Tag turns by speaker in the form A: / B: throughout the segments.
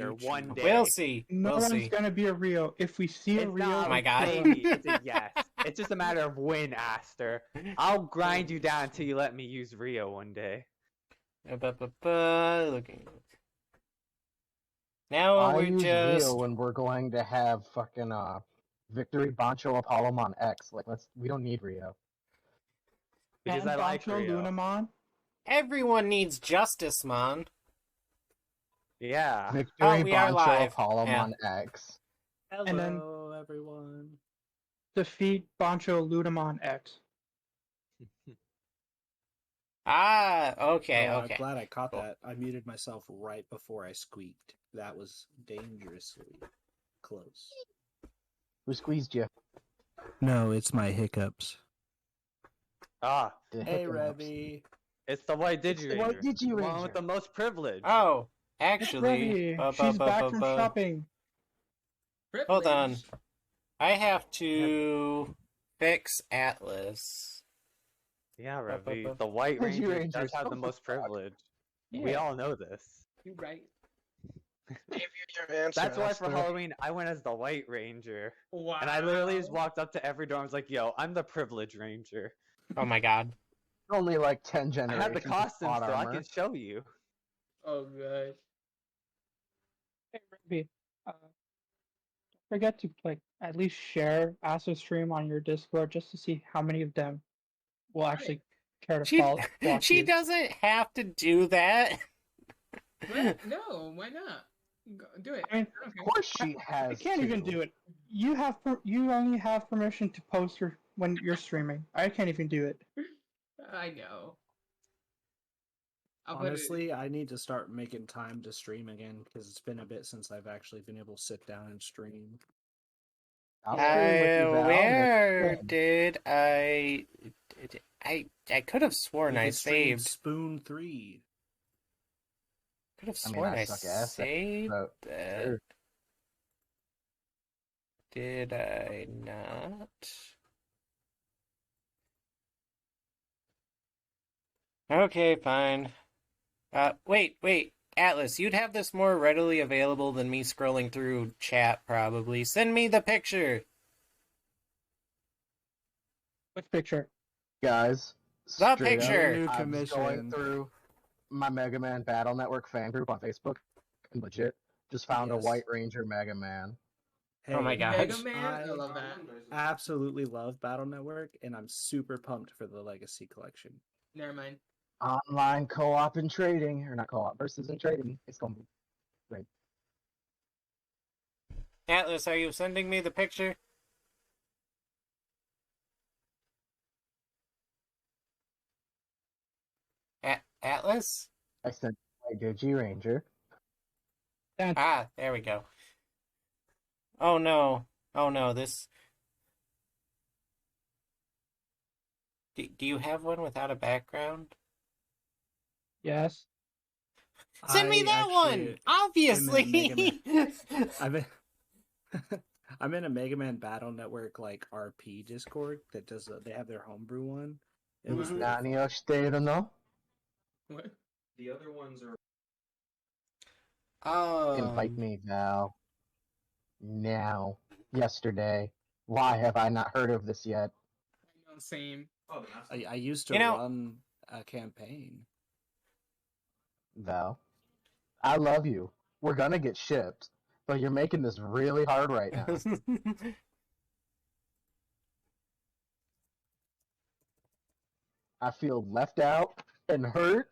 A: Ranger one day.
B: We'll see.
C: No
B: We'll
C: one's
B: see.
C: gonna be a Rio. If we see a
A: It's
C: Rio,
A: not
B: Oh my God.
A: maybe, it's a yes. It's just a matter of when, Aster. I'll grind you down until you let me use Rio one day.
B: Looking. Now
D: I
B: we're
D: use
B: just.
D: Rio when we're going to have fucking Victory Bancho Apollomon X. Like, we don't need Rio.
A: Because
C: and
A: I like
C: Bancho
A: Rio.
C: Lunamon.
B: Everyone needs justice, man.
A: Yeah.
D: Victory
B: we are
D: Bancho
B: live.
D: Apollomon X.
C: And then-
E: Hello, everyone.
C: Defeat Bancho Lunamon X.
B: Okay,
E: Oh,
B: okay.
E: I'm glad I caught
B: Cool.
E: that. I muted myself right before I squeaked. That was dangerously close.
D: Who squeezed you?
E: No, it's my hiccups.
A: Ah,
D: The
E: Hey,
D: hiccups.
E: Revy.
A: it's the white
D: It's the white
A: Digiranger.
D: Digi
A: The one
D: Ranger.
A: with the most privilege.
B: Oh,
C: It's
B: actually.
C: ready. She's back from shopping.
B: Hold on. I have to fix Atlas.
A: Yeah, Ravi. The white
D: Digi
A: Ranger
D: Ranger
A: does
D: is
A: have
D: so
A: the most
D: fucked.
A: privilege. We
C: Yeah.
A: all know this.
F: You're right.
G: Give you your answer.
A: That's why for
D: Aster.
A: Halloween I went as the white Ranger.
F: Wow.
A: And I literally just walked up to every door and was like, yo, I'm the privilege ranger.
B: Oh my god.
D: Only like 10
A: I
D: generations.
A: had the
D: of
A: costume
D: plot
A: still, I
D: armor.
A: can show you.
F: Oh god.
C: Hey, Ruby, don't forget to at least share Aster stream on your Discord just to see how many of them will actually care to
B: She
C: watch
B: she
C: you.
B: doesn't have to do that.
F: What? No, why not? Go, do it.
C: I mean,
F: I don't
D: Of
F: care.
D: course she has.
C: I can't even
D: to.
C: do it. You only have permission to post when you're streaming. I can't even do it.
F: I know. I'll put it-
E: Honestly, I need to start making time to stream again because it's been a bit since I've actually been able to sit down and stream.
D: I'll stream with you, Val.
B: Where
D: Good.
B: did I could have sworn
E: You
B: I
E: can stream
B: saved.
E: Spoon 3.
B: Could have
D: I mean,
B: sworn
D: I
B: I
D: suck ass at
B: saved
D: So,
B: that.
D: sure.
B: Did I not? Okay, fine. Wait, Atlas, you'd have this more readily available than me scrolling through chat, probably. Send me the picture!
C: Which picture?
D: Guys,
B: The
D: straight up,
B: picture!
E: New
D: I was going
E: commission.
D: through my Mega Man Battle Network fan group on Facebook, and legit just found a
E: Yes.
D: White Ranger Mega Man.
B: Oh my
E: Hey,
B: god.
F: Mega Man? I love that.
E: absolutely love Battle Network, and I'm super pumped for the Legacy Collection.
F: Never mind.
D: Online co-op and trading, or not co-op, versus and trading. It's gonna be great.
B: Atlas, are you sending me the picture? Atlas?
D: I sent White Digi Ranger.
B: Ah, there we go. Oh no. Oh no, this... Do you have one without a background?
C: Yes.
B: Send me
E: I
B: that
E: actually
B: one! Obviously!
E: I'm in, I'm in a Mega Man Battle Network like RP Discord that does. They have their homebrew one. It was really fun.
D: Nani Oshiteru no?
F: What?
G: The other ones are.
D: Invite me, Val. Now. Yesterday. Why have I not heard of this yet?
F: I know, same.
G: Oh, the
E: I used to
B: You know-
E: run a campaign.
D: Val. I love you. We're gonna get shipped, but you're making this really hard right now. I feel left out and hurt,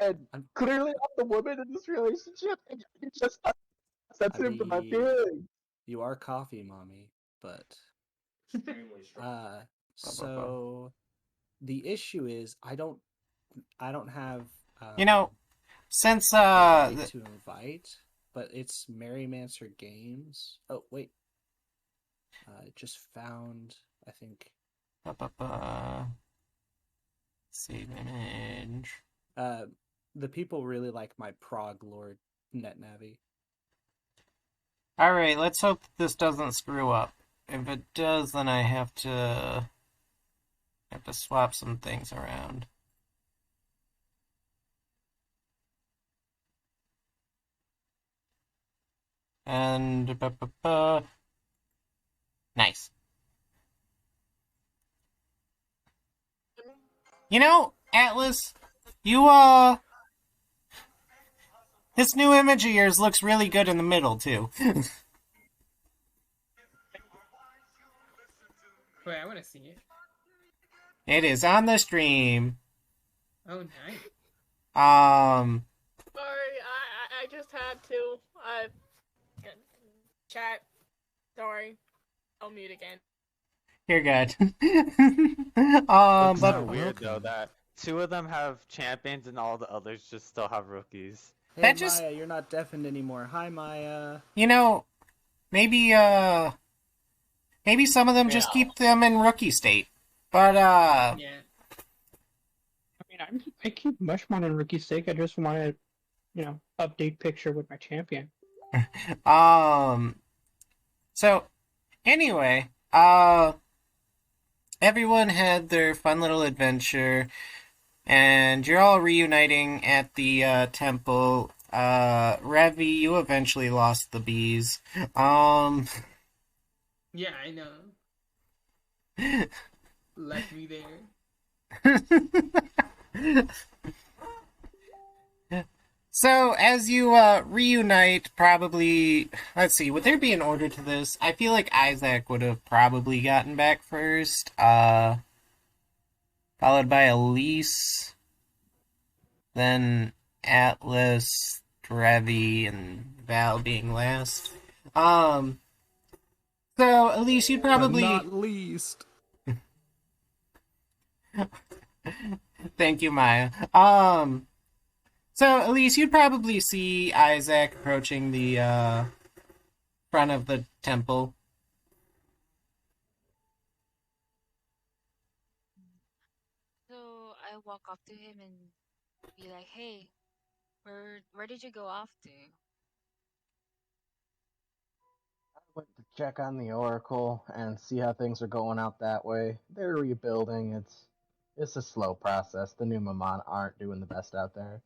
D: and
E: I'm-
D: clearly I'm the woman in this relationship, and you're just not sensitive to my
E: mean,
D: feelings.
E: You are coffee, mommy, but
G: extremely strong.
E: so the issue is I don't have
B: You know, since,
E: anybody to invite, but it's Merrymancer Games. Oh wait, just found I think
B: save image.
E: the people really like my Prog Lord NetNavi.
B: Alright, let's hope this doesn't screw up. If it does, then I have to swap some things around. And nice. You know, Atlas, you this new image of yours looks really good in the middle too.
F: Wait, I want to see it.
B: It is on the stream.
F: Oh, nice.
H: Sorry, I just had to. Chat. Sorry. I'll mute again.
B: You're good.
A: It's
B: but
A: so weird though that two of them have champions and all the others just still have rookies.
E: Hey,
B: That just-
E: Maya, you're not deafened anymore. Hi, Maya.
B: you know, maybe some of them just keep them in rookie state. But
F: Yeah.
C: I mean, I keep Mushmon in rookie stake. I just want to, update picture with my champion.
B: So anyway, everyone had their fun little adventure, and you're all reuniting at the temple. Revi, you eventually lost the bees.
F: Yeah, I know. Left me there.
B: So, as you reunite, probably, let's see, would there be an order to this? I feel like Isaac would have probably gotten back first, followed by Elise, then Atlas, Trevi, and Val being last. So, Elise, you'd probably...
E: But not least.
B: Thank you, Maya. So, Elise, you'd probably see Isaac approaching the front of the temple.
I: So I walk up to him and be like, "Hey, where did you go off to?"
D: I went to check on the Oracle and see how things are going out that way. They're rebuilding. It's a slow process. The new Mamon aren't doing the best out there.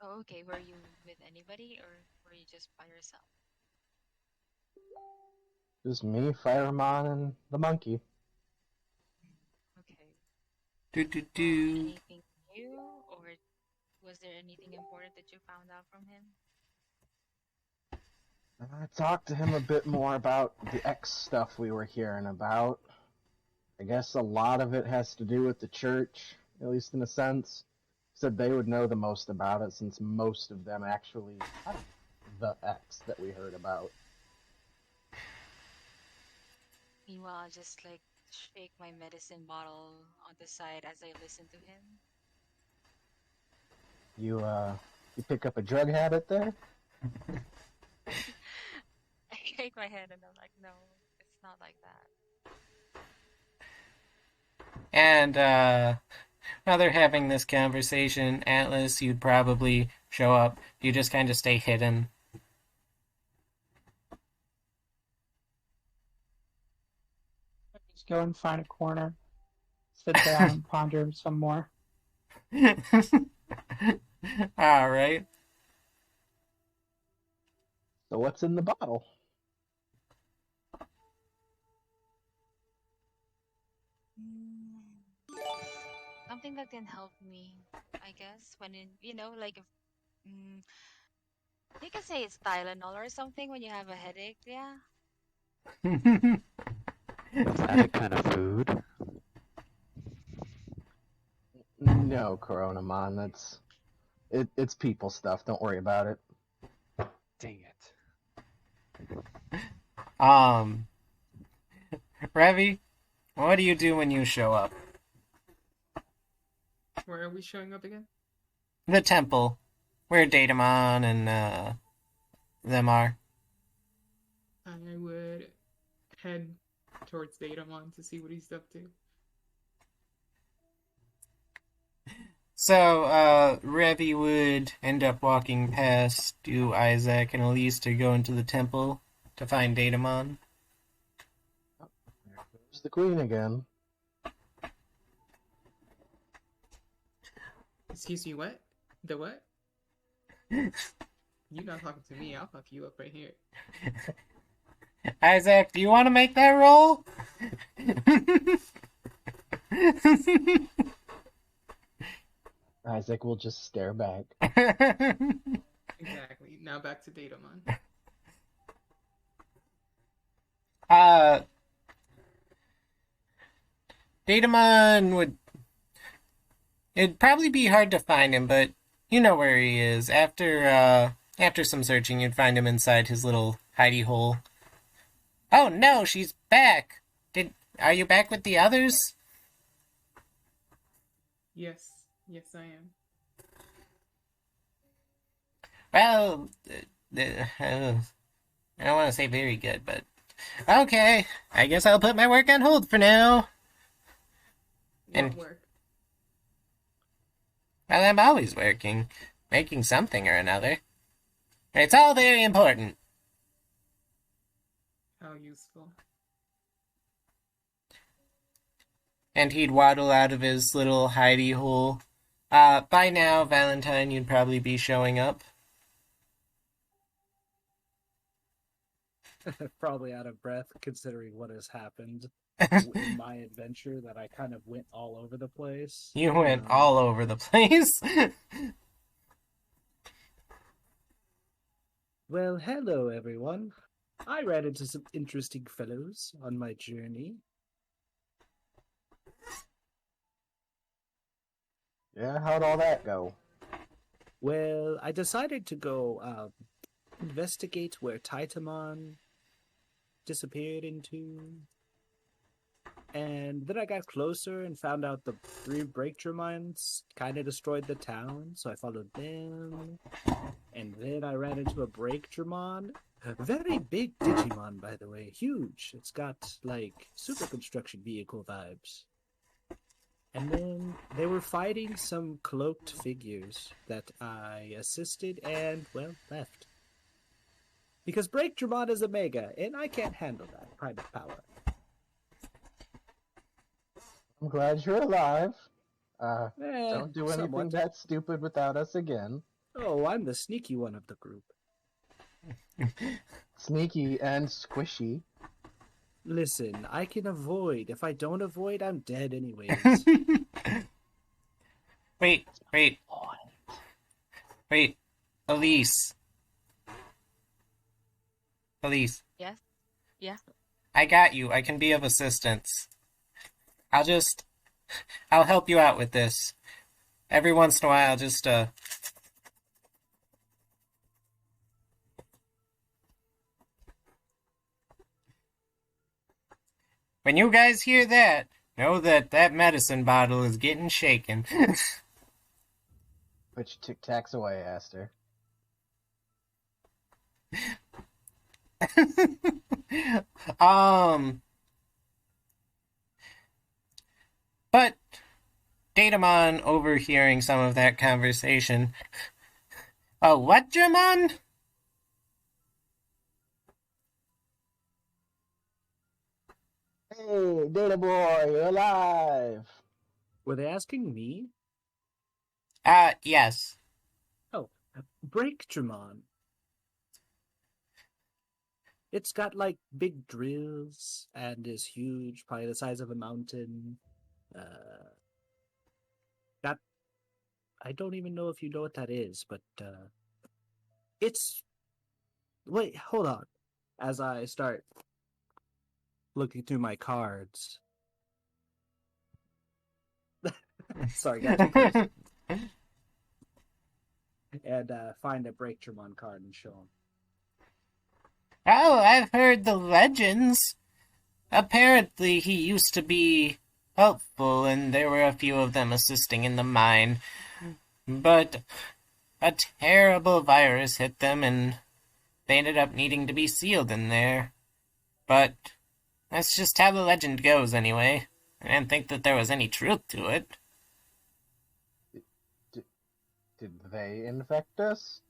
I: Oh, okay. Were you with anybody or were you just by yourself?
D: Just me, Firemon, and the monkey.
I: Okay.
B: Do.
I: Anything new, or was there anything important that you found out from him?
D: I talked to him a bit more about the X stuff we were hearing about. I guess a lot of it has to do with the church, at least in a sense. Said they would know the most about it since most of them actually have the X that we heard about.
I: Meanwhile, I just like shake my medicine bottle on the side as I listen to him.
D: You pick up a drug habit there?
I: I shake my head and I'm like, no, it's not like that.
B: And, while they're having this conversation, Atlas, you'd probably show up. You just kind of stay hidden.
C: Just go and find a corner, sit down and ponder some more.
B: Alright.
D: So what's in the bottle?
I: Something that can help me, I guess, when like if you can say it's Tylenol or something when you have a headache, yeah.
A: Is that a kind of food?
D: No, Coronamon, it's people stuff. Don't worry about it.
A: Dang it.
B: Revi, what do you do when you show up?
F: Where are we showing up again?
B: The temple, where Datamon and them are.
F: I would head towards Datamon to see what he's up to.
B: So, Revi would end up walking past you, Isaac, and Elise to go into the temple to find Datamon.
D: There goes the queen again.
F: Excuse me, what? The what? You not talking to me, I'll fuck you up right here.
B: Isaac, do you want to make that roll?
D: Isaac will just stare back.
F: Exactly. Now back to Datamon.
B: Datamon would... It'd probably be hard to find him, but you know where he is. After some searching, you'd find him inside his little hidey hole. Oh no, she's back! Are you back with the others?
F: Yes. Yes, I am.
B: Well, I don't want to say very good, but... Okay, I guess I'll put my work on hold for now.
F: What work?
B: Well, I'm always working, making something or another. It's all very important.
F: How useful.
B: And he'd waddle out of his little hidey hole. By now, Valentine, you'd probably be showing up.
E: Probably out of breath, considering what has happened in my adventure, that I kind of went all over the place.
B: You went all over the place.
E: Well, hello, everyone. I ran into some interesting fellows on my journey.
D: Yeah, how'd all that go?
E: Well, I decided to go investigate where Titamon disappeared into. And then I got closer and found out the 3 Breakdramons kind of destroyed the town, so I followed them. And then I ran into a Breakdramon. A very big Digimon, by the way. Huge. It's got, like, super construction vehicle vibes. And then they were fighting some cloaked figures that I assisted and, well, left. Because Breakdramon is a mega, and I can't handle that private power.
D: I'm glad you're alive. Don't do anything
E: Somewhat.
D: that stupid without us again.
E: Oh, I'm the sneaky one of the group.
D: Sneaky and squishy.
E: Listen, I can avoid. If I don't avoid, I'm dead anyways.
B: Wait. Elise. Elise.
I: Yes? Yeah?
B: I got you. I can be of assistance. I'll help you out with this. Every once in a while, just, When you guys hear that, know that that medicine bottle is getting shaken.
D: Put your Tic Tacs away, Aster.
B: But Datamon overhearing some of that conversation. Oh, what, Dramon?
D: Hey, Data Boy, you're alive!
E: Were they asking me?
B: Yes.
E: Oh, Breakdramon. It's got, like, big drills and is huge, probably the size of a mountain. That... I don't even know if you know what that is, but, it's... Wait, hold on. As I start looking through my cards. Sorry, got too close. And find a Breakdramon card and show him.
B: Oh, I've heard the legends. Apparently he used to be helpful, and there were a few of them assisting in the mine. But a terrible virus hit them, and they ended up needing to be sealed in there. But that's just how the legend goes, anyway. I didn't think that there was any truth to it.
D: Did they infect us?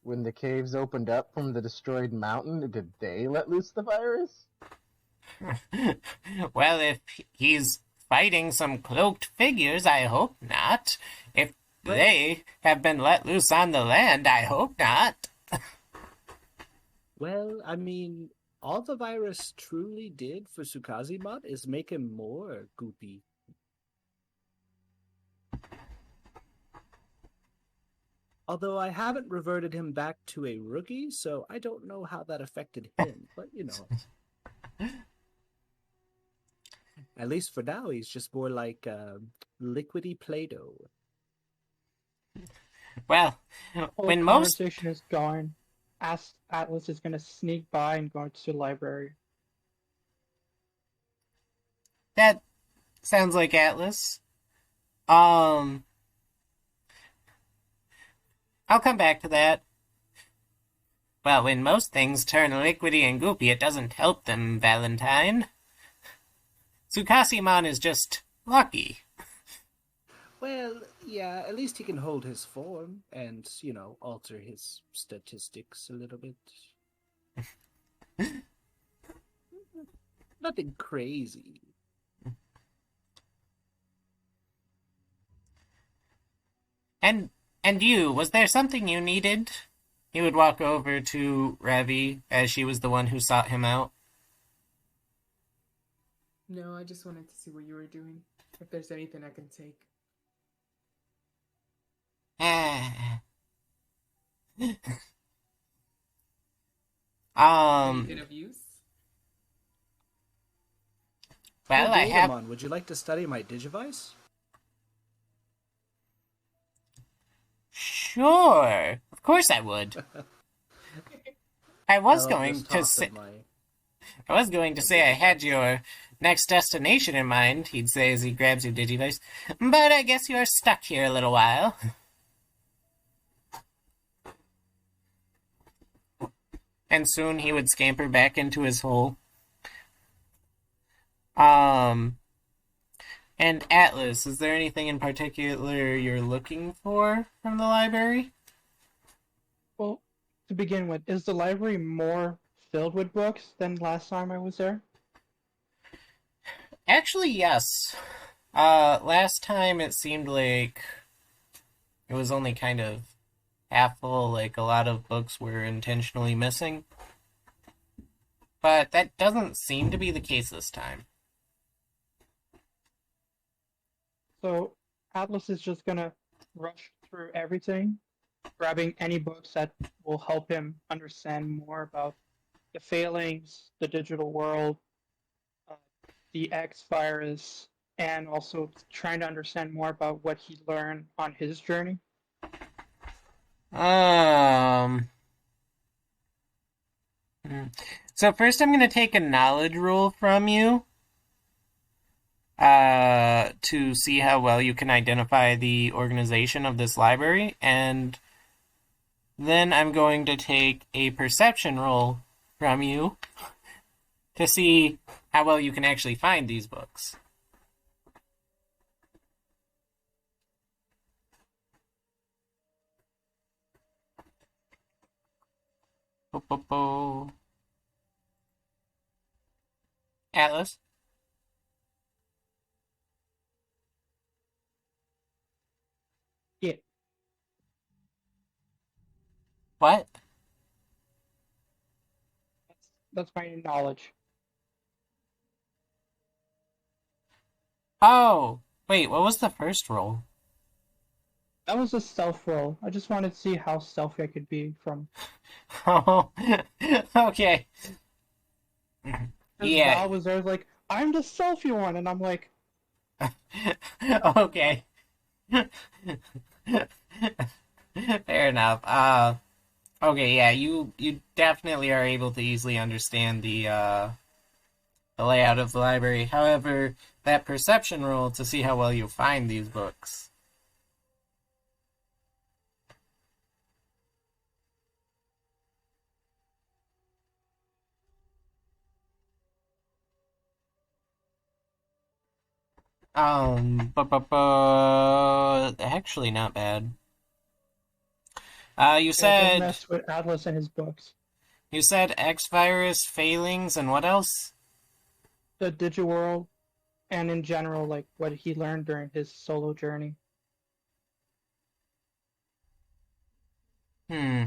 D: When the caves opened up from the destroyed mountain, did they let loose the virus?
B: Well, if he's fighting some cloaked figures, I hope not. If they have been let loose on the land, I hope not.
E: Well, I mean, all the virus truly did for Sukazimon is make him more goopy. Although I haven't reverted him back to a rookie, so I don't know how that affected him. But, you know. At least for now, he's just more like liquidy Play-Doh.
B: Well,
C: Whole
B: when most
C: conversation is going. Atlas is gonna sneak by and go to the library.
B: that sounds like Atlas. Um, I'll come back to that. Well, when most things turn liquidy and goopy, it doesn't help them, Valentine. Tsukashimon is just lucky.
E: Well, yeah, at least he can hold his form and, you know, alter his statistics a little bit. Nothing crazy.
B: And you, was there something you needed? He would walk over to Ravi, as she was the one who sought him out.
F: No, I just wanted to see what you were doing. If there's anything I can take. Anything of use?
B: Well,
E: Hey,
B: I have...
E: Digimon, would you like to study my Digivice?
B: Sure. Of course I would. I was
E: love
B: going
E: this
B: to
E: talk
B: say...
E: of my...
B: I was going to say I had your next destination in mind, he'd say as he grabs your Digivice. But I guess you're stuck here a little while. And soon he would scamper back into his hole. And Atlas, is there anything in particular you're looking for from the library?
C: Well, to begin with, is the library more filled with books than last time I was there?
B: Actually, yes. Last time it seemed like it was only kind of half full, like a lot of books were intentionally missing. But that doesn't seem to be the case this time.
C: So Atlas is just gonna rush through everything, grabbing any books that will help him understand more about the failings, the digital world, uh, the X virus, and also trying to understand more about what he learned on his journey.
B: So first I'm going to take a knowledge roll from you to see how well you can identify the organization of this library, and then I'm going to take a perception roll from you to see how well you can actually find these books. Atlas?
C: Yeah.
B: What?
C: That's my knowledge.
B: Oh, wait, what was the first roll?
C: That was a stealth roll. I just wanted to see how stealthy I could be from.
B: Oh, okay. Yeah.
C: Val was there, like, I'm the stealthy one, and I'm like,
B: Okay. Fair enough. Okay, yeah, you definitely are able to easily understand the layout of the library. However, that perception roll to see how well you find these books. Actually not bad. You
C: don't
B: said
C: mess with Atlas and his books.
B: X virus failings and what else?
C: The Digiworld, and in general, like what he learned during his solo journey.
B: Hmm.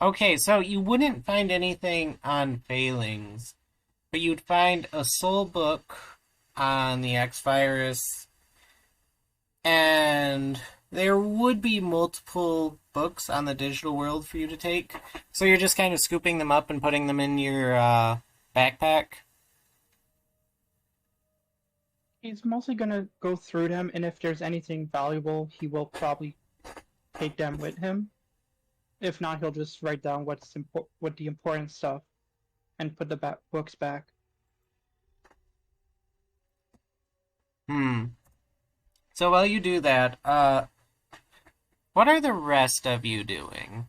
B: Okay, so you wouldn't find anything on failings, but you'd find a soul book on the X virus, and there would be multiple books on the digital world for you to take. So you're just kind of scooping them up and putting them in your backpack.
C: He's mostly gonna go through them, and if there's anything valuable, he will probably take them with him. If not, he'll just write down what the important stuff, and put the books back.
B: So while you do that, what are the rest of you doing?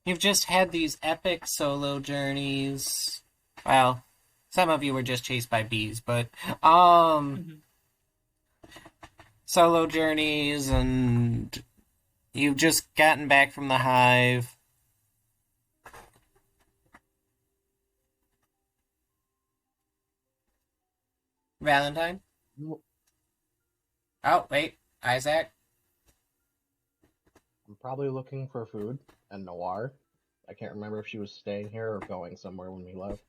B: You've just had these epic solo journeys. Well, some of you were just chased by bees, but solo journeys, and you've just gotten back from the hive. Valentine? Oh, wait, Isaac?
D: I'm probably looking for food and Noir. I can't remember if she was staying here or going somewhere when we left.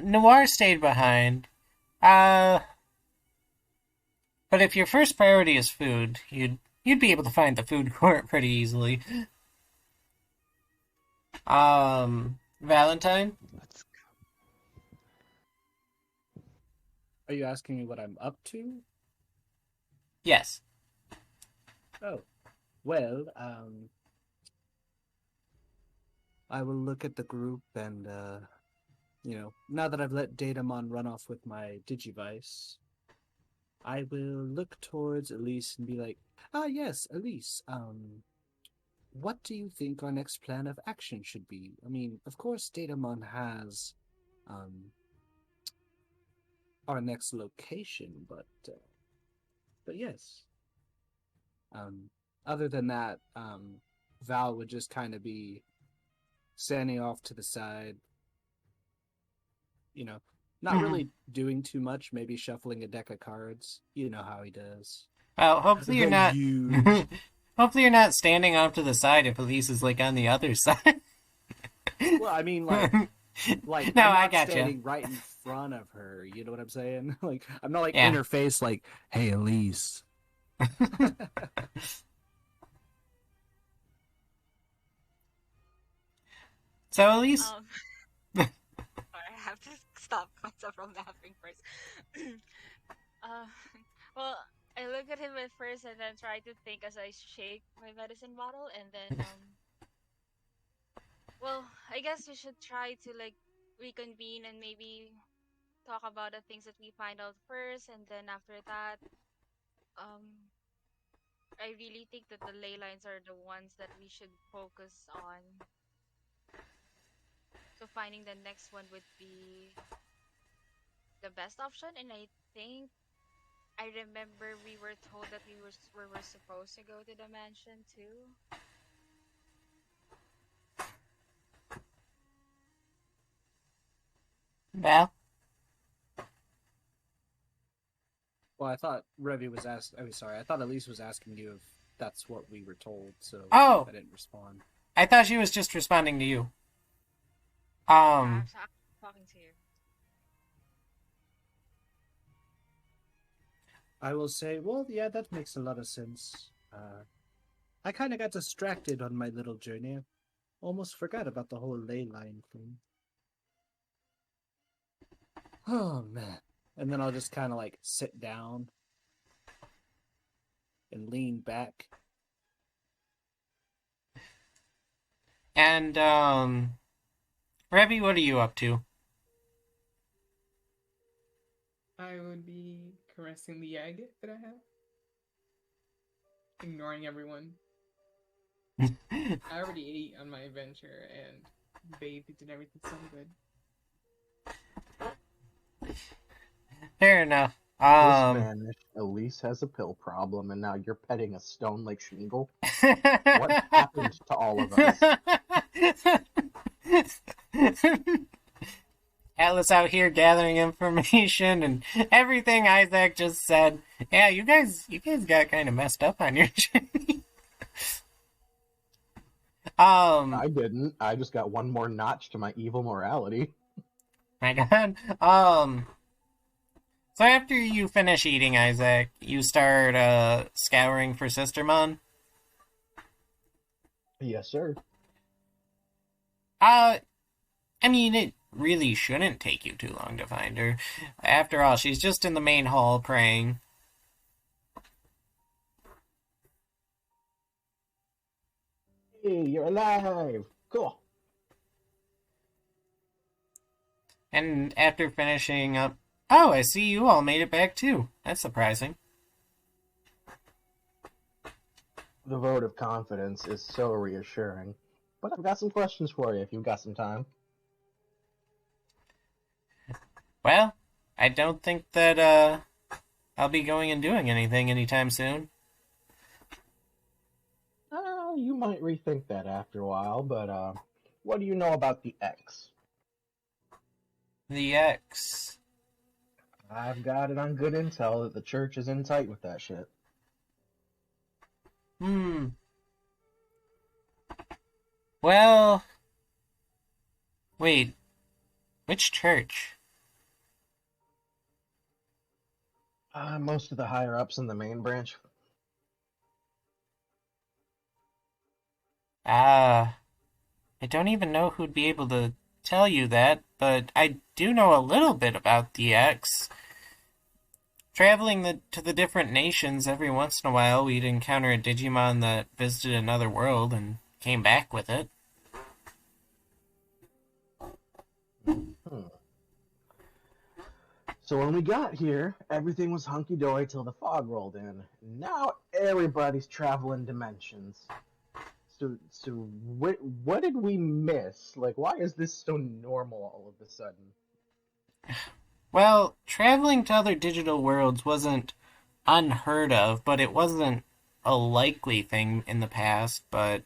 B: Noir stayed behind. But if your first priority is food, you'd be able to find the food court pretty easily. Valentine?
A: Let's go.
E: Are you asking me what I'm up to?
B: Yes.
E: Oh, well, I will look at the group and, now that I've let Datamon run off with my Digivice, I will look towards Elise and be like, yes, Elise, what do you think our next plan of action should be? I mean, of course, Datamon has, our next location, but yes. Other than that, Val would just kind of be standing off to the side, not really doing too much, maybe shuffling a deck of cards. You know how he does.
B: Well, hopefully you're
E: The
B: not...
E: huge-
B: Hopefully you're not standing off to the side if Elise is, like, on the other side.
E: Well, I mean, like
B: No,
E: I'm
B: I
E: not
B: gotcha.
E: standing right in front of her. You know what I'm saying? Like, I'm not like
B: Yeah.
E: in her face, like, "Hey, Elise."
B: So, Elise?
I: Sorry, I have to stop myself from laughing first. uh, well, I look at him at first and then try to think as I shake my medicine bottle, and then well, I guess we should try to like reconvene and maybe talk about the things that we find out first, and then after that, I really think that the ley lines are the ones that we should focus on. So finding the next one would be the best option, and I think I remember we were told that we were supposed to go to the mansion too.
B: Val?
E: Well, I thought Revy was I thought Elise was asking you if that's what we were told, so
B: Oh.
E: I didn't respond.
B: I thought she was just responding to you.
I: I'm talking to you.
E: I will say, well, yeah, that makes a lot of sense. I kind of got distracted on my little journey. Almost forgot about the whole ley line thing. Oh, man. And then I'll just kind of, like, sit down and lean back.
B: And, Revy, what are you up to?
F: I would be caressing the egg that I have. Ignoring everyone. I already ate on my adventure and bathed and everything sounded good.
B: Fair enough.
D: Spanish. Elise has a pill problem, and now you're petting a stone like Shingle. What happened to all of us?
B: Atlas out here gathering information and everything Isaac just said. Yeah, you guys got kind of messed up on your journey.
D: I didn't. I just got one more notch to my evil morality.
B: My God. So after you finish eating, Isaac, you start scouring for Sistermon.
D: Yes, sir.
B: I mean, it really shouldn't take you too long to find her. After all, she's just in the main hall praying.
D: Hey, you're alive. Cool.
B: And after finishing up... Oh, I see you all made it back too. That's surprising.
D: The vote of confidence is so reassuring. But I've got some questions for you if you've got some time.
B: Well, I don't think that, I'll be going and doing anything anytime soon.
D: You might rethink that after a while, but, what do you know about the X?
B: The X.
D: I've got it on good intel that the church is in tight with that shit.
B: Well... Wait. Which church?
D: Most of the higher-ups in the main branch.
B: I don't even know who'd be able to tell you that, but I do know a little bit about the X. Traveling to the different nations, every once in a while we'd encounter a Digimon that visited another world and came back with it.
D: So when we got here, everything was hunky-dory till the fog rolled in. Now everybody's traveling dimensions. So what did we miss? Like, why is this so normal all of a sudden?
B: Well, traveling to other digital worlds wasn't unheard of, but it wasn't a likely thing in the past. But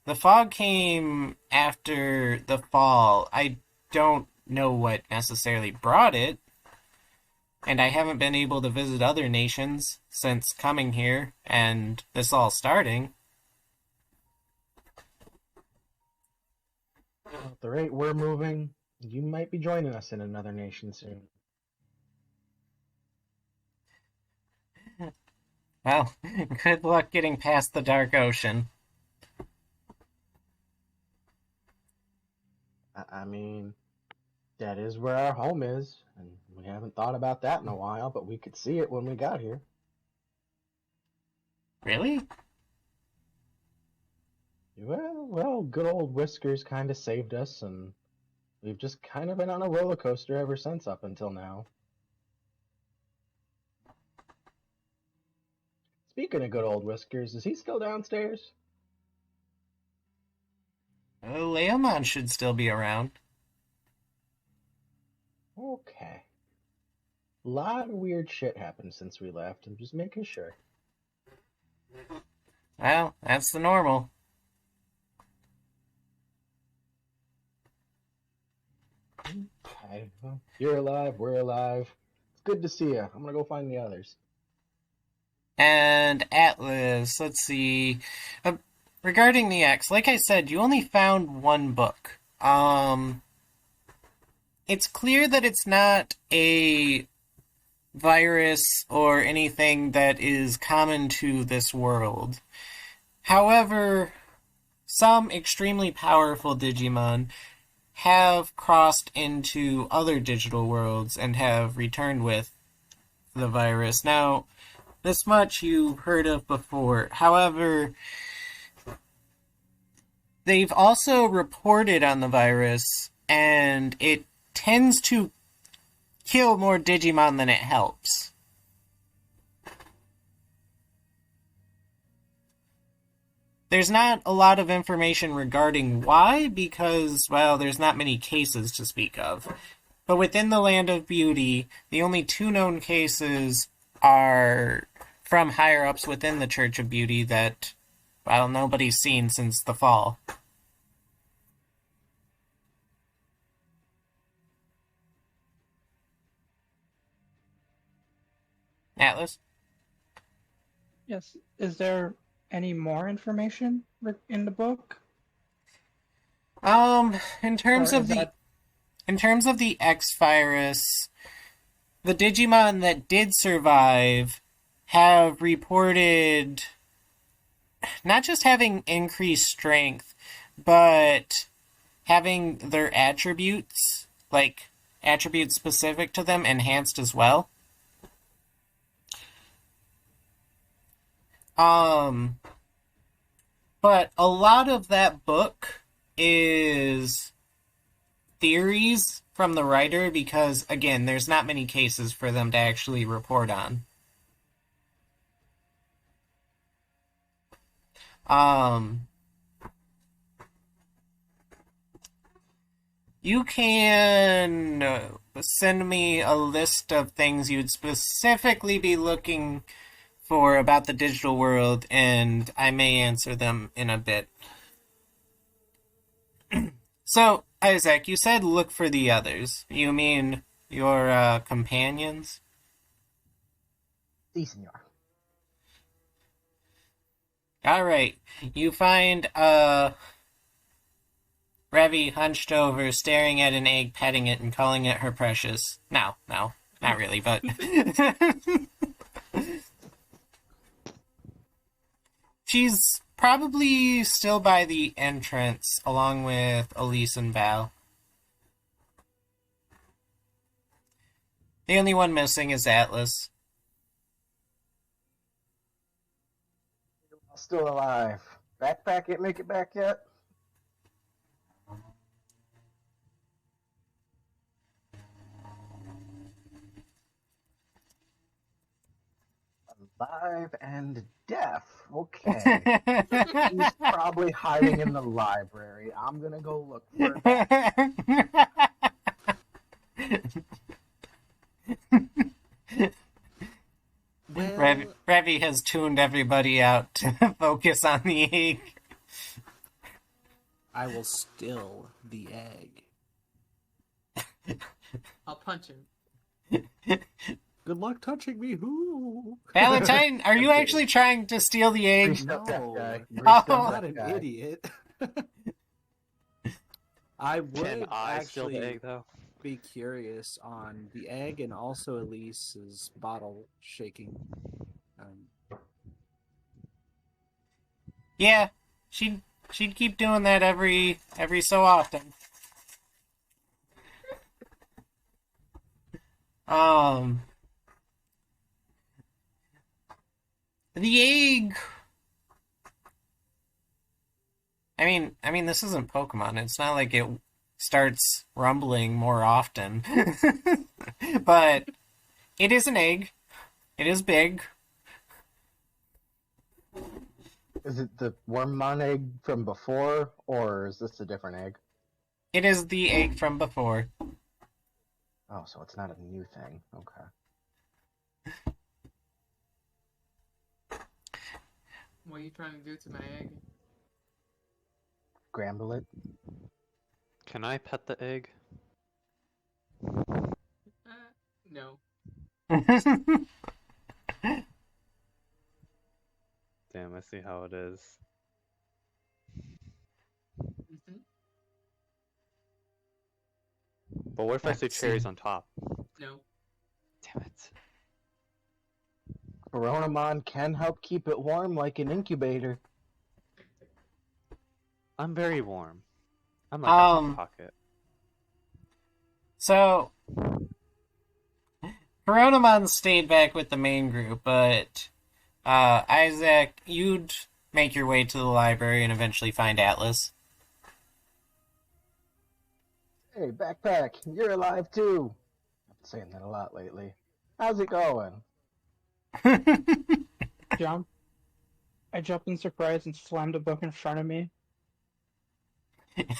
B: the fog came after the fall. I don't know what necessarily brought it, and I haven't been able to visit other nations since coming here and this all starting.
D: At the rate we're moving, you might be joining us in another nation soon.
B: Well, good luck getting past the dark ocean.
D: I mean, that is where our home is, and we haven't thought about that in a while, but we could see it when we got here.
B: Really?
D: Well, good old Whiskers kind of saved us, and we've just kind of been on a roller coaster ever since up until now. Speaking of good old Whiskers, is he still downstairs?
B: Leomon should still be around.
D: Okay. A lot of weird shit happened since we left. I'm just making sure.
B: Well, that's the normal.
D: Okay, well, you're alive, we're alive. It's good to see you. I'm gonna go find the others.
B: And Atlas, let's see. Regarding the X, like I said, you only found one book. It's clear that it's not a virus or anything that is common to this world. However, some extremely powerful Digimon have crossed into other digital worlds and have returned with the virus. Now, this much you've heard of before. However, they've also reported on the virus, and it tends to kill more Digimon than it helps. There's not a lot of information regarding why, because, well, there's not many cases to speak of. But within the Land of Beauty, the only two known cases are from higher-ups within the Church of Beauty that, well, nobody's seen since the fall. Atlas?
C: Yes. Is there any more information in the book?
B: In terms
C: Or
B: of
C: is
B: the
C: that
B: in terms of the X virus, the Digimon that did survive have reported not just having increased strength, but having their attributes, like attributes specific to them, enhanced as well. But a lot of that book is theories from the writer because, again, there's not many cases for them to actually report on. You can send me a list of things you'd specifically be looking for about the digital world, and I may answer them in a bit. So, Isaac, you said look for the others. You mean your companions?
D: Si, senor.
B: Alright, you find Revi hunched over, staring at an egg, petting it, and calling it her precious. No, not really, but... She's probably still by the entrance, along with Elise and Val. The only one missing is Atlas.
D: Still alive. Backpack it make it back yet? Alive and deaf. Okay. He's probably hiding in the library. I'm gonna go look for that.
E: Well,
B: Revi has tuned everybody out to focus on the egg.
E: I will still the egg.
F: I'll punch him.
E: Good luck touching me. Who?
B: Valentine, are you actually trying to steal the egg?
D: Greased up that guy.
E: No,
D: Greased
B: Oh.
D: up
E: I'm
D: that
E: not an
D: guy.
E: idiot. I would
A: Can I steal the
E: actually
A: egg though?
E: be curious on the egg and also Elise's bottle shaking.
B: Yeah, she'd keep doing that every so often. The egg. I mean, this isn't Pokemon. It's not like it starts rumbling more often. But it is an egg. It is big.
D: Is it the Wormmon egg from before, or is this a different egg?
B: It is the egg from before.
D: Oh, so it's not a new thing. Okay.
F: What are you trying to do to my egg?
D: Scramble it.
A: Can I pet the egg?
F: No.
A: Damn, I see how it is.
F: Mm-hmm.
A: But what if I say
B: Let's
A: cherries
B: see.
A: on top?
F: No.
A: Damn it.
D: Coronamon can help keep it warm like an incubator.
A: I'm very warm. I'm like a hot pocket.
B: So, Coronamon stayed back with the main group, but Isaac, you'd make your way to the library and eventually find Atlas.
D: Hey, Backpack, you're alive too. I've been saying that a lot lately. How's it going?
C: jump? I jumped in surprise and slammed a book in front of me.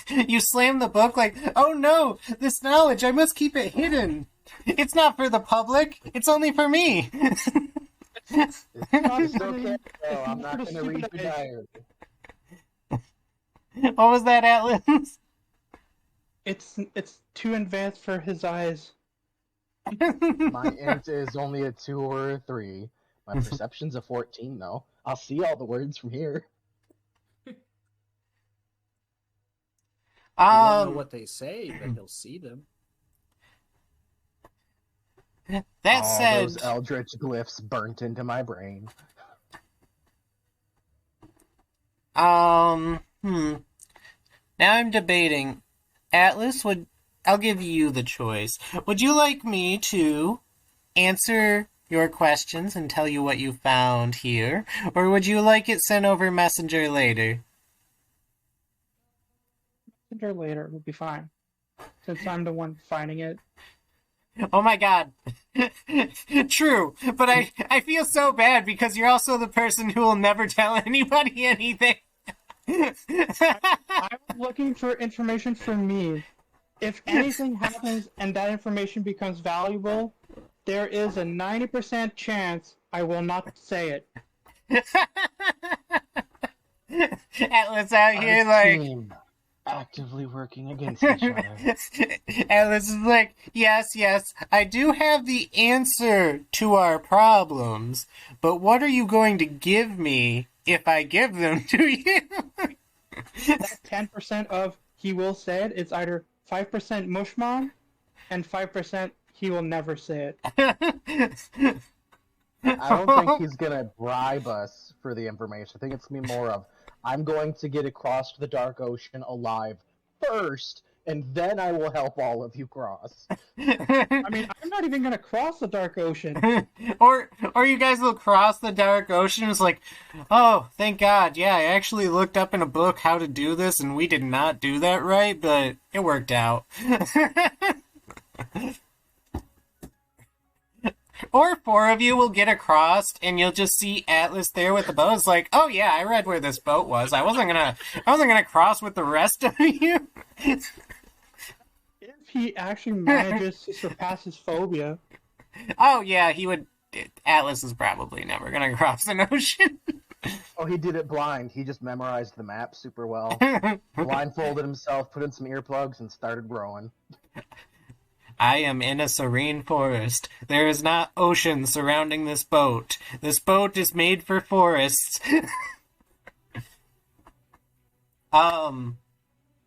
B: You slam the book like, oh no, this knowledge, I must keep it hidden. It's not for the public, it's only for me.
D: It's okay,
C: It's
D: though. I'm
C: not
D: not
C: for
D: gonna read
C: stupid
D: your
C: eyes.
D: diary.
B: What was that, Atlas?
C: It's too advanced for his eyes.
D: My int is only a 2 or a 3. My perception's a 14, though. I'll see all the words from here.
E: He won't know
B: Um,
E: what they say, but he'll see them.
B: that
D: All
B: said,
D: those eldritch glyphs burnt into my brain.
B: Now I'm debating. Atlas, I'll give you the choice. Would you like me to answer your questions and tell you what you found here, or would you like it sent over Messenger later?
C: Messenger later would be fine, since I'm the one finding it.
B: Oh my god. True, but I feel so bad because you're also the person who will never tell anybody anything.
C: I'm looking for information for me. If anything happens and that information becomes valuable, there is a 90% chance I will not say it.
B: Atlas out here
D: Our
B: like
D: team actively working against each other.
B: Atlas is like, yes, I do have the answer to our problems, but what are you going to give me if I give them to you?
C: That 10% of he will say it, it's either 5% Mushmon and 5% he will never say it.
D: I don't think he's gonna bribe us for the information. I think it's gonna be more of, I'm going to get across the Dark Ocean alive first, and then I will help all of you cross.
C: I mean, I'm not even gonna cross the Dark Ocean.
B: or you guys will cross the Dark Ocean. It's like, oh, thank God. Yeah, I actually looked up in a book how to do this, and we did not do that right, but it worked out. Or four of you will get across, and you'll just see Atlas there with the boat. It's like, oh yeah, I read where this boat was. I wasn't gonna cross with the rest of you.
C: If he actually manages to surpass his phobia.
B: Oh yeah, he would. Atlas is probably never gonna cross an ocean.
D: Oh, he did it blind. He just memorized the map super well. Blindfolded himself, put in some earplugs, and started rowing.
B: I am in a serene forest. There is not ocean surrounding this boat. This boat is made for forests.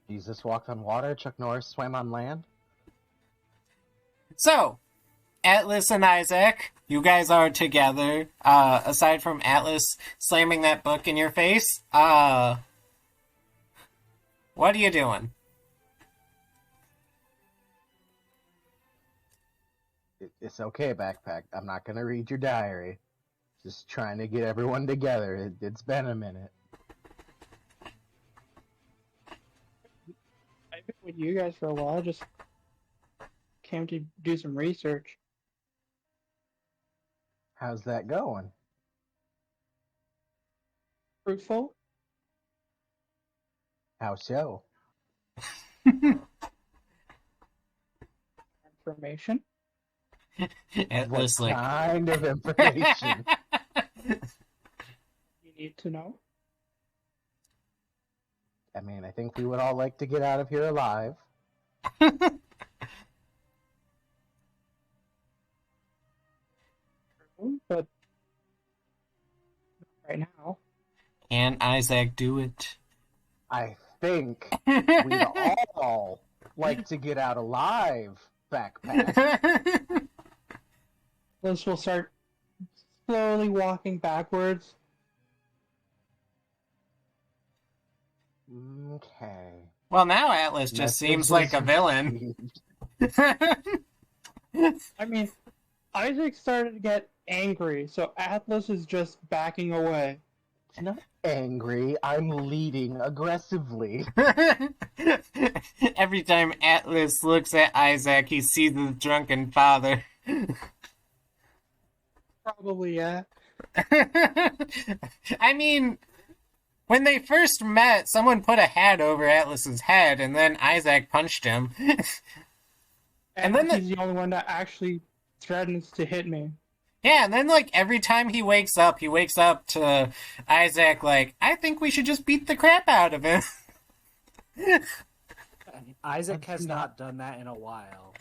D: Jesus walked on water, Chuck Norris swam on land.
B: So, Atlas and Isaac, you guys are together. Aside from Atlas slamming that book in your face, what are you doing?
D: It's okay, Backpack. I'm not gonna read your diary. Just trying to get everyone together. It's been a minute.
C: I've been with you guys for a while. I just came to do some research.
D: How's that going?
C: Fruitful?
D: How so?
C: Information?
B: Atlas,
D: What
B: like,
D: kind of information?
C: You need to know?
D: I mean, I think we would all like to get out of here alive.
C: But right now,
B: can Isaac do it?
D: I think we'd all like to get out alive, Backpack.
C: Liz will start slowly walking backwards.
D: Okay.
B: Well, now Atlas just seems like a villain.
C: I mean, Isaac started to get angry, so Atlas is just backing away.
D: I'm not angry. I'm leading aggressively.
B: Every time Atlas looks at Isaac, he sees his drunken father.
C: Probably, yeah.
B: I mean, when they first met, someone put a hat over Atlas's head, and then Isaac punched him.
C: And
B: then
C: he's the only one that actually threatens to hit me.
B: Yeah, and then, like, every time he wakes up to Isaac, like, I think we should just beat the crap out of him.
E: Isaac has not done that in a while.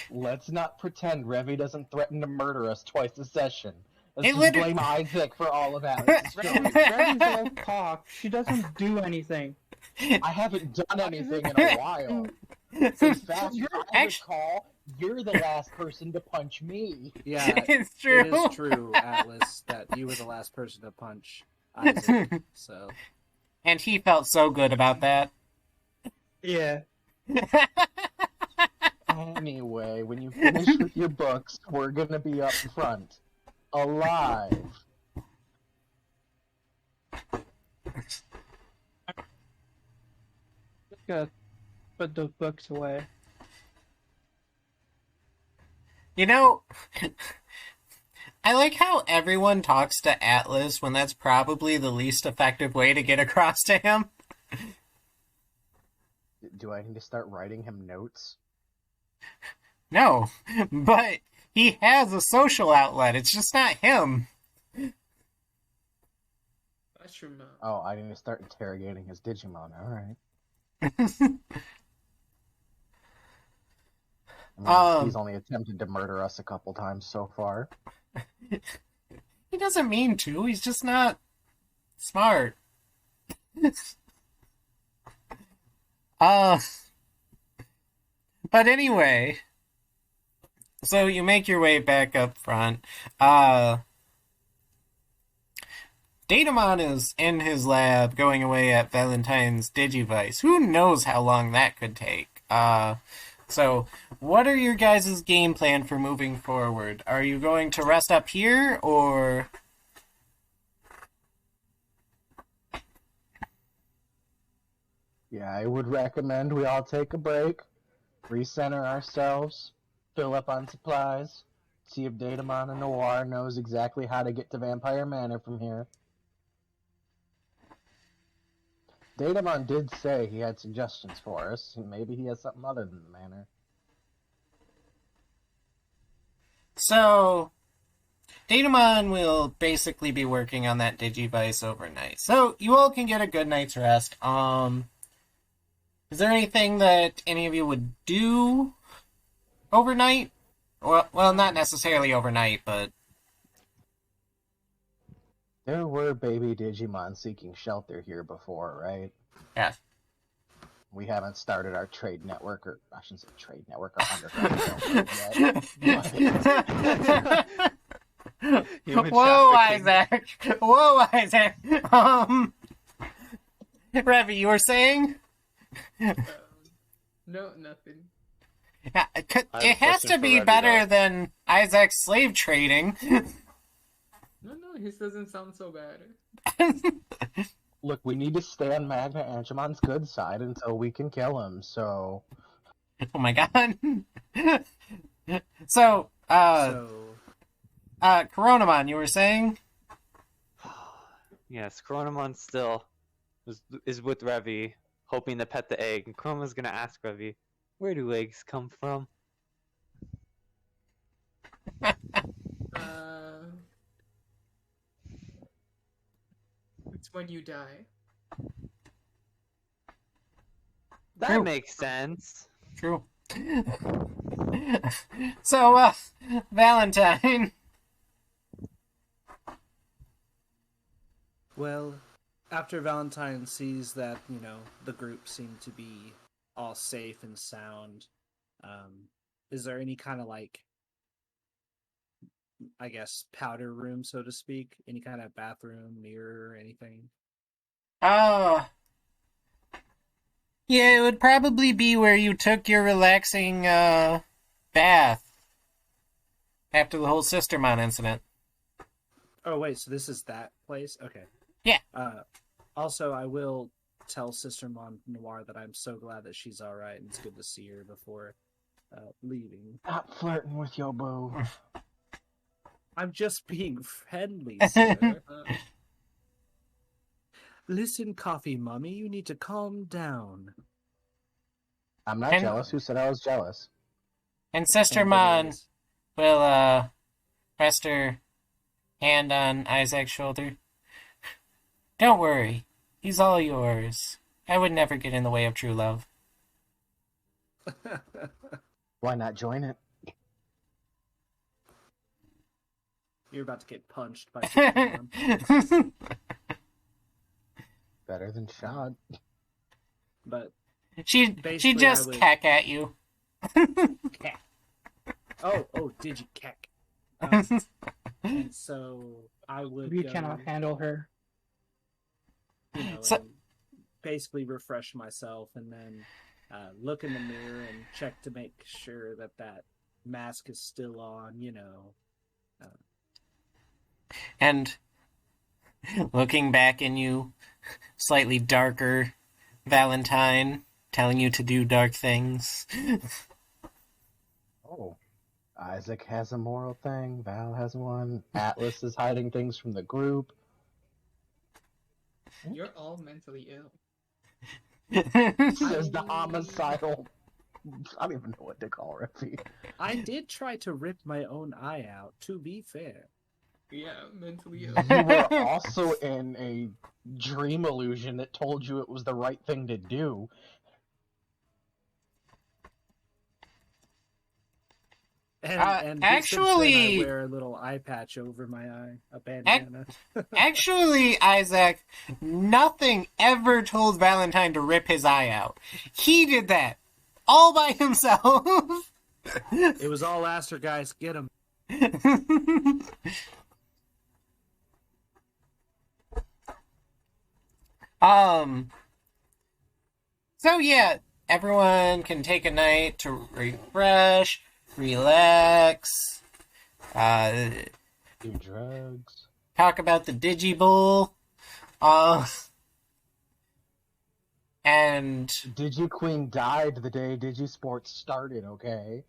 D: Let's not pretend Revy doesn't threaten to murder us twice a session. Let's
B: It
D: just
B: literally-
D: blame Isaac for all of Alex.
C: Revy's all talk. She doesn't do anything.
D: I haven't done anything in a while. In fact, if I recall, you're the last person to punch me.
E: Yeah,
B: It's true.
E: it is true, Atlas, that you were the last person to punch Isaac. So
B: And he felt so good about that.
C: Yeah.
D: Anyway, when you finish with your books, we're gonna be up front. Alive.
C: Just gotta put those books away.
B: You know, I like how everyone talks to Atlas when that's probably the least effective way to get across to him.
D: Do I need to start writing him notes?
B: No, but he has a social outlet. It's just not him.
F: Mushroom.
D: Oh, I need to start interrogating his Digimon. Alright. He's only attempted to murder us a couple times so far.
B: He doesn't mean to. He's just not smart. But anyway, so you make your way back up front. Datamon is in his lab going away at Valentine's Digivice. Who knows how long that could take? So what are your guys' game plan for moving forward? Are you going to rest up here, or...
D: Yeah, I would recommend we all take a break, recenter ourselves, fill up on supplies, see if Datamon and Noir knows exactly how to get to Vampire Manor from here. Datamon did say he had suggestions for us, and maybe he has something other than the manor.
B: So, Datamon will basically be working on that Digivice overnight. So, you all can get a good night's rest. Is there anything that any of you would do overnight? Well, not necessarily overnight, but...
D: There were baby Digimon seeking shelter here before, right?
B: Yes.
D: We haven't started our trade network, or I shouldn't say trade network, our underground network yet.
B: Whoa, Isaac! Whoa, Isaac! Revy, you were saying?
F: No, nothing.
B: Yeah, it has to be
A: Revy,
B: better
A: though.
B: than Isaac's slave trading.
F: No, his doesn't sound so bad.
D: Look, we need to stay on Magna Angemon's good side until we can kill him, so...
B: Oh my god. So, Coronamon, you were saying?
A: Yes, Coronamon still is with Revy, hoping to pet the egg, and Chroma's gonna ask Revy, where do eggs come from?
F: It's when you die.
A: That
B: True.
A: makes sense.
B: True. So, Valentine.
E: Well, after Valentine sees that, the group seem to be all safe and sound, is there any kind of, I guess, powder room, so to speak? Any kind of bathroom, mirror, anything?
B: Yeah, it would probably be where you took your relaxing, bath. After the whole Sistermon incident.
E: Oh, wait, so this is that place? Okay.
B: Yeah.
E: Also, I will tell Sister Noir that I'm so glad that she's alright, and it's good to see her before leaving.
D: Stop flirting with your boo.
E: I'm just being friendly, sir. Listen, Coffee Mummy, you need to calm down.
D: I'm not jealous. Who said I was jealous?
B: And Sistermon will, rest her hand on Isaac's shoulder. Don't worry. He's all yours. I would never get in the way of true love.
D: Why not join it?
E: You're about to get punched by Digimon.
D: Better than shot.
E: But
B: She
E: basically,
B: just
E: I would...
B: cack at you.
E: Cack. Oh, Digicack. And so I would
C: We
E: go,
C: cannot handle her.
E: you know,
B: So-
E: and basically refresh myself, and then look in the mirror and check to make sure that that mask is still on. You know,
B: And looking back in you, slightly darker Valentine telling you to do dark things.
D: Oh. Isaac has a moral thing. Val has one. Atlas is hiding things from the group.
F: You're all mentally ill.
D: Says the homicidal. I don't even know what to call Riffy.
E: I did try to rip my own eye out. To be fair,
F: Yeah, mentally ill.
D: You were also in a dream illusion that told you it was the right thing to do.
E: and
B: actually-
E: I wear a little eye patch over my eye, a bandana.
B: Actually, Isaac, nothing ever told Valentine to rip his eye out. He did that all by himself.
E: It was all Aster, guys. Get him.
B: So yeah, everyone can take a night to refresh, relax,
D: Do drugs.
B: talk about the Digibull, and
D: DigiQueen died the day Digisports started, okay?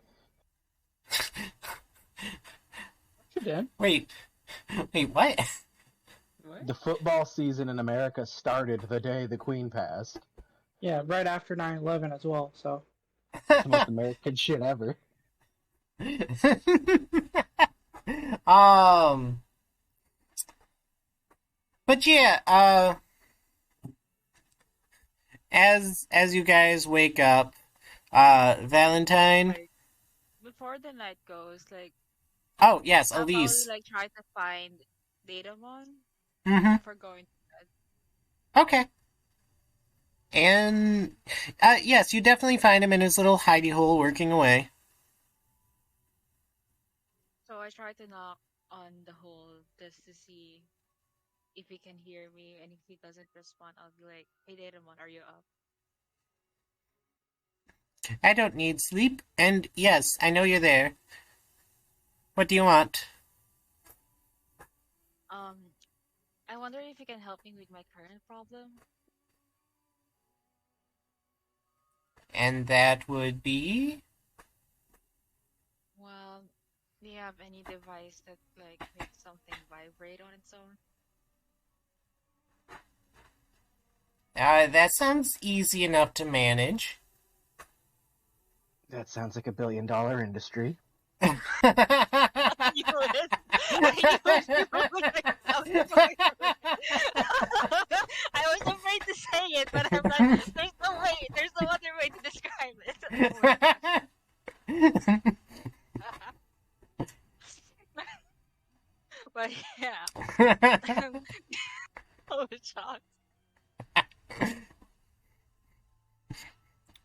C: She did.
B: wait, what?
F: What?
D: The football season in America started the day the Queen passed.
C: Yeah, right after 9/11 as well. So
D: It's the most American shit ever.
B: But yeah, as you guys wake up, Valentine.
I: Like, before the night goes, like,
B: Oh yes,
I: I'll probably
B: Elise.
I: like try to find Digimon
B: Mm-hmm.
I: before going.
B: Okay. And yes, you definitely find him in his little hidey hole working away.
I: So I try to knock on the hole just to see if he can hear me, and if he doesn't respond, I'll be like, "Hey, Digimon, are you up?"
B: I don't need sleep, and yes, I know you're there. What do you want?
I: I wonder if you can help me with my current problem.
B: And that would be...
I: Well, do you have any device that like makes something vibrate on its own?
B: That sounds easy enough to manage.
D: That sounds like $1 billion industry.
I: I knew it. I was afraid to say it, but I'm like, there's no way, there's no other way to describe it. But yeah. Oh, shocked.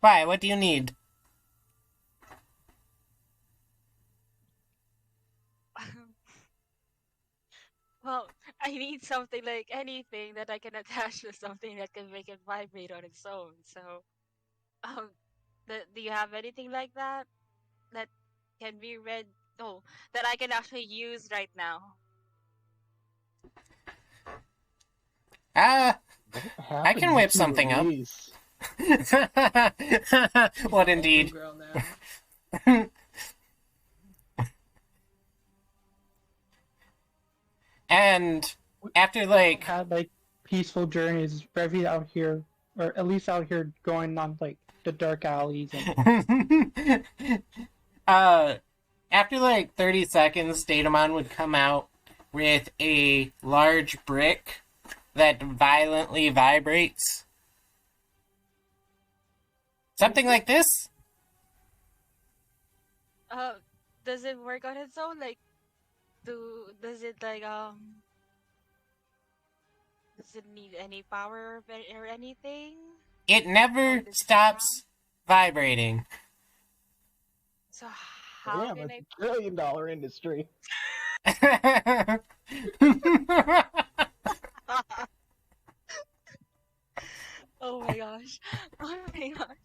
B: Why? What do you need?
I: Well, I need something like anything that I can attach to something that can make it vibrate on its own. So, um, do you have anything like that that can be read? Oh, that I can actually use right now.
B: I
D: Happened
B: can whip
D: to
B: something up.
D: Elise?
B: What indeed?
F: Girl now.
B: And after like
C: had like peaceful journeys. Revy out here, or at least out here, going on like the dark alleys. And
B: after like 30 seconds, Datamon would come out with a large brick that violently vibrates. Something like this?
I: Does it work on its own? Like, does it like does it need any power or anything?
B: It never stops vibrating.
I: So how
D: Damn,
I: can
D: it's a $1 trillion industry.
I: Oh my gosh. Oh my gosh.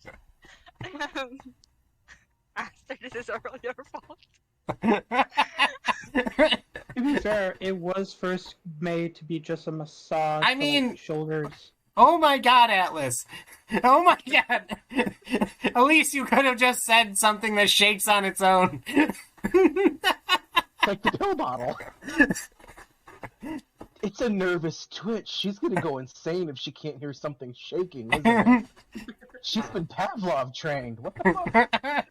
I: Aster, this is all your fault.
C: To be fair, it was first made to be just a massage
B: I
C: for
B: mean-
C: like shoulders.
B: Oh my god, Atlas! Oh my god! Elise, you could have just said something that shakes on its own.
D: Like the pill bottle. It's a nervous twitch. She's gonna go insane if she can't hear something shaking, isn't it? She's been Pavlov trained. What the fuck?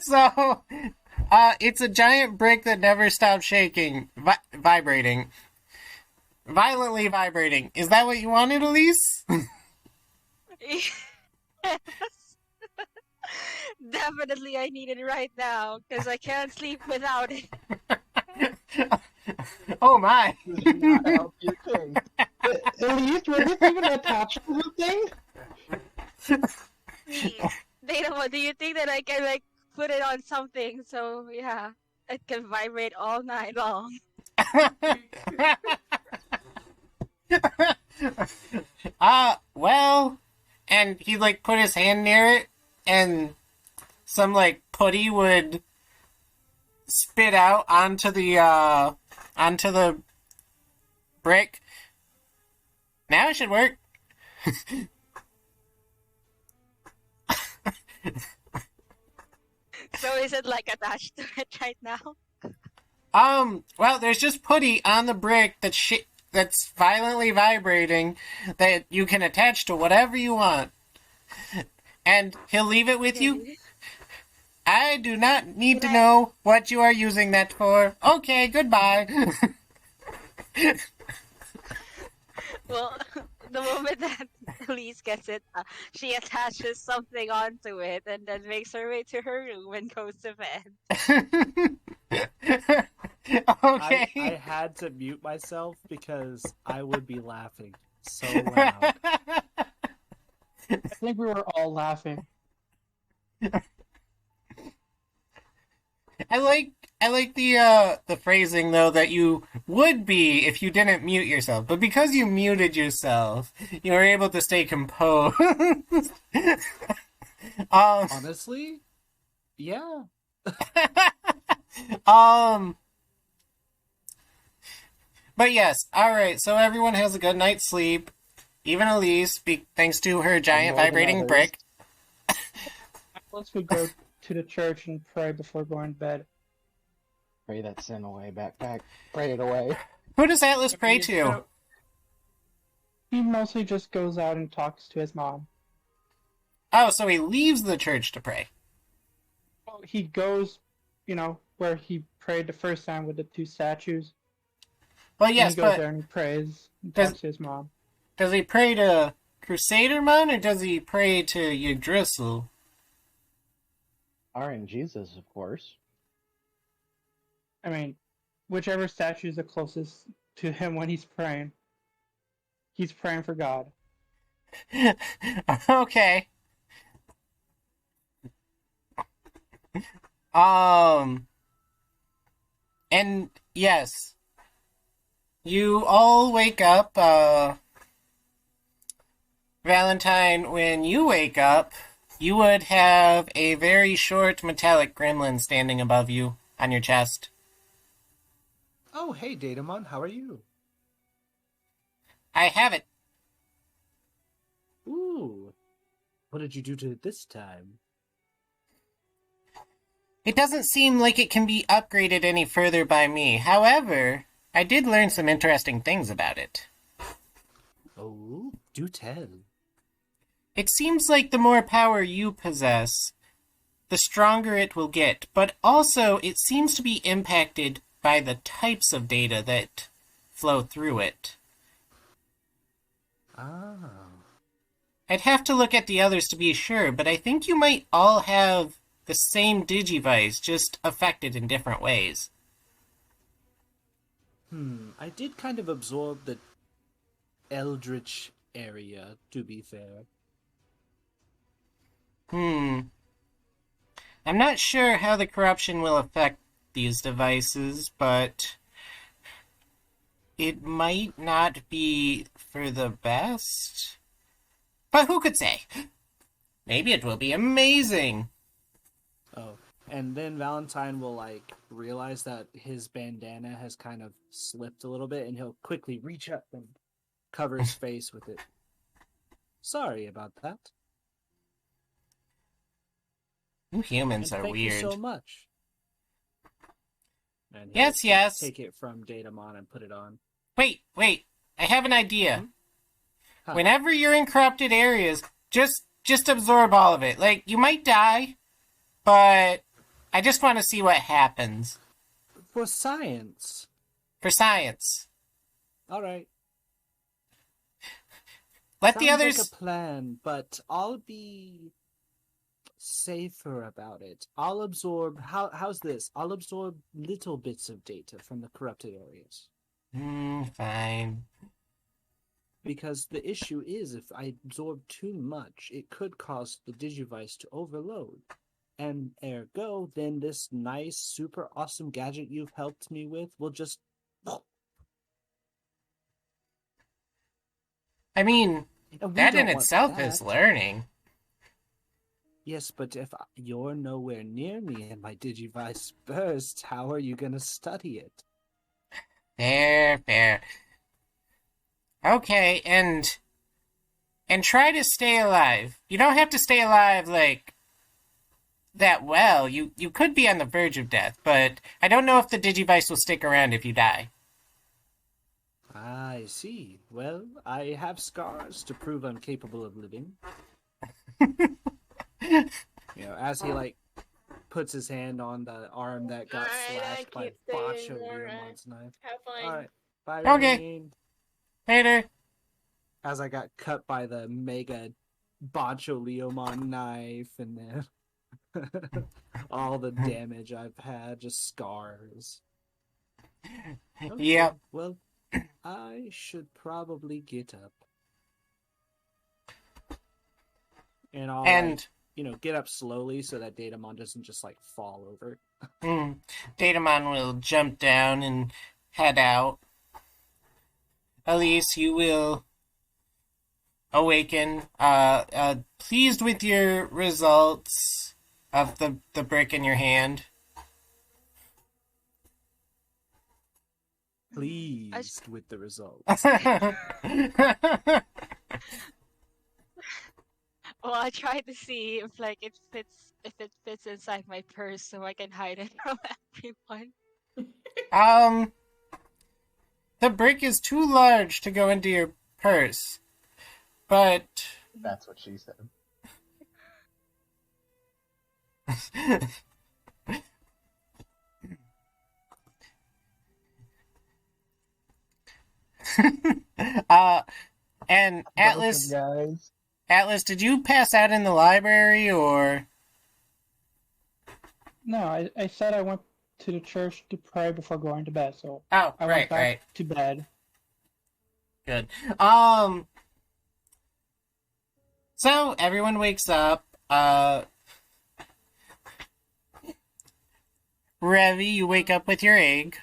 B: So, it's a giant brick that never stops shaking, vibrating. Violently vibrating. Is that what you wanted, Elise?
I: Yes. Definitely I need it right now, because I can't sleep without it.
B: Oh my.
D: This does not help your case.
C: Elise, was this even attached to the thing?
I: Data, do you think that I can like put it on something so yeah, it can vibrate all night long?
B: Well, and he like put his hand near it, and some like putty would spit out onto the brick. Now it should work.
I: So is it like attached to it right now?
B: Well, there's just putty on the brick that's violently vibrating that you can attach to whatever you want. And he'll leave it with you. I do not need to know what you are using that for. Okay, goodbye.
I: Well, the moment that Elise gets it, she attaches something onto it and then makes her way to her room and goes to bed.
B: Okay.
E: I had to mute myself because I would be laughing so loud.
C: I think we were all laughing.
B: I like the phrasing though that you would be if you didn't mute yourself, but because you muted yourself, you were able to stay composed.
E: Honestly, yeah.
B: But yes, all right. So everyone has a good night's sleep, even Elise, thanks to her giant
D: more than
B: vibrating
D: others.
B: brick.
C: Let's go to the church and pray before going to bed.
D: Pray that sin away, backpack. Pray it away.
B: Who does Atlas pray to?
C: So, he mostly just goes out and talks to his mom.
B: Oh, so he leaves the church to pray.
C: Well, he goes, where he prayed the first time with the two statues.
B: Well,
C: And
B: yes,
C: he goes
B: but
C: there and he prays and
B: Does-
C: talks to his mom.
B: does he pray to Crusadermon or does he pray to Yggdrasil?
D: Our and Jesus, of course.
C: I mean, whichever statue is the closest to him when he's praying. He's praying for God.
B: Okay. And yes, you all wake up, Valentine, when you wake up, you would have a very short metallic gremlin standing above you on your chest.
E: Oh, hey, Datamon, how are you?
B: I have it.
E: Ooh. What did you do to it this time?
B: It doesn't seem like it can be upgraded any further by me. However, I did learn some interesting things about it.
E: Oh, do tell.
B: It seems like the more power you possess, the stronger it will get, but also it seems to be impacted by the types of data that flow through it.
E: Ah.
B: I'd have to look at the others to be sure, but I think you might all have the same Digivice, just affected in different ways.
E: I did kind of absorb the Eldritch area, to be fair.
B: I'm not sure how the corruption will affect these devices, but it might not be for the best. But who could say? Maybe it will be amazing.
E: Oh, and then Valentine will like realize that his bandana has kind of slipped a little bit, and he'll quickly reach up and cover his face with it. Sorry about that.
B: You humans
E: And
B: are
E: thank
B: weird.
E: you so much. And
B: Yes,
E: he'll,
B: yes.
E: Take it from Datamon and put it on.
B: Wait. I have an idea.
E: Huh.
B: Whenever you're in corrupted areas, just absorb all of it. Like, you might die, but I just want to see what happens.
E: For science.
B: For science.
E: All right.
B: Let
E: Sounds
B: the others...
E: like a plan, but I'll be safer about it. I'll absorb... How's this? I'll absorb little bits of data from the corrupted areas.
B: Fine.
E: Because the issue is, if I absorb too much, it could cause the Digivice to overload. And ergo, then this nice, super awesome gadget you've helped me with will just...
B: I mean,
E: And we
B: that in
E: don't want
B: itself is
E: that.
B: learning.
E: Yes, but if you're nowhere near me and my Digivice bursts, how are you gonna study it?
B: Fair. Okay, and try to stay alive. You don't have to stay alive, like, that well. You could be on the verge of death, but I don't know if the Digivice will stick around if you die.
E: I see. Well, I have scars to prove I'm capable of living. As he, like, puts his hand on the arm that got
H: Alright, I
E: slashed by
H: can't stay
E: Bacho
H: anymore.
E: Leomon's knife.
H: Have fun.
E: Alright, bye,
B: Okay.
E: Rain.
B: Later.
E: As I got cut by the mega Bancho Leomon knife, and then all the damage I've had, just scars. Okay,
B: Yep.
E: well, I should probably get up. And I'll, get up slowly so that Datamon doesn't just, like, fall over.
B: Datamon will jump down and head out. Elise, you will awaken, pleased with your results of the brick in your hand.
E: Pleased with the results.
I: Well, I try to see if it fits inside my purse so I can hide it from everyone.
B: The brick is too large to go into your purse, but...
D: That's what she said.
B: And Atlas...
D: Guys.
B: Atlas, did you pass out in the library, or...?
C: No, I said I went to the church to pray before going to bed, so
B: Oh,
C: I went back
B: right.
C: to bed.
B: Good. So, everyone wakes up, Revy, you wake up with your egg.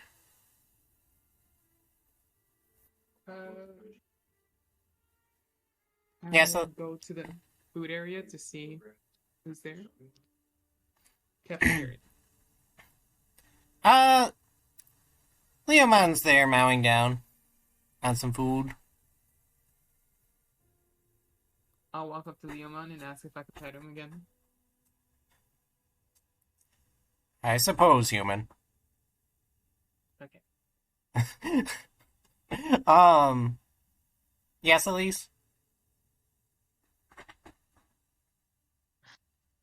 F: I
B: so-
F: go to the food area to see who's there. Cafeteria.
B: Leomon's there mowing down on some food.
F: I'll walk up to Leomon and ask if I could pet him again.
B: I suppose, human.
F: Okay.
B: Yes, Elise?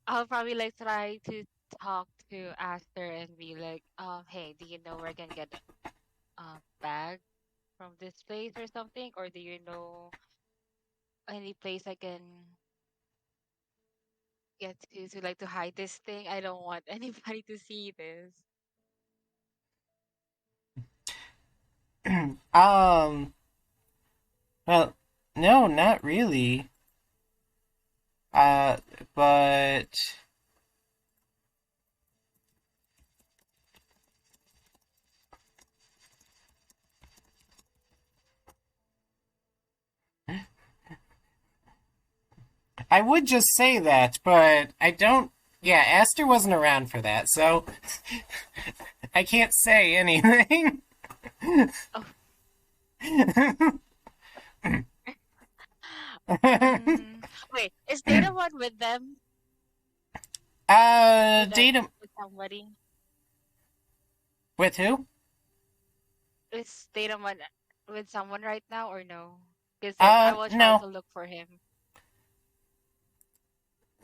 I: I'll probably try to talk to Aster and be like, hey, do you know where I can get a bag from this place or something? Or do you know any place I can get to hide this thing? I don't want anybody to see this.
B: Well, no, not really. But I would just say that, but I don't. Yeah, Aster wasn't around for that, so I can't say anything.
I: Oh. Wait, is Data One with them?
B: Data
I: With somebody?
B: with who?
I: Is Data One with someone right now or no? Because like I will try
B: No.
I: to look for him.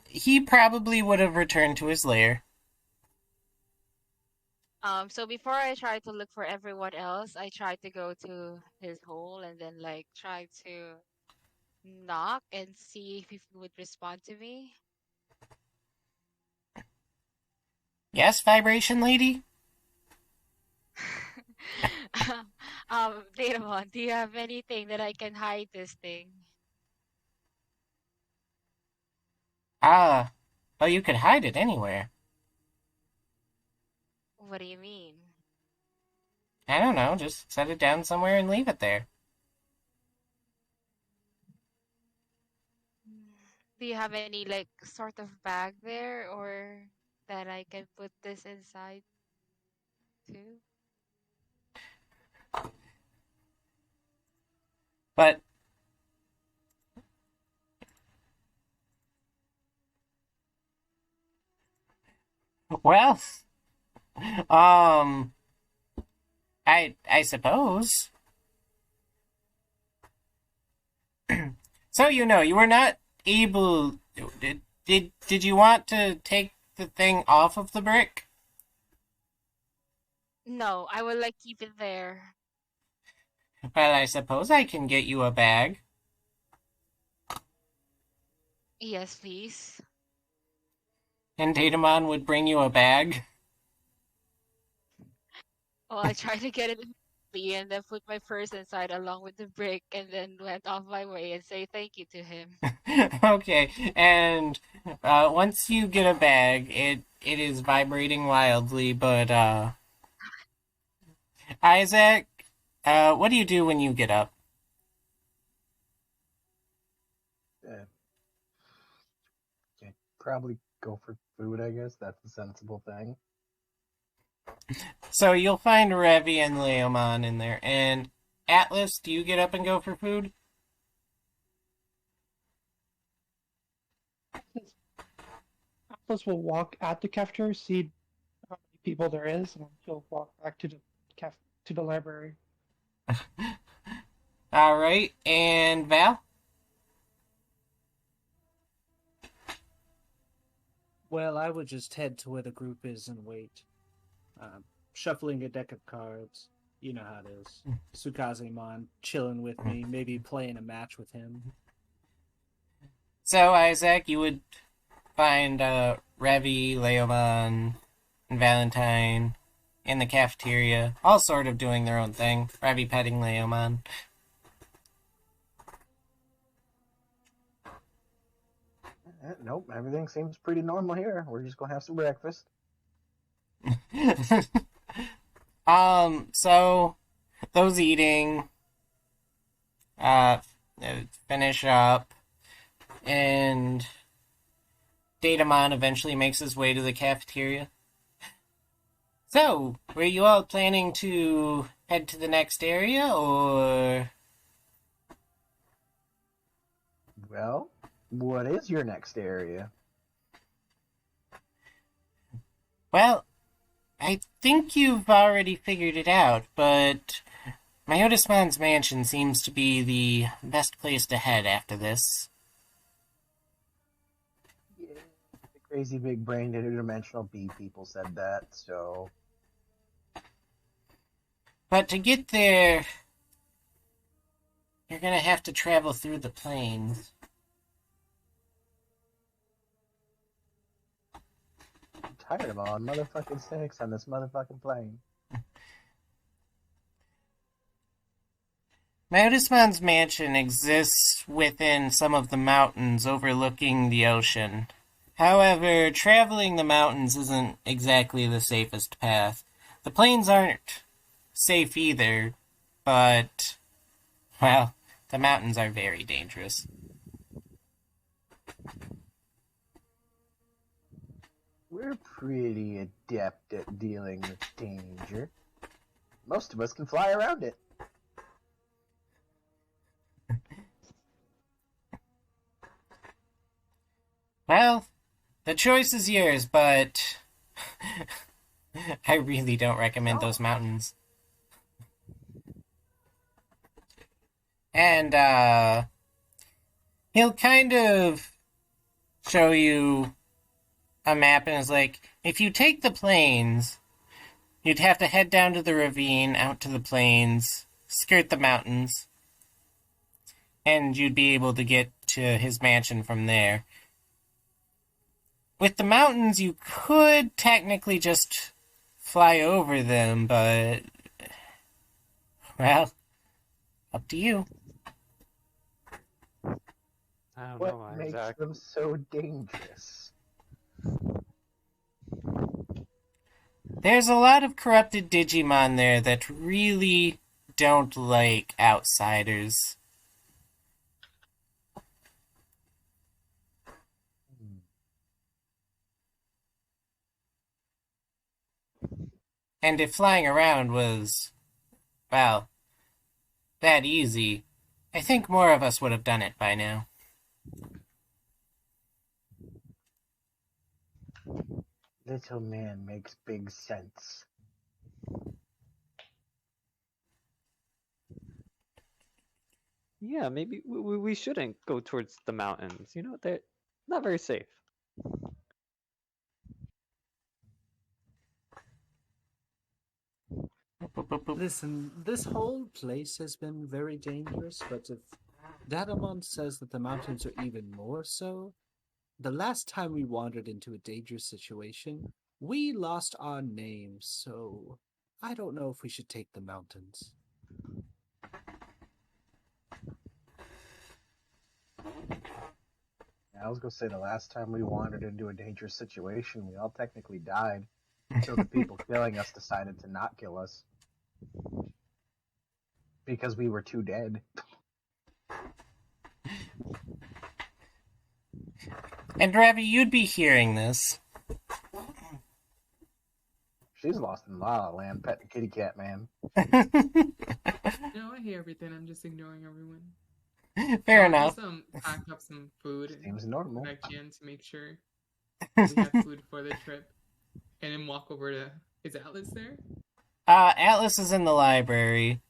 B: He probably would have returned to his lair.
I: So before I try to look for everyone else, I try to go to his hole and then like try to knock and see if he would respond to me.
B: Yes, vibration lady?
I: Datamon, do you have anything that I can hide this thing?
B: Ah. Oh, you could hide it anywhere.
I: What do you mean?
B: I don't know, just set it down somewhere and leave it there.
I: Do you have any like sort of bag there or that I can put this inside too?
B: But well, um I suppose. So you were not able. Did you want to take the thing off of the brick?
I: No, I will like keep it there.
B: Well, I suppose I can get you a bag.
I: Yes, please.
B: And Datamon would bring you a bag.
I: Well, I tried to get it immediately and then put my purse inside along with the brick and then went off my way and say thank you to him.
B: Okay, and once you get a bag, it is vibrating wildly, but Isaac, what do you do when you get up?
D: Yeah, probably go for food, I guess. That's the sensible thing.
B: So you'll find Revi and Leomon in there. And Atlas, do you get up and go for food?
C: Atlas will walk at the cafeteria, see how many people there is, and he'll walk back to the to the library.
B: All right, and Val?
E: Well, I would just head to where the group is and wait. Shuffling a deck of cards. You know how it is. Sukazemon chilling with me, maybe playing a match with him.
B: So, Isaac, you would find Revi, Leomon, and Valentine in the cafeteria, all sort of doing their own thing. Revi petting Leomon.
D: Nope, everything seems pretty normal here. We're just gonna have some breakfast.
B: So those eating finish up, and Datamon eventually makes his way to the cafeteria. So, were you all planning to head to the next area, or?
D: Well, what is your next area?
B: Well, I think you've already figured it out, but Myotismon's mansion seems to be the best place to head after this.
D: Yeah, the crazy big brained interdimensional bee people said that, so...
B: But to get there, you're gonna have to travel through the plains.
D: I'm tired of all motherfucking sex on this motherfucking plane.
B: Myotismon's mansion exists within some of the mountains overlooking the ocean. However, traveling the mountains isn't exactly the safest path. The plains aren't safe either, but, well, the mountains are very dangerous.
D: We're pretty adept at dealing with danger. Most of us can fly around it.
B: Well, the choice is yours, but I really don't recommend those mountains. And, he'll kind of show you a map and is like, if you take the plains, you'd have to head down to the ravine, out to the plains, skirt the mountains, and you'd be able to get to his mansion from there. With the mountains, you could technically just fly over them, but, well, up to you.
A: I don't
D: What
A: know,
D: makes
A: Isaac.
D: them so dangerous?
B: There's a lot of corrupted Digimon there that really don't like outsiders. And if flying around was, well, that easy, I think more of us would have done it by now.
D: Little man makes big sense.
A: Yeah, maybe we shouldn't go towards the mountains. You know, they're not very safe.
E: Listen, this whole place has been very dangerous, but if Datamon says that the mountains are even more so, the last time we wandered into a dangerous situation, we lost our names, so I don't know if we should take the mountains.
D: I was gonna say the last time we wandered into a dangerous situation, we all technically died. Until the people killing us decided to not kill us. Because we were too dead.
B: And Ravi, you'd be hearing this.
D: She's lost in La La Land, pet the kitty cat, man.
F: No, I hear everything. I'm just ignoring everyone.
B: Fair
F: I'll
B: enough.
F: just pack up some food
D: Seems normal.
F: if I can to make sure we have food for the trip, and then walk over to. Is Atlas there?
B: Atlas is in the library.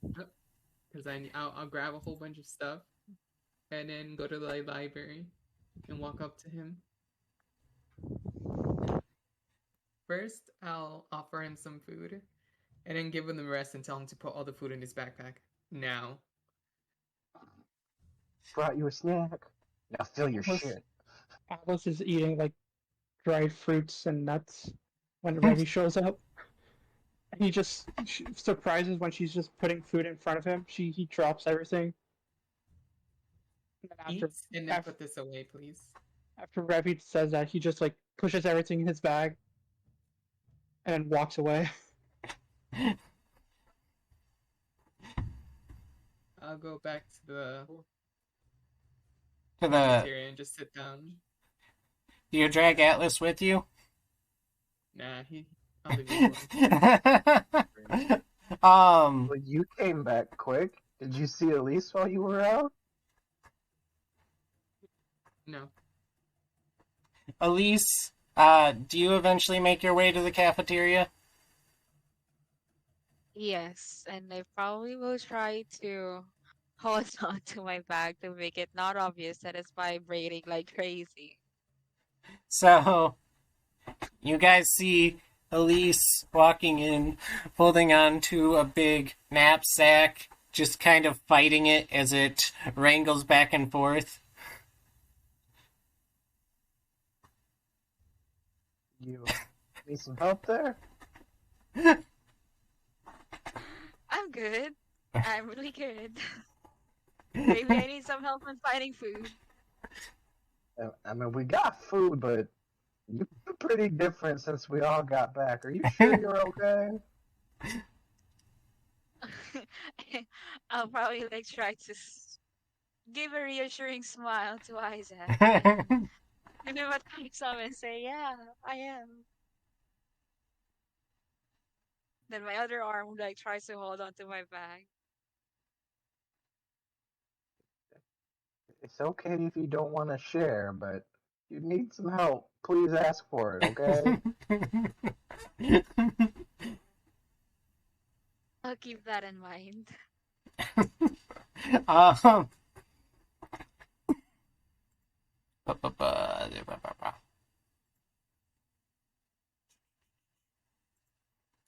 F: Because I'll grab a whole bunch of stuff, and then go to the library and walk up to him. First, I'll offer him some food, and then give him the rest and tell him to put all the food in his backpack now.
D: Brought you a snack. Now fill your shit.
C: Atlas is eating like dried fruits and nuts when Revy shows up. And he just surprises when she's just putting food in front of him. He drops everything. And
F: Eat and then put this away, please.
C: After Revy says that, he just like pushes everything in his bag and then walks away.
F: I'll go back to the
B: To the.
F: cafeteria and just sit down.
B: Do you drag Atlas with you?
F: Nah, I'll leave it alone.
D: Well, you came back quick. Did you see Elise while you were out?
F: No.
B: Elise, do you eventually make your way to the cafeteria?
I: Yes, and I probably will try to hold on to my bag to make it not obvious that it's vibrating like crazy.
B: So, you guys see Elise walking in, holding on to a big knapsack, just kind of fighting it as it wrangles back and forth.
D: You need some help there?
I: I'm good. I'm really good. Maybe I need some help in finding food.
D: I mean, we got food, but you're pretty different since we all got back. Are you sure you're okay?
I: I'll probably like try to give a reassuring smile to Isaac and give him a thumbs up and say, "Yeah, I am." Then my other arm like tries to hold on to my bag.
D: It's okay if you don't want to share, but if you need some help, please ask for it, okay?
I: I'll keep that in mind.
B: um,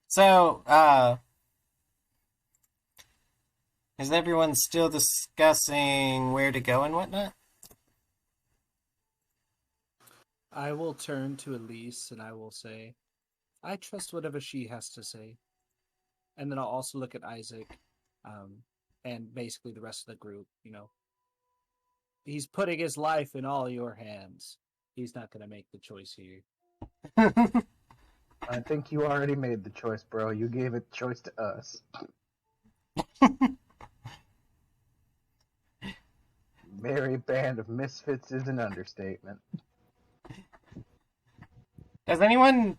B: so, is everyone still discussing where to go and whatnot?
E: I will turn to Elise and I will say, I trust whatever she has to say. And then I'll also look at Isaac, and basically the rest of the group. He's putting his life in all your hands. He's not going to make the choice here.
D: I think you already made the choice, bro. You gave it choice to us. Merry band of misfits is an understatement.
B: Does anyone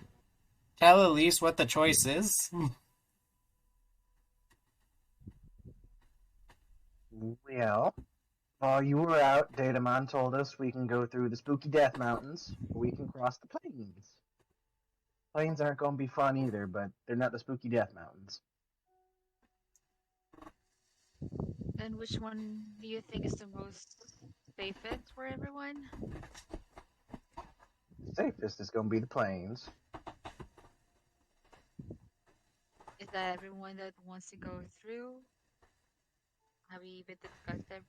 B: tell Elise what the choice is?
D: Well, while you were out, Datamon told us we can go through the spooky Death Mountains, or we can cross the plains. Plains aren't going to be fun either, but they're not the spooky Death Mountains.
I: And which one do you think is the most safest for everyone?
D: Safest is going to be the plains.
I: Is that everyone that wants to go through? Have we even discussed it?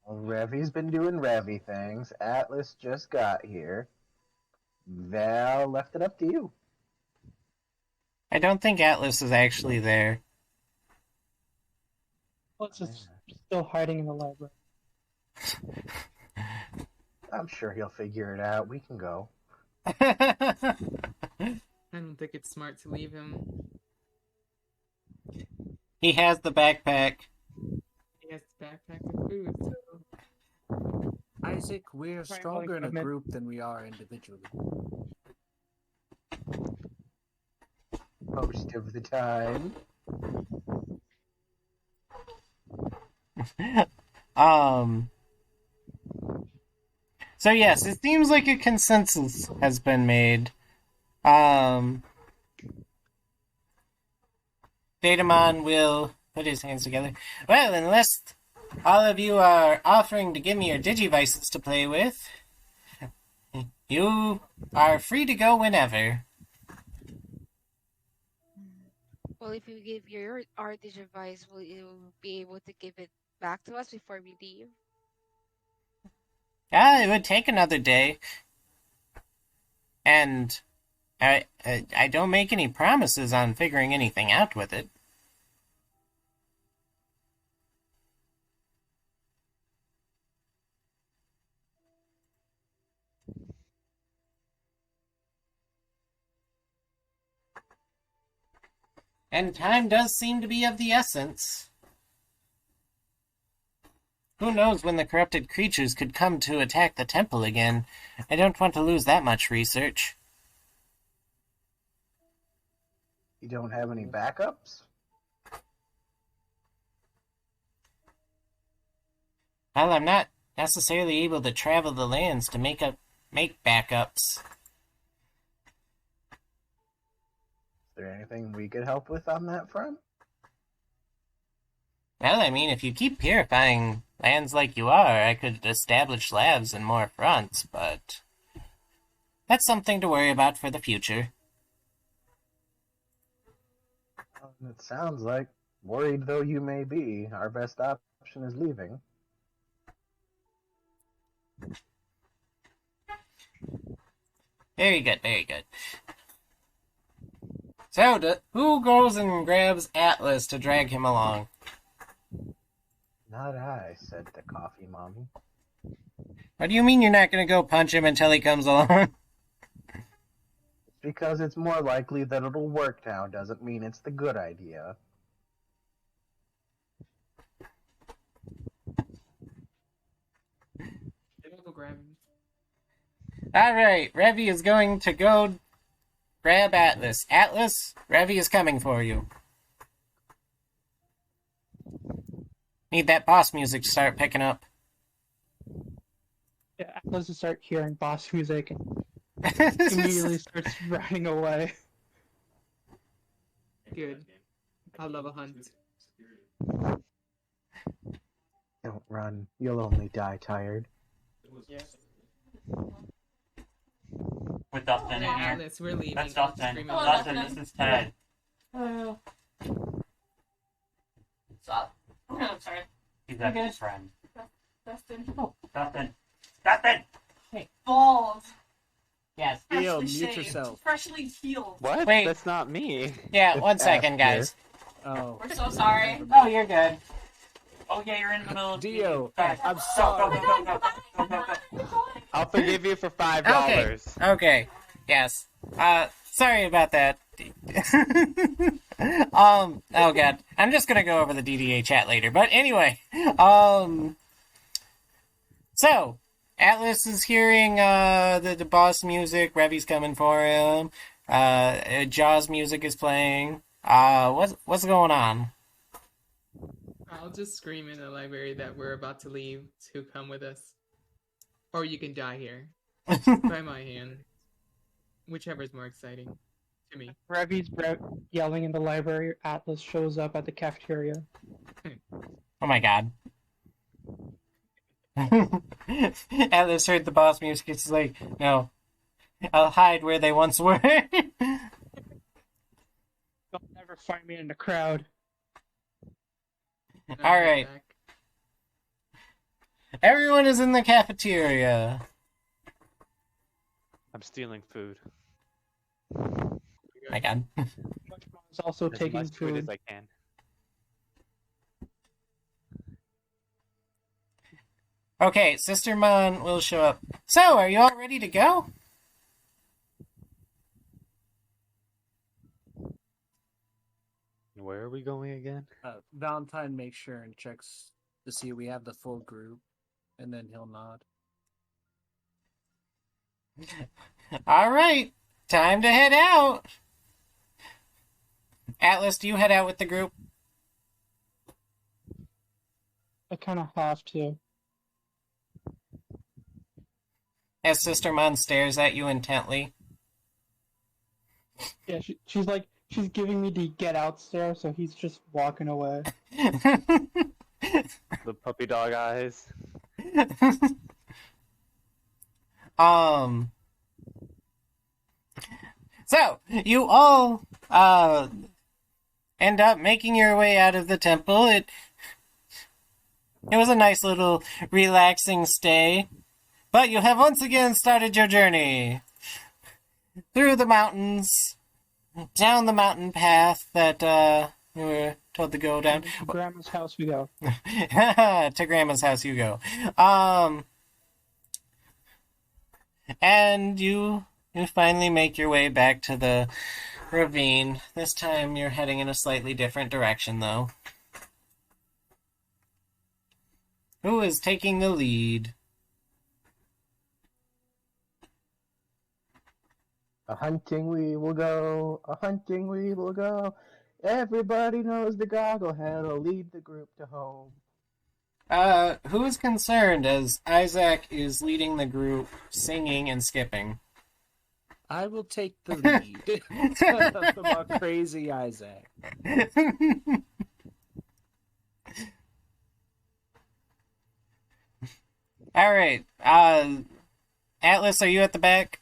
D: Well, Revy's been doing Revy things. Atlas just got here. Val left it up to you.
B: I don't think Atlas is actually there.
C: Let's just still hiding in the library.
D: I'm sure he'll figure it out. We can go.
F: I don't think it's smart to leave him.
B: He has the backpack.
F: He has the backpack with food, so
E: Isaac, we're
C: Try and
E: stronger in a
C: commit.
E: group than we are individually.
D: Most of the time.
B: So yes, it seems like a consensus has been made. Datamon will put his hands together. Well, unless all of you are offering to give me your Digivices to play with, you are free to go whenever.
I: Well, if you give your art device, will you be able to give it back to us before we leave?
B: It would take another day. And I don't make any promises on figuring anything out with it. And time does seem to be of the essence. Who knows when the corrupted creatures could come to attack the temple again? I don't want to lose that much research.
D: You don't have any backups?
B: Well, I'm not necessarily able to travel the lands to make backups.
D: Is there anything we could help with on that front?
B: Well, I mean, if you keep purifying lands like you are, I could establish labs in more fronts, but that's something to worry about for the future.
D: It sounds like, worried though you may be, our best option is leaving.
B: Very good, very good. So, who goes and grabs Atlas to drag him along?
D: Not I, said the coffee mommy.
B: What do you mean you're not going to go punch him until he comes along?
D: Because it's more likely that it'll work now doesn't mean it's the good idea.
F: Maybe I'll go grab him.
B: Alright, Revy is going to go grab Atlas. Atlas, Revy is coming for you. Need that boss music to start picking up.
C: Yeah, Atlas will start hearing boss music and immediately starts running away.
F: Good. I love a hunt.
D: Don't run. You'll only die tired.
F: Yeah.
J: With Dustin in here.
F: Atlas, we're leaving.
J: That's
F: I'll just
J: Dustin.
F: scream
H: Hello,
F: out.
J: Dustin,
H: Dustin.
J: this is Ted.
H: Stop. I'm sorry.
J: He's
H: Okay.
J: Evan's friend.
H: Dustin.
J: Dustin! Dustin!
H: Balls.
B: Yes.
E: Theo,
H: Freshly
E: mute
H: shaved.
E: yourself.
H: Freshly healed.
A: What?
B: Wait.
A: That's not me.
B: Yeah,
D: It's
B: 1 second, guys.
E: Oh.
H: We're so sorry.
B: Oh, you're good.
J: Oh yeah, you're in the middle of
E: Dio,
J: Guys,
E: I'm
J: go,
E: sorry.
J: go, go, go, go, go, go.
A: I'll forgive you for $5.
B: Okay. Yes. Sorry about that. Oh god. I'm just gonna go over the DDA chat later. But anyway, so, Atlas is hearing, the boss music, Revy's coming for him, Jaws music is playing, what's going on?
F: I'll just scream in the library that we're about to leave to come with us. Or you can die here. By my hand. Whichever is more exciting to me.
C: Revy's yelling in the library. Atlas shows up at the cafeteria.
B: Oh my god. Atlas heard the boss music, it's like, no, I'll hide where they once were.
C: You'll never find me in the crowd.
F: And I'll
B: All
F: head
B: right.
F: back.
B: Everyone is in the cafeteria.
A: I'm stealing food.
B: Oh my god.
C: Muchmon is also
A: As
C: taking
A: much food as
C: food.
A: I can.
B: Okay, Sister Mon will show up. So, are you all ready to go?
A: Where are we going again?
E: Valentine makes sure and checks to see we have the full group, and then he'll nod.
B: Alright, time to head out. Atlas, do you head out with the group?
C: I kind of have to.
B: As Sister Mon stares at you intently.
C: Yeah, she's like, she's giving me the get out stare, so he's just walking away.
A: The puppy dog eyes.
B: So, you all, end up making your way out of the temple. It was a nice little relaxing stay. But you have once again started your journey. Through the mountains, down the mountain path that, you were told to go down.
C: To Grandma's house we go.
B: To Grandma's house you go. And you finally make your way back to the ravine. This time you're heading in a slightly different direction, though. Who is taking the lead?
D: A hunting we will go, a hunting we will go. Everybody knows the gogglehead will lead the group to home.
B: Who is concerned as Isaac is leading the group, singing and skipping?
E: I will take the lead. About crazy Isaac.
B: Alright, Atlas, are you at the back?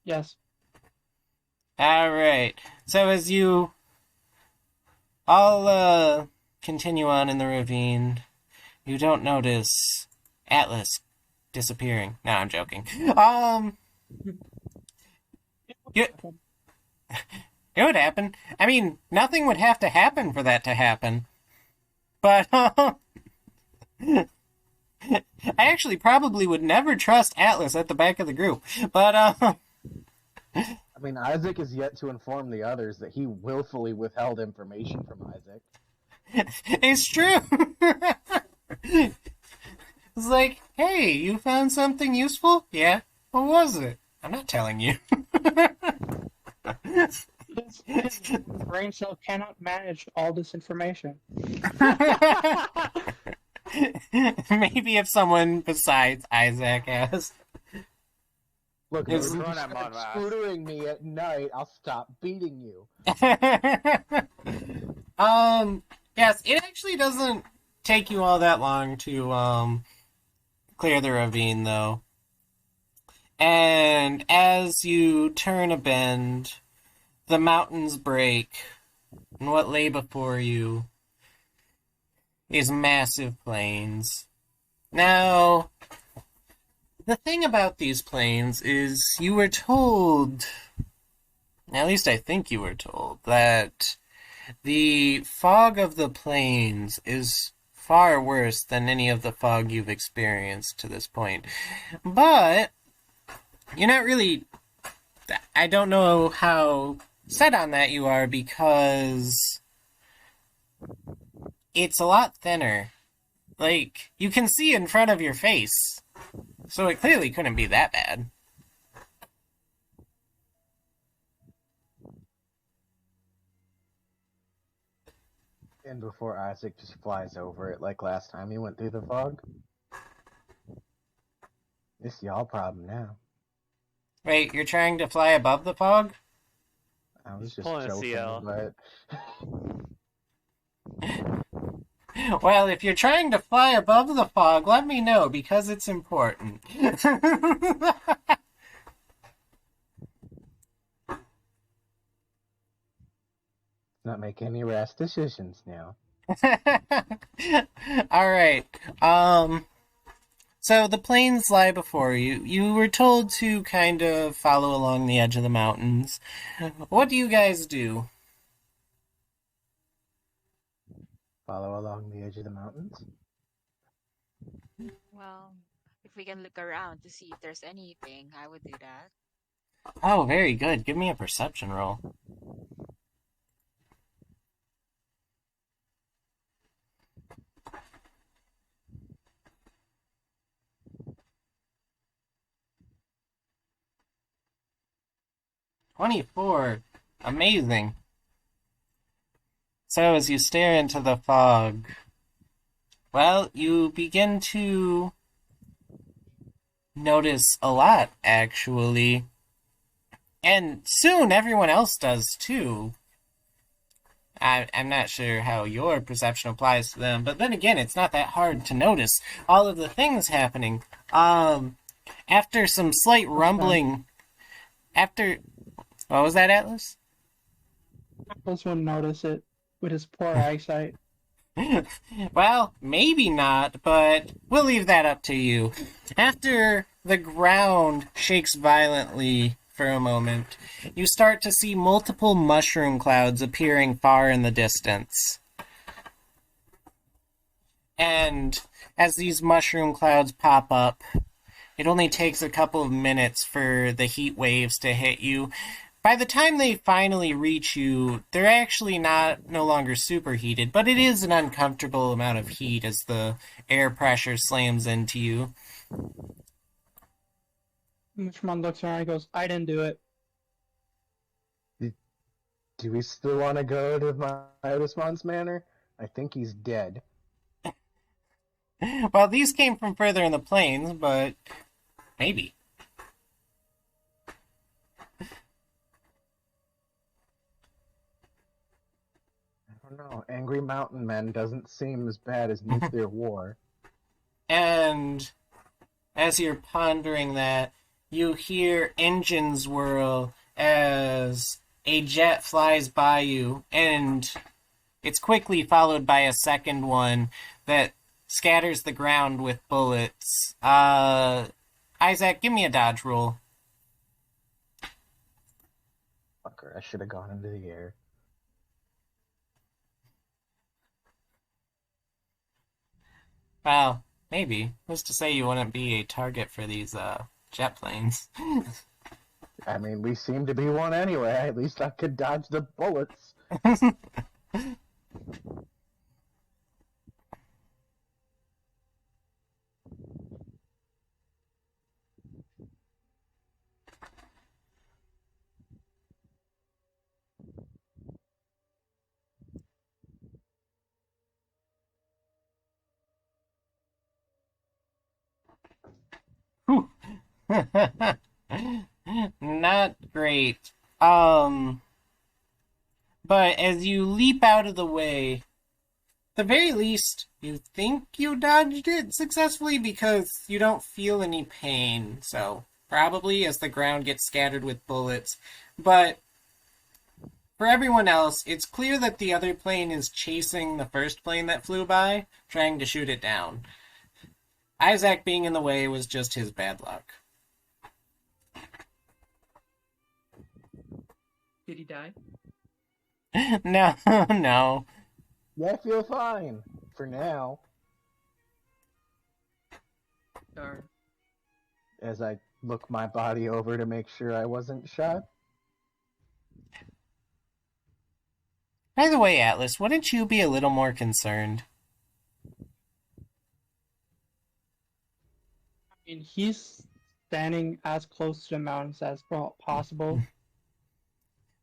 C: Yes.
B: Alright, so as you all, continue on in the ravine, you don't notice Atlas disappearing. No, I'm joking. It would happen. I mean, nothing would have to happen for that to happen. But, I actually probably would never trust Atlas at the back of the group. But,
D: I mean, Isaac is yet to inform the others that he willfully withheld information from Isaac.
B: it's true. It's like, hey, you found something useful? Yeah. What was it? I'm not telling you.
C: His brain cell cannot manage all this information.
B: Maybe if someone besides Isaac has.
D: Look,
B: It's-
D: if you
A: Going at
D: start
A: Monras.
D: scootering me at night, I'll stop beating you.
B: Yes, it actually doesn't take you all that long to clear the ravine, though. And as you turn a bend, the mountains break, and what lay before you is massive plains. Now, the thing about these plains is you were told, at least I think you were told, that the fog of the plains is far worse than any of the fog you've experienced to this point. But you're not really... I don't know how set on that you are, because it's a lot thinner. Like, you can see in front of your face, so it clearly couldn't be that bad.
D: And before Isaac just flies over it like last time he went through the fog. It's y'all problem now.
B: Wait, you're trying to fly above the fog?
D: I was just
A: pulling a
D: joking,
A: CL.
D: but
B: Well, if you're trying to fly above the fog, let me know, because it's important.
D: not make any rash decisions now.
B: Alright. So the plains lie before you. You were told to kind of follow along the edge of the mountains. What do you guys do?
D: Follow along the edge of the mountains.
I: Well, if we can look around to see if there's anything, I would do that.
B: Oh, very good. Give me a perception roll. "24. Amazing. So as you stare into the fog, well, you begin to notice a lot, actually. And soon everyone else does, too. I'm not sure how your perception applies to them, but then again, it's not that hard to notice all of the things happening. After some slight rumbling, after... What was that, Atlas?
C: Atlas wouldn't notice it with his poor eyesight.
B: Well, maybe not, but we'll leave that up to you. After the ground shakes violently for a moment, you start to see multiple mushroom clouds appearing far in the distance. And as these mushroom clouds pop up, it only takes a couple of minutes for the heat waves to hit you. By the time they finally reach you, they're actually no longer superheated, but it is an uncomfortable amount of heat as the air pressure slams into you.
C: Myotismon looks around and goes, I didn't do it.
D: Do we still want to go to Myotismon's manor? I think he's dead.
B: Well, these came from further in the plains, but maybe.
D: I don't know. Angry Mountain Men doesn't seem as bad as nuclear war.
B: And as you're pondering that, you hear engines whirl as a jet flies by you, and it's quickly followed by a second one that scatters the ground with bullets. Isaac, give me a dodge roll.
D: Fucker. water. I should have gone into the air.
B: Well, maybe. Who's to say you wouldn't be a target for these jet planes?
D: I mean, we seem to be one anyway. At least I could dodge the bullets.
B: Not great. But as you leap out of the way, at the very least, you think you dodged it successfully because you don't feel any pain. So, probably as the ground gets scattered with bullets. But for everyone else, it's clear that the other plane is chasing the first plane that flew by, trying to shoot it down. Isaac being in the way was just his bad luck.
F: Did he die?
B: No, no.
D: Yeah, I feel fine. For now.
F: Darn.
D: As I look my body over to make sure I wasn't shot.
B: By the way, Atlas, wouldn't you be a little more concerned?
C: I mean, he's standing as close to the mountains as possible.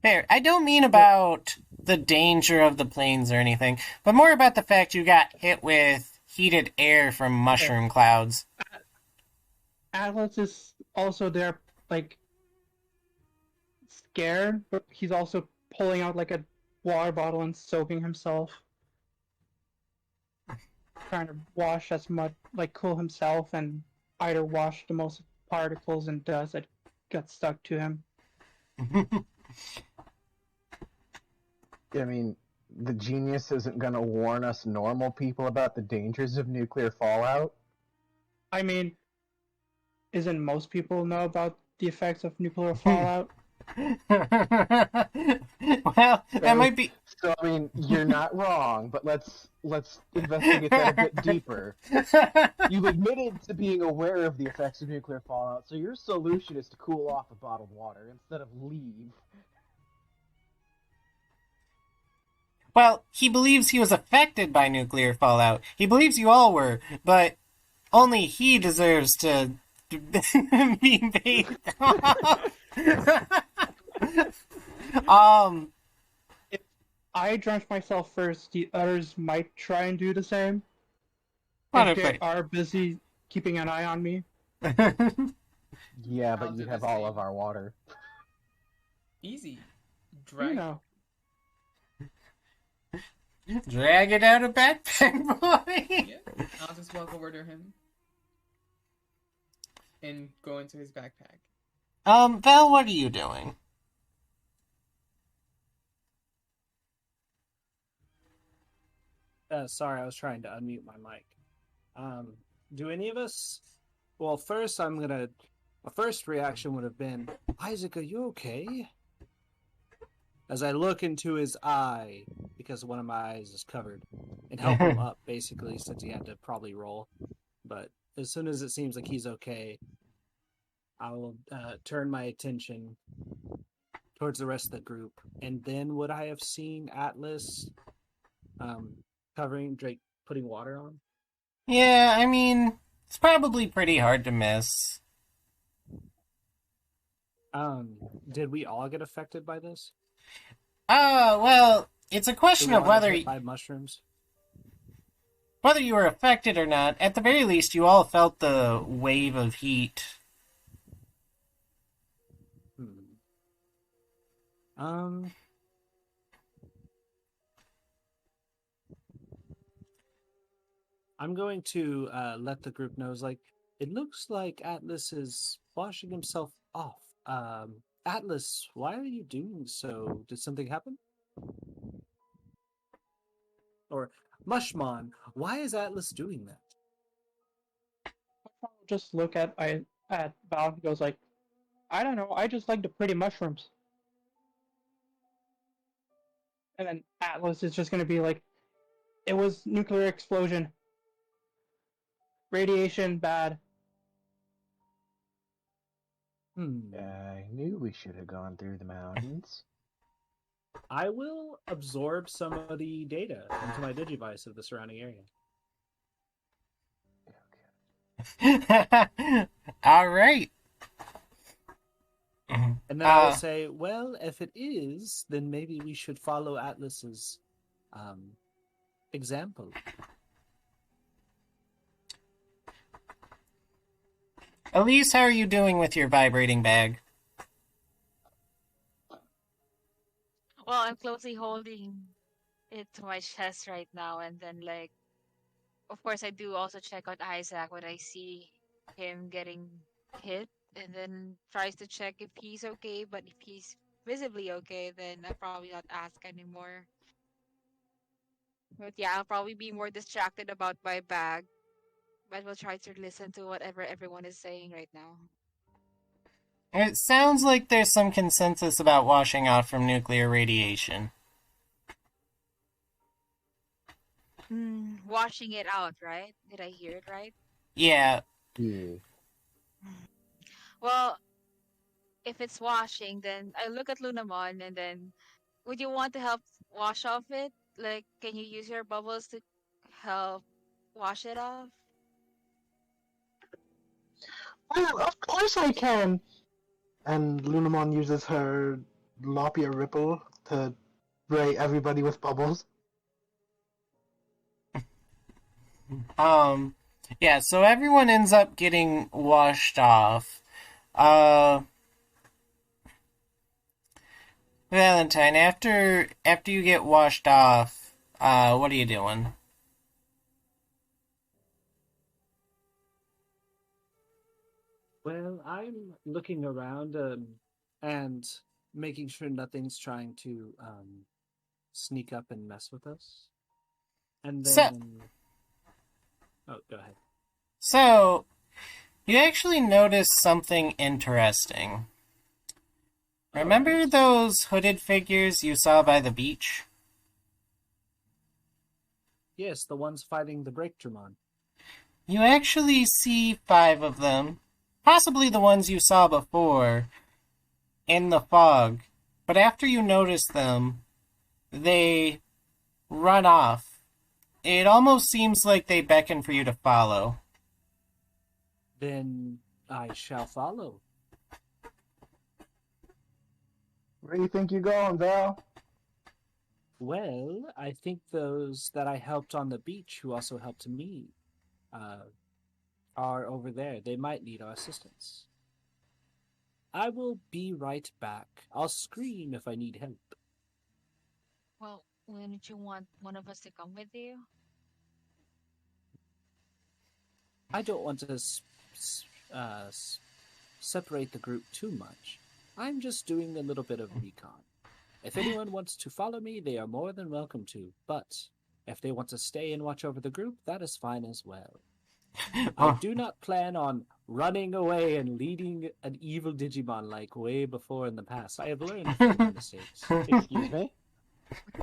B: Fair. I don't mean about the danger of the planes or anything, but more about the fact you got hit with heated air from mushroom clouds.
C: Atlas is also there, like, scared, but he's also pulling out, like, a water bottle and soaking himself. Trying to wash as much, like, cool himself and either wash the most particles and dust that got stuck to him.
D: I mean, the genius isn't going to warn us normal people about the dangers of nuclear fallout.
C: I mean, isn't most people know about the effects of nuclear fallout?
B: Well, that might be...
D: So, I mean, you're not wrong, but let's investigate that a bit deeper. You've admitted to being aware of the effects of nuclear fallout, so your solution is to cool off with bottled water instead of leave.
B: Well, he believes he was affected by nuclear fallout. He believes you all were, but only he deserves to be bathed.
C: If I drench myself first, the others might try and do the same. If they are busy keeping an eye on me.
D: Yeah, but you have all of our water.
F: Easy.
C: You know.
B: Drag it out of backpack, boy!
F: Yeah, I'll just walk over to him and go into his backpack.
B: Val, what are you doing?
E: Sorry, I was trying to unmute my mic. Do any of us... Well, first my first reaction would have been, Isaac, are you okay? As I look into his eye, because one of my eyes is covered, and help him up, basically, since he had to probably roll. But as soon as it seems like he's okay, I will turn my attention towards the rest of the group. And then would I have seen Atlas covering Drake, putting water on?
B: Yeah, I mean, it's probably pretty hard to miss.
E: Did we all get affected by this?
B: Well, it's a question of whether
E: by mushrooms.
B: Whether you were affected or not. At the very least, you all felt the wave of heat.
E: I'm going to let the group know. Like, it looks like Atlas is washing himself off. Atlas, why are you doing so? Did something happen? Or Mushmon, why is Atlas doing that?
C: Just look at Val. He goes like, I don't know. I just like the pretty mushrooms. And then Atlas is just going to be like, it was nuclear explosion. Radiation bad.
D: I knew we should have gone through the mountains.
E: I will absorb some of the data into my Digivice of the surrounding area.
B: All right.
E: And then I will say, well, if it is, then maybe we should follow Atlas's example.
B: Elise, how are you doing with your vibrating bag?
I: Well, I'm closely holding it to my chest right now, and then like, of course, I do also check on Isaac when I see him getting hit, and then tries to check if he's okay. But if he's visibly okay, then I'll probably not ask anymore. But yeah, I'll probably be more distracted about my bag, but we'll try to listen to whatever everyone is saying right now.
B: It sounds like there's some consensus about washing off from nuclear radiation.
I: Washing it out, right? Did I hear it right?
B: Yeah.
I: Well, if it's washing, then I look at Lunamon, and then would you want to help wash off it? Like, can you use your bubbles to help wash it off?
D: Well, of course I can! And Lunamon uses her Lopia Ripple to spray everybody with bubbles.
B: Yeah, so everyone ends up getting washed off. Valentine, after you get washed off, what are you doing?
E: Well, I'm looking around and making sure nothing's trying to sneak up and mess with us. And then... Oh, go ahead.
B: So, you actually notice something interesting. Remember those hooded figures you saw by the beach?
E: Yes, the ones fighting the Breakdramon.
B: You actually see 5 of them, possibly the ones you saw before, in the fog. But after you notice them, they run off. It almost seems like they beckon for you to follow.
E: Then I shall follow.
D: Where do you think you're going, Val?
E: Well, I think those that I helped on the beach, who also helped me, are over there. They might need our assistance. I will be right back. I'll scream if I need help.
I: Well, wouldn't you want one of us to come with you?
E: I don't want to separate the group too much. I'm just doing a little bit of recon. If anyone wants to follow me, they are more than welcome to. But if they want to stay and watch over the group, that is fine as well. I do not plan on running away and leading an evil Digimon like way before in the past. I have learned from my mistakes.
D: Excuse me?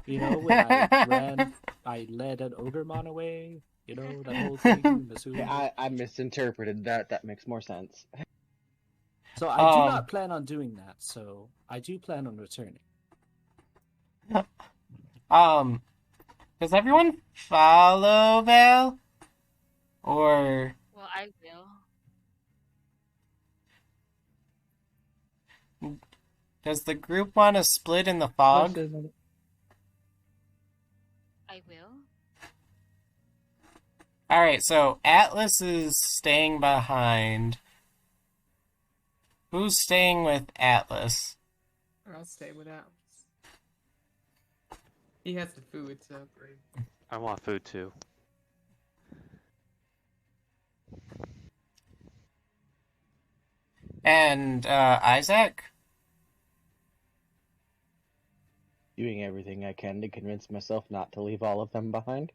E: You know, when I led an Ogremon away. You know, that whole thing.
D: Yeah, I misinterpreted that. That makes more sense.
E: So I do not plan on doing that. So I do plan on returning.
B: Does everyone follow Val? Or...
I: Well, I will.
B: Does the group want to split in the fog?
I: I will.
B: Alright, so Atlas is staying behind. Who's staying with Atlas?
F: I'll stay with Atlas. He has the food, so great.
A: I want food too.
B: And Isaac?
D: Doing everything I can to convince myself not to leave all of them behind.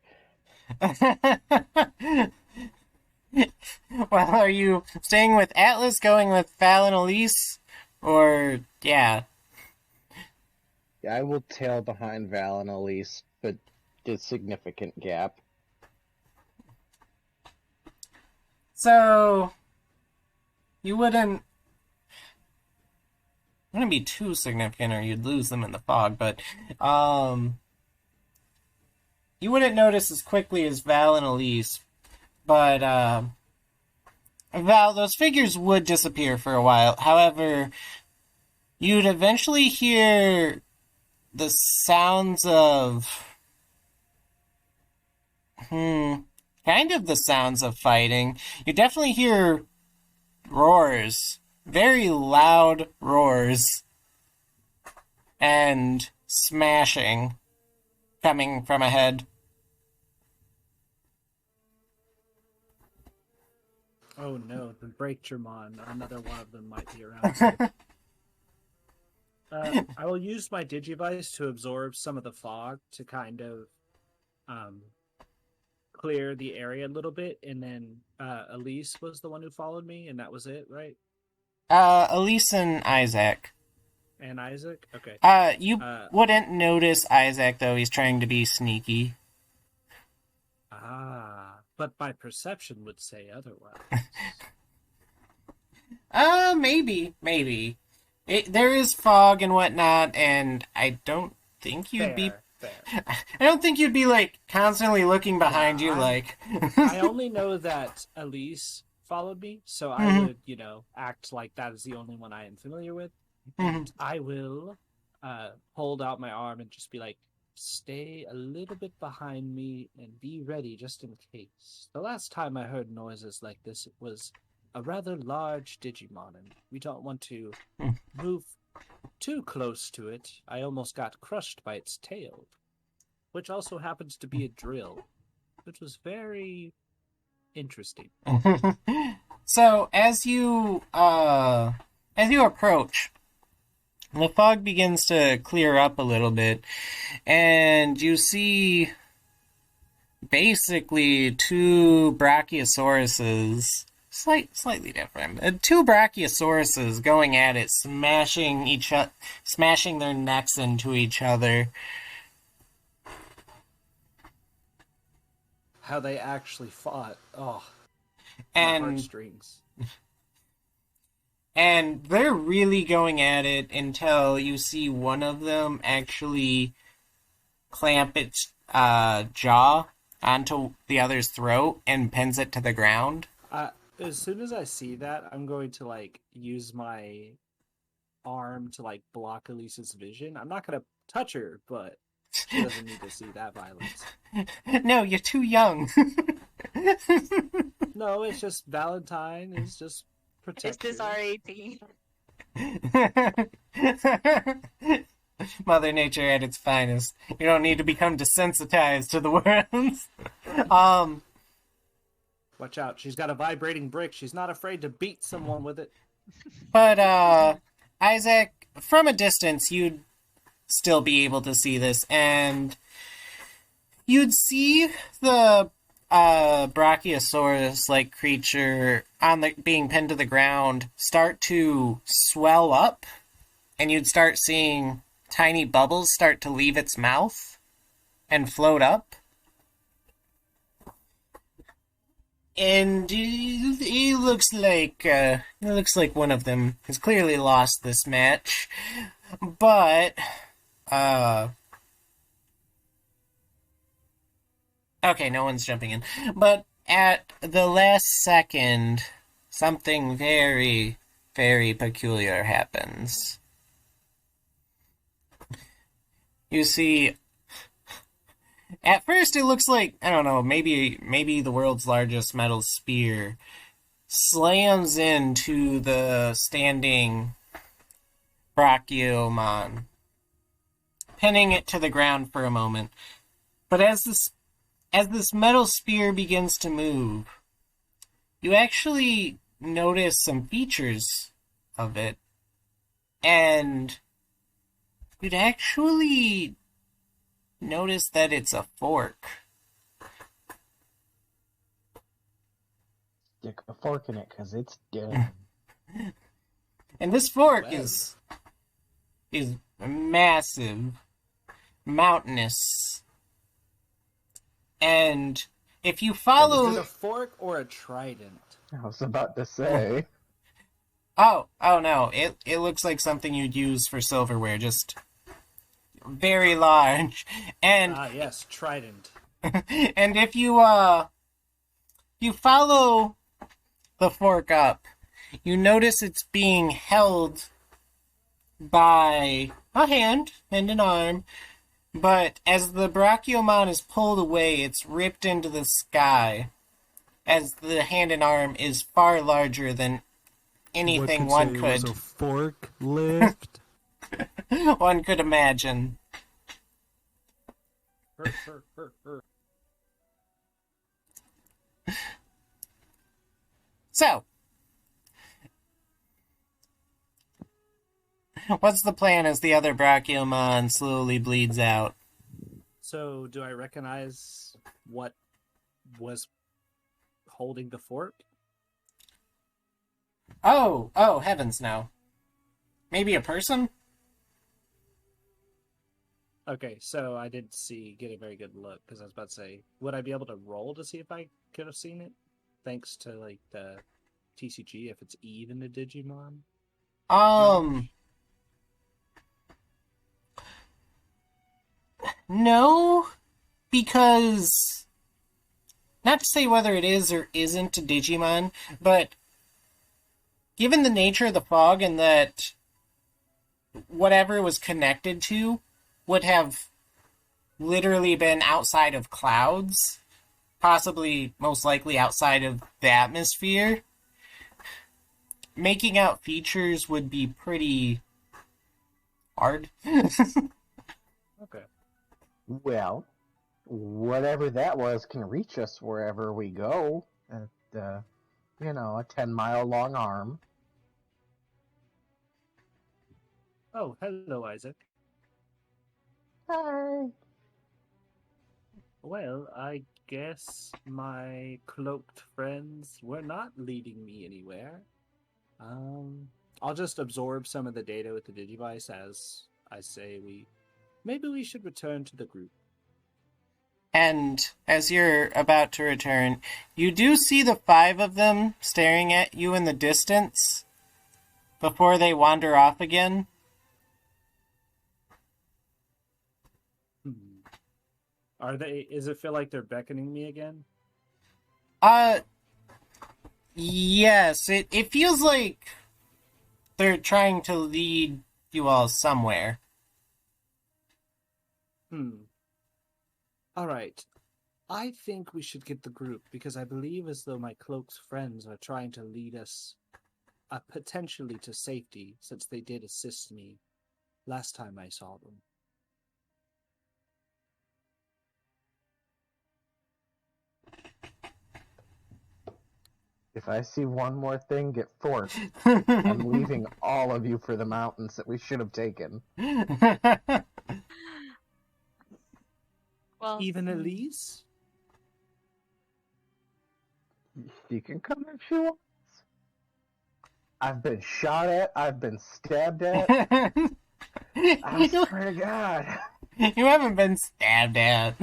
B: Well, are you staying with Atlas, going with Val and Elise? Or, yeah.
D: Yeah, I will tail behind Val and Elise, but a significant gap.
B: So you wouldn't be too significant or you'd lose them in the fog, but you wouldn't notice as quickly as Val and Elise, but Val, those figures would disappear for a while. However, you'd eventually hear the sounds of kind of the sounds of fighting. You definitely hear roars, very loud roars, and smashing coming from ahead.
E: Oh no, the Breakdramon. Another one of them might be around. I will use my Digivice to absorb some of the fog to kind of clear the area a little bit, and then Elise was the one who followed me, and that was it, right?
B: Elise and Isaac.
E: And Isaac? Okay.
B: You wouldn't notice Isaac, though. He's trying to be sneaky.
E: But my perception would say otherwise.
B: Maybe. There is fog and whatnot, and I don't think you'd be...
E: Fair.
B: I don't think you'd be, like, constantly looking behind you, like...
E: I only know that Elise followed me, so I would, act like that is the only one I am familiar with. And I will hold out my arm and just be like, stay a little bit behind me and be ready just in case. The last time I heard noises like this, it was a rather large Digimon, and we don't want to move too close to it. I almost got crushed by its tail, which also happens to be a drill, which was very interesting.
B: So, as you approach, the fog begins to clear up a little bit, and you see basically two Brachiosauruses, slightly different. Two Brachiosauruses going at it, smashing their necks into each other.
E: How they actually fought. Oh,
B: and
E: my heartstrings.
B: And they're really going at it until you see one of them actually clamp its jaw onto the other's throat and pins it to the ground.
E: As soon as I see that, I'm going to, use my arm to, block Elise's vision. I'm not going to touch her, but she doesn't need to see that violence.
B: No, you're too young.
E: No, it's just Valentine is just
I: Is this R18?
B: Mother Nature at its finest. You don't need to become desensitized to the worms.
E: Watch out, she's got a vibrating brick. She's not afraid to beat someone with it.
B: But, Isaac, from a distance, you'd still be able to see this, and you'd see the Brachiosaurus-like creature being pinned to the ground start to swell up, and you'd start seeing tiny bubbles start to leave its mouth and float up. And it looks like one of them has clearly lost this match, but okay, no one's jumping in. But at the last second, something very, very peculiar happens. You see, at first it looks like, I don't know, maybe the world's largest metal spear slams into the standing Brachiomon, pinning it to the ground for a moment. But as this metal spear begins to move, you actually notice some features of it, and you'd actually notice that it's a fork.
D: Stick a fork in it, because it's dead.
B: And this fork is massive, mountainous, and if you
E: Is
B: follow...
E: it a fork or a trident?
D: I was about to say.
B: Oh no, it looks like something you'd use for silverware, just very large. And
E: Ah, yes, trident.
B: and if you follow the fork up, you notice it's being held by a hand and an arm, but as the Brachiomon is pulled away, it's ripped into the sky, as the hand and arm is far larger than anything one could
E: a forklift.
B: one could imagine. So, what's the plan as the other Brachiomon slowly bleeds out?
E: So, do I recognize what was holding the fork?
B: Oh, heavens no. Maybe a person?
E: Okay, so I didn't get a very good look, because I was about to say, would I be able to roll to see if I could have seen it? Thanks to, like, the TCG, if it's even a Digimon?
B: No, because... Not to say whether it is or isn't a Digimon, but given the nature of the fog and that whatever it was connected to would have literally been outside of clouds, possibly most likely outside of the atmosphere, making out features would be pretty hard.
E: Okay.
D: Well, whatever that was can reach us wherever we go. At, a 10-mile long arm.
E: Oh, hello, Isaac.
D: Hi.
E: Well, I guess my cloaked friends were not leading me anywhere. I'll just absorb some of the data with the Digivice as I say maybe we should return to the group.
B: And as you're about to return, you do see the 5 of them staring at you in the distance before they wander off again.
E: Does it feel like they're beckoning me again?
B: Yes, it feels like they're trying to lead you all somewhere.
E: Alright. I think we should get the group, because I believe as though my cloak's friends are trying to lead us potentially to safety, since they did assist me last time I saw them.
D: If I see one more thing get forced, I'm leaving all of you for the mountains that we should have taken.
I: Well,
E: Even Elise?
D: She can come if she wants. I've been shot at. I've been stabbed at. I swear to God.
B: You haven't been stabbed at.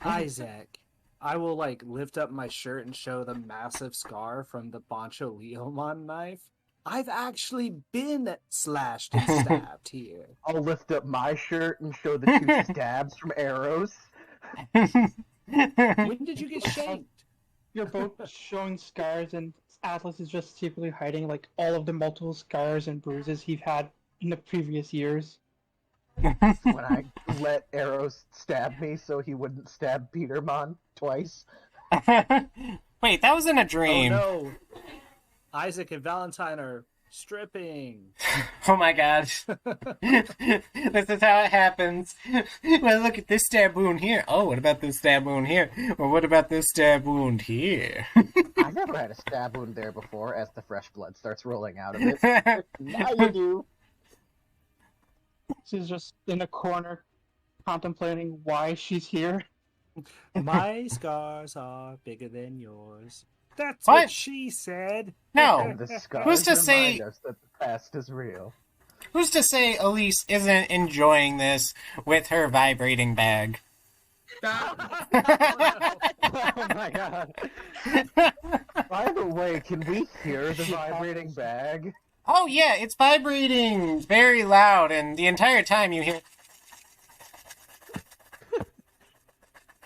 E: Isaac, I will lift up my shirt and show the massive scar from the Bancho Leomon knife. I've actually been slashed and stabbed here.
D: I'll lift up my shirt and show the 2 stabs from arrows.
E: When did you get shanked?
C: You're both showing scars, and Atlas is just secretly hiding all of the multiple scars and bruises he's had in the previous years.
D: When I let arrows stab me so he wouldn't stab Petermon twice.
B: Wait, that was in a dream.
E: Oh no! Isaac and Valentine are stripping.
B: Oh my gosh. This is how it happens. Well, look at this stab wound here. Oh, what about this stab wound here? Well, what about this stab wound here?
D: I never had a stab wound there before as the fresh blood starts rolling out of it. Now you do.
C: She's just in a corner contemplating why she's here.
E: My scars are bigger than yours. That's
B: What?
E: what she said.
B: No.
D: The scars
B: Who's to
D: remind
B: say-
D: us that the past is real.
B: Who's to say Elise isn't enjoying this with her vibrating bag?
F: Stop.
D: Oh my god. By the way, can we hear the vibrating bag?
B: Oh yeah, it's vibrating very loud, and the entire time you hear.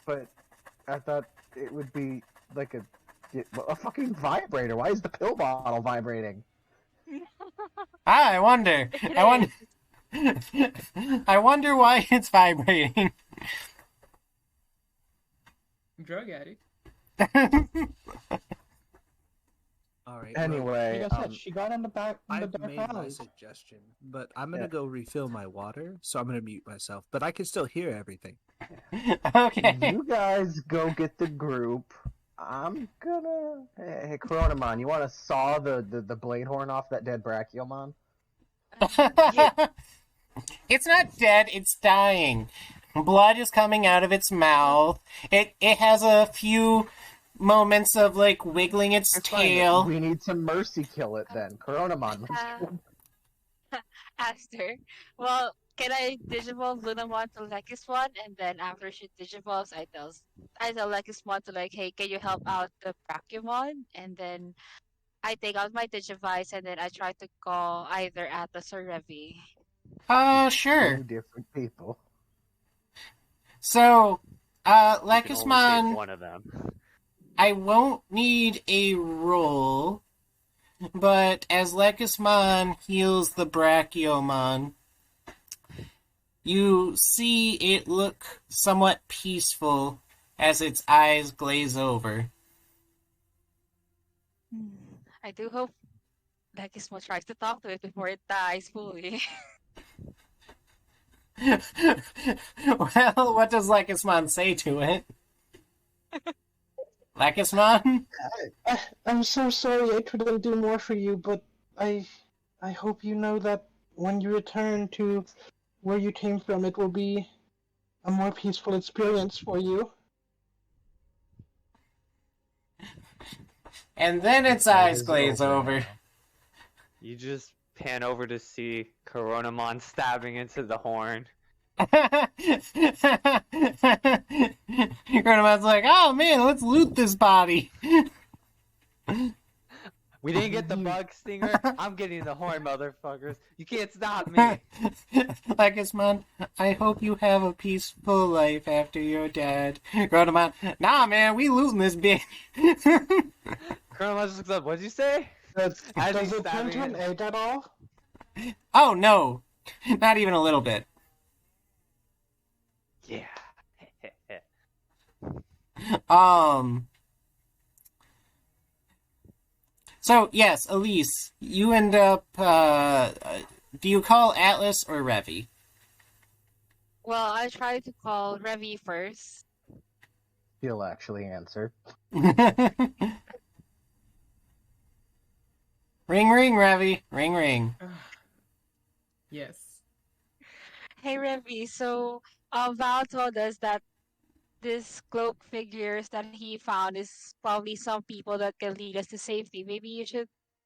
D: But I thought it would be like a fucking vibrator. Why is the pill bottle vibrating?
B: I wonder. I wonder. I wonder why it's vibrating.
F: Drug addict.
E: All right.
D: Anyway,
C: Like I said, she got in the back in the
E: I've
C: dark
E: made my
C: alleys.
E: suggestion, but I'm gonna
D: Yeah.
E: go refill my water, so I'm gonna mute myself. But I can still hear everything.
B: Okay.
D: you guys go get the group. I'm gonna. Hey, Coronamon, you want to saw the blade horn off that dead Brachiomon?
B: It's not dead, it's dying. Blood is coming out of its mouth. It has a few moments of like wiggling its
D: It's fine,
B: tail.
D: we need to mercy kill it then. Coronamon, let's go.
I: Aster. Well, can I digivolve Lunamon to Lekismon, and then after she digivolves, I tell Lekismon to like, hey, can you help out the Brachymon? And then I take out my Digivice, and then I try to call either Atlas or Revi.
B: Sure.
D: Two different people.
B: So,
A: You can only save
B: Lekismon,
A: one of them.
B: I won't need a roll, but as Lekismon heals the Brachiomon, you see it look somewhat peaceful as its eyes glaze over.
I: I do hope Lekismon tries to talk to it before it dies fully.
B: Well, what does Lekismon say to it? Lekismon?
C: I'm so sorry I couldn't do more for you, but I hope you know that when you return to where you came from, it will be a more peaceful experience for you.
B: And then its
D: That
B: eyes
D: is
B: glaze over.
D: now.
A: You just pan over to see Coronamon stabbing into the horn.
B: Chronomon's like, oh man, let's loot this body.
A: We didn't get the bug stinger. I'm getting the horn, motherfuckers. You can't stop me.
B: Lekismon, I hope you have a peaceful life after you're dead. Chronomon, nah man, we looting this bitch.
A: Coronamon just looks up. What'd you say?
C: Does
A: As he's
C: it turn
A: stabbing
C: to an
A: it.
C: egg at all?
B: Oh no, not even a little bit.
A: Yeah.
B: So yes, Elise, you end up. Do you call Atlas or Revi?
I: Well, I try to call Revi first.
D: He'll actually answer.
B: Ring, ring, Revi, ring, ring.
F: Yes.
I: Hey Revi, so Val told us that this cloak figures that he found is probably some people that can lead us to safety. Maybe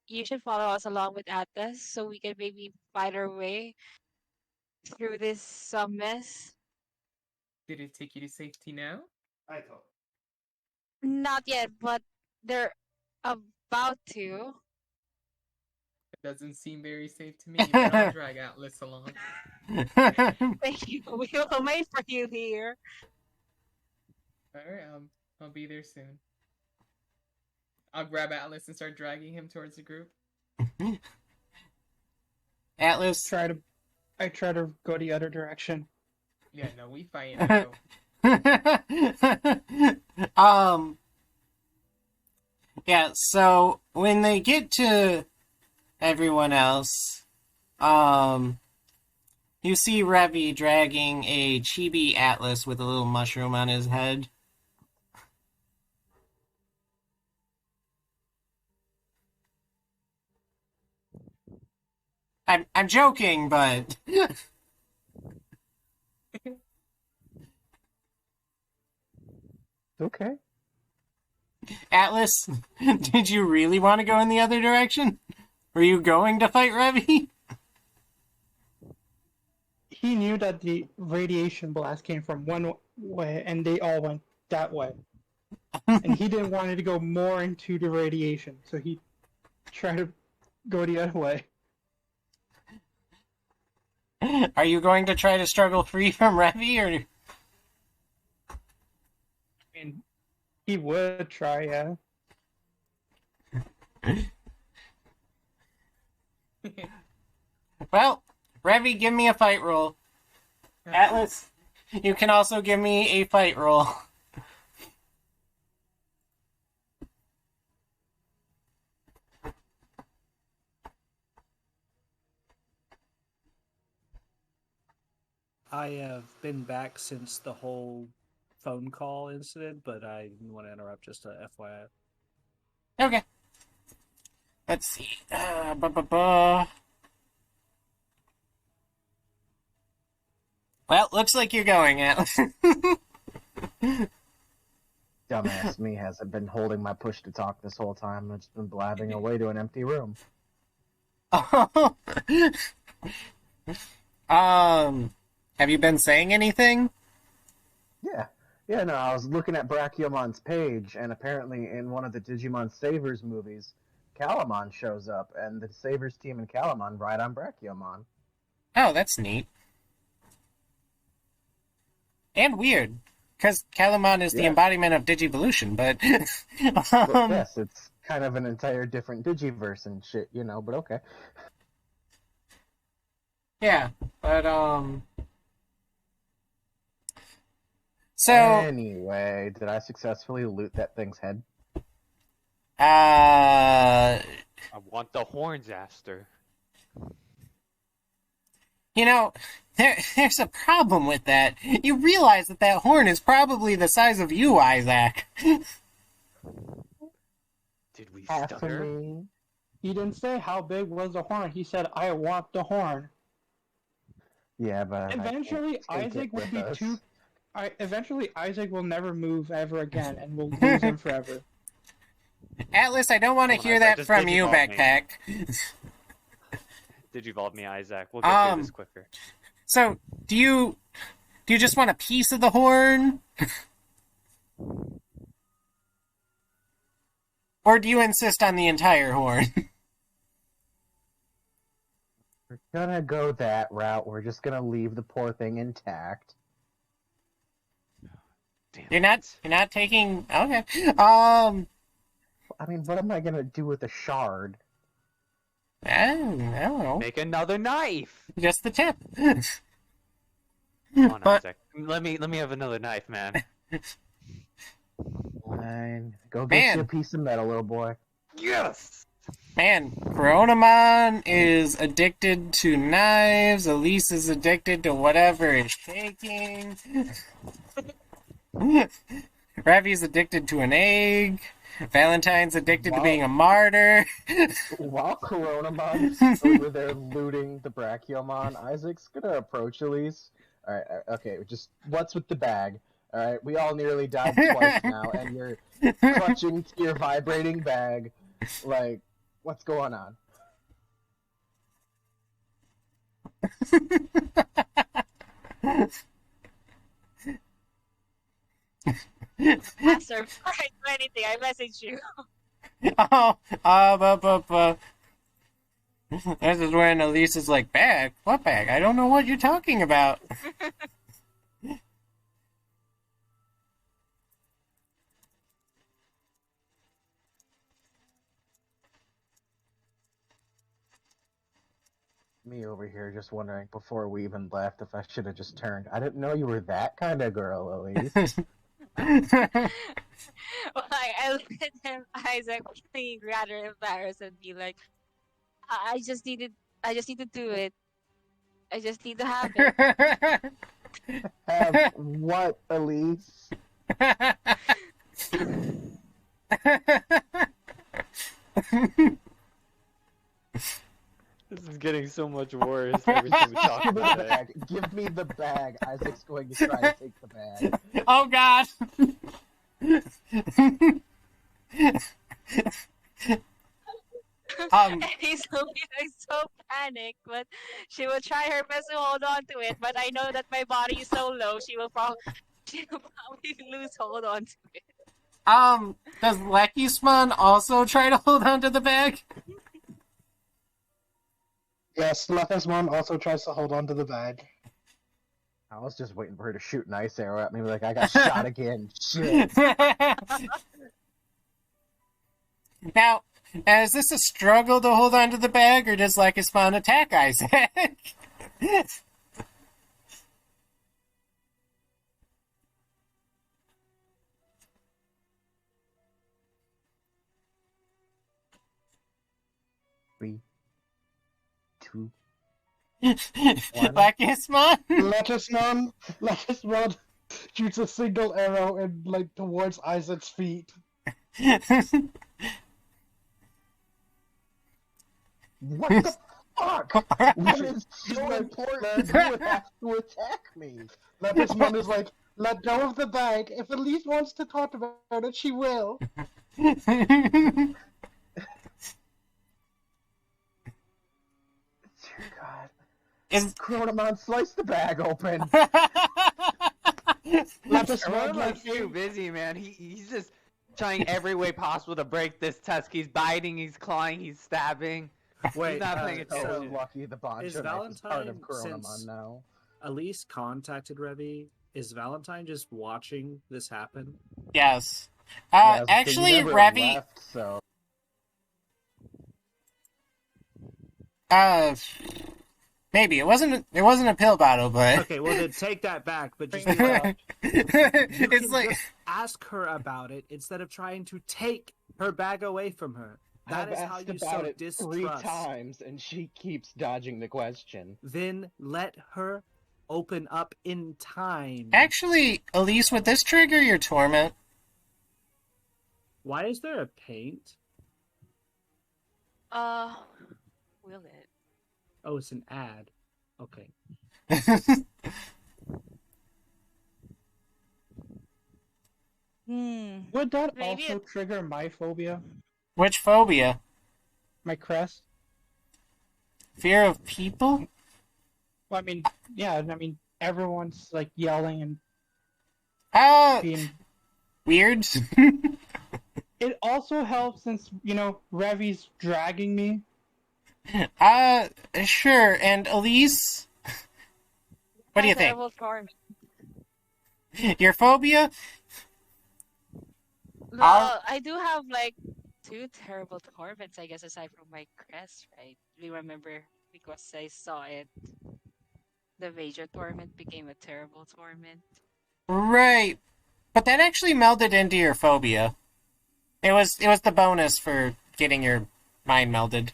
I: you should follow us along with Atlas so we can maybe find our way through this mess.
F: Did it take you to safety now?
G: I thought.
I: Not yet, but they're about to.
F: It doesn't seem very safe to me, but I'll drag Atlas along.
I: Thank you. We will wait for you here.
F: Alright, I'll be there soon. I'll grab Atlas and start dragging him towards the group.
B: Atlas.
C: I try to go the other direction.
F: Yeah, no, we fight and go.
B: Yeah, so when they get to everyone else, you see Revi dragging a chibi Atlas with a little mushroom on his head. I'm joking, but
D: Okay.
B: Atlas, did you really want to go in the other direction? Were you going to fight Revi?
C: he knew that the radiation blast came from one way, and they all went that way. And he didn't want it to go more into the radiation, so he tried to go the other way.
B: Are you going to try to struggle free from Revy, or?
C: I mean, he would try, yeah.
B: Well, Revy, give me a fight roll. Atlas, you can also give me a fight roll.
E: I have been back since the whole phone call incident, but I didn't want to interrupt, just a FYI.
B: Okay. Let's see. Well, looks like you're going, Atlas.
D: Dumbass me hasn't been holding my push to talk this whole time. It's been blabbing away to an empty room.
B: Have you been saying anything?
D: Yeah. Yeah, no, I was looking at Brachiomon's page, and apparently in one of the Digimon Savers movies, Calamon shows up, and the Savers team and Calamon ride on Brachiomon.
B: Oh, that's neat. And weird, because Calamon is the embodiment of Digivolution, but...
D: Well, yes, it's kind of an entire different Digiverse and shit, you know, but okay.
B: Yeah, but, So...
D: Anyway, did I successfully loot that thing's head?
A: I want the horns, Aster.
B: You know, there's a problem with that. You realize that that horn is probably the size of you, Isaac.
A: Did we
D: Half
A: stutter?
D: of me.
C: He didn't say how big was the horn. He said, I want the horn.
D: Yeah, but
C: Eventually,
D: I can't take
C: Isaac
D: it
C: will
D: with
C: be
D: us.
C: too... Eventually, Isaac will never move ever again, and we'll lose him forever.
B: Atlas, I don't want to
A: Hold on,
B: hear
A: Isaac,
B: that
A: just
B: from you,
A: digivolve me.
B: Backpack.
A: Digivolve me, Isaac. We'll get through this quicker.
B: So, do you just want a piece of the horn? Or do you insist on the entire horn?
D: We're gonna go that route. We're just gonna leave the poor thing intact.
A: Damn
B: You're not taking... Okay.
D: I mean, what am I gonna do with a shard?
B: I don't know.
A: Make another knife.
B: Just the tip.
A: Come on,
B: But-
A: Isaac. Let me have another knife, man.
D: Fine. Go get
B: Man.
D: you a piece of metal, little boy.
A: Yes.
B: Man, Coronamon is addicted to knives. Elise is addicted to whatever is shaking. Ravi's addicted to an egg. Valentine's addicted to being a martyr.
D: While Coronamon's over there looting the Brachiomon, Isaac's gonna approach Elise. Alright, okay, just what's with the bag? Alright, we all nearly died twice now, and you're clutching to your vibrating bag. Like, what's going on?
I: Aster, before I do anything, I message you.
B: This is when Elise is like, bag? What bag? I don't know what you're talking about.
D: Me over here just wondering before we even left if I should have just turned. I didn't know you were that kind of girl, Elise.
I: Well, I look at him, Isaac, being rather embarrassed and be like, I just need to do it. I just need to have it.
D: Have what, Elise?
A: This is getting so much worse every time we talk
D: Give me
A: about
D: the
A: it.
D: bag. Give me the bag. Isaac's going to try to take the bag.
B: Oh god! Um,
I: And he's so, like, so panicked, but she will try her best to hold on to it. But I know that my body is so low, she will probably lose hold on to it.
B: does Lekismon also try to hold on to the bag?
K: Yes, Myotismon also tries to hold on to the bag.
D: I was just waiting for her to shoot an ice arrow at me, like I got shot again. Shit.
B: Now, is this a struggle to hold on to the bag, or does Lekismon attack Isaac?
D: Three, two,
B: Lekismon?
K: Myotismon shoots a single arrow and like towards Isaac's feet.
D: What the fuck? What is so important? You would have to attack me.
K: Myotismon is like, let go of the bag. If Elise wants to talk about it, she will.
D: Dear God.
B: Is
D: Chronomon, slice the bag open.
K: Myotismon,
A: Like too busy, man. He's just trying every way possible to break this tusk. He's biting, he's clawing, he's stabbing.
E: Wait,
A: he's not paying
D: So
A: attention.
D: lucky the Boncho
E: is
D: knife is part of
E: Valentine,
D: Chronomon
E: since
D: now.
E: Elise contacted Revy, is Valentine just watching this happen?
B: yes.
D: Yes, they
B: Actually,
D: never
B: Revy,
D: left, so
B: maybe it wasn't a pill bottle, but
E: Okay, well then take that back, but just
B: it's
E: can
B: like
E: just ask her about it instead of trying to take her bag away from her. That
D: I've
E: is how
D: asked
E: you
D: about
E: sow
D: it 3
E: distrust.
D: times, and she keeps dodging the question.
E: Then let her open up in time.
B: actually, Elise, would this trigger your torment?
E: Why is there a paint?
I: Will it?
E: Oh, it's an ad. Okay.
C: Would that
I: Maybe
C: also trigger my phobia?
B: Which phobia?
C: My crest?
B: Fear of people?
C: Well, I mean, yeah, I mean, everyone's like yelling and being.
B: Weird.
C: It also helps since, Revy's dragging me.
B: Sure. And Elise? What do you think?
I: Terrible torment.
B: Your phobia?
I: No, I do have like 2 terrible torments, I guess, aside from my crest, right? We remember because I saw it. The major torment became a terrible torment.
B: Right. But that actually melded into your phobia. It was the bonus for getting your mind melded.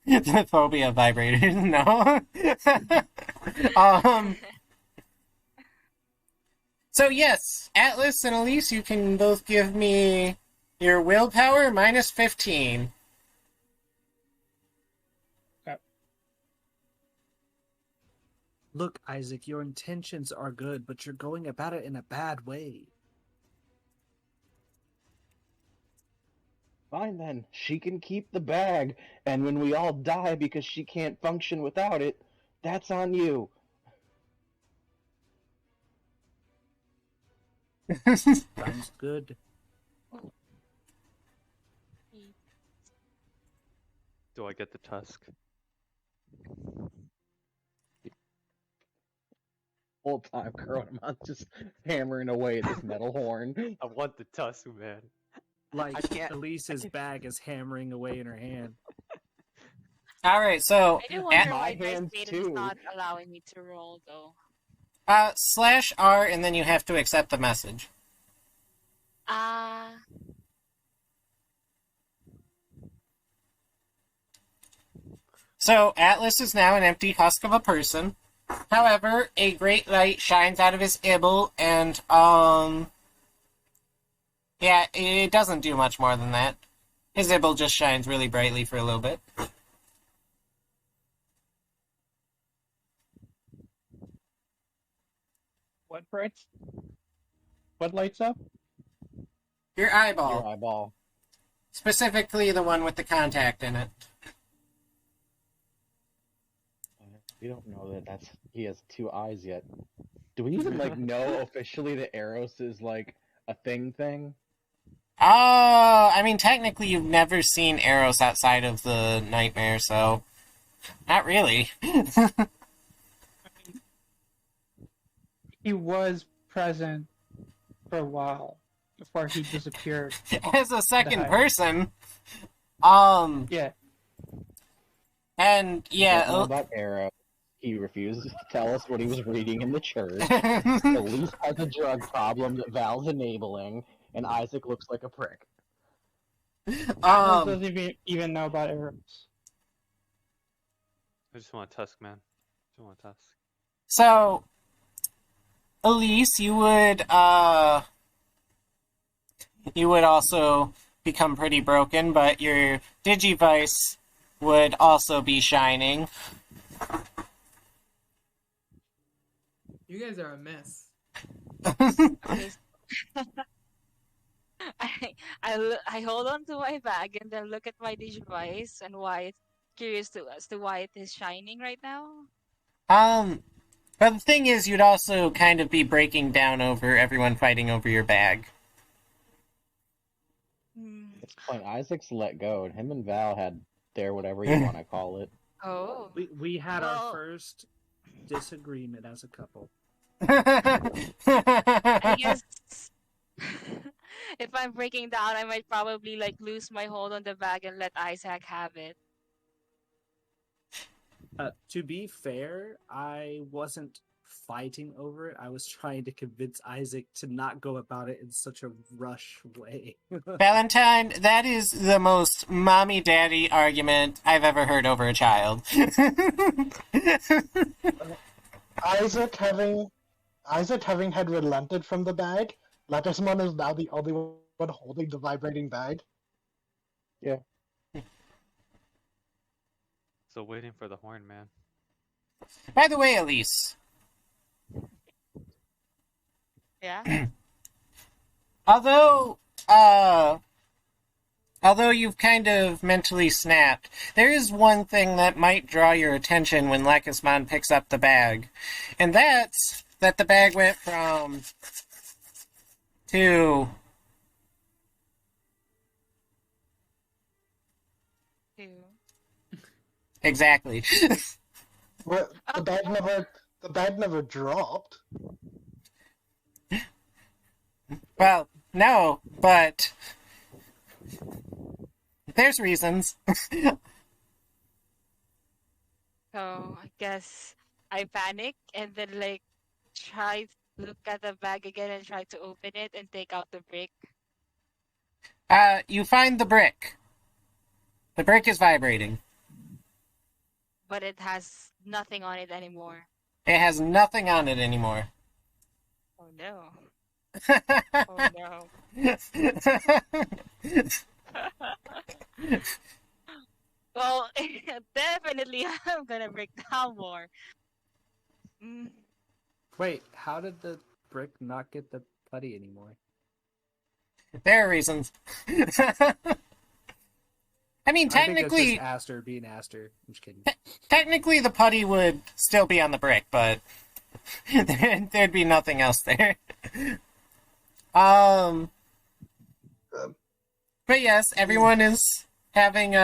B: The phobia vibrators, no. So yes, Atlas and Elise, you can both give me your willpower minus 15.
E: Look, Isaac, your intentions are good, but you're going about it in a bad way.
D: Fine then, she can keep the bag, and when we all die because she can't function without it, that's on you.
E: Sounds good.
A: Do I get the tusk?
D: Whole time, Chronomon's just hammering away at this metal horn.
A: I want the tusk, man.
E: Like
A: I can't-
E: Elise's bag is hammering away in her hand.
B: Alright, so
I: I do wonder
D: my
I: why Dice
D: hands
I: Maiden is
D: too.
I: not allowing me to roll, though.
B: /R and then you have to accept the message. So Atlas is now an empty husk of a person. However, a great light shines out of his ibble, and yeah, it doesn't do much more than that. His ibble just shines really brightly for a little bit.
C: What brights? What lights up?
B: Your eyeball.
D: Your eyeball.
B: Specifically the one with the contact in it.
D: We don't know that he has 2 eyes yet. Do we even know officially that Eros is a thing?
B: I mean, technically you've never seen Eros outside of the nightmare, so not really.
C: He was present for a while before he disappeared.
B: As a second
C: Died.
B: person.
C: Yeah.
B: And
D: We don't know
B: yeah,
D: about Eros. He refuses to tell us what he was reading in the church. Elise has a drug problem that Val's enabling, and Isaac looks like a prick.
C: Atlas doesn't even know about Eros.
A: I just want Tusk, man. I just want Tusk.
B: So Elise, you would also become pretty broken, but your Digivice would also be shining.
F: You guys are a mess.
I: Okay. I hold on to my bag and then look at my Digivice and curious as to why it is shining right now.
B: But the thing is, you'd also kind of be breaking down over everyone fighting over your bag.
D: It's fine. Isaac's let go, and him and Val had their whatever you want to call it.
I: Oh.
E: We had our first disagreement as a couple.
I: I guess if I'm breaking down, I might probably lose my hold on the bag and let Isaac have it.
E: To be fair, I wasn't fighting over it. I was trying to convince Isaac to not go about it in such a rush way.
B: Valentine, that is the most mommy-daddy argument I've ever heard over a child.
K: Isaac having had relented from the bag, Myotismon is now the only one holding the vibrating bag.
D: Yeah.
A: Still waiting for the horn, man.
B: By the way, Elise.
I: Yeah?
B: Although you've kind of mentally snapped, there is one thing that might draw your attention when Myotismon picks up the bag. And that's that the bag went from 2 Exactly.
K: Well, the bag never dropped.
B: Well, no, but there's reasons.
I: So I guess I panic and then try to look at the bag again and try to open it and take out the brick.
B: You find the brick. The brick is vibrating.
I: But it has nothing on it anymore.
B: It has nothing on it anymore.
I: Oh no. Oh no. Well, definitely I'm gonna break down more.
E: Wait, how did the brick not get the putty anymore?
B: There are reasons. I mean,
E: I think
B: technically,
E: it's just Aster being Aster. I'm just kidding.
B: Technically, the putty would still be on the brick, but there'd be nothing else there. But yes, everyone is having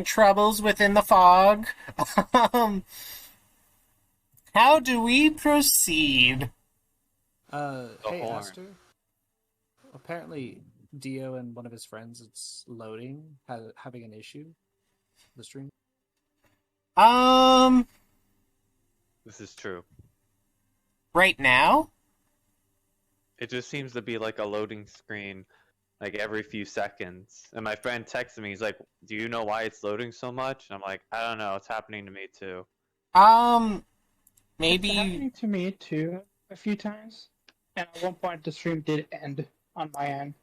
B: troubles within the fog. How do we proceed?
E: Hey,
A: horn.
E: Aster. Apparently, Dio and one of his friends, it's loading, having an issue. The stream.
A: This is true.
B: Right now?
A: It just seems to be like a loading screen every few seconds. And my friend texted me, he's like, do you know why it's loading so much? And I'm like, I don't know, it's happening to me too.
B: Maybe...
C: It's happening to me too a few times. And at one point the stream did end on my end.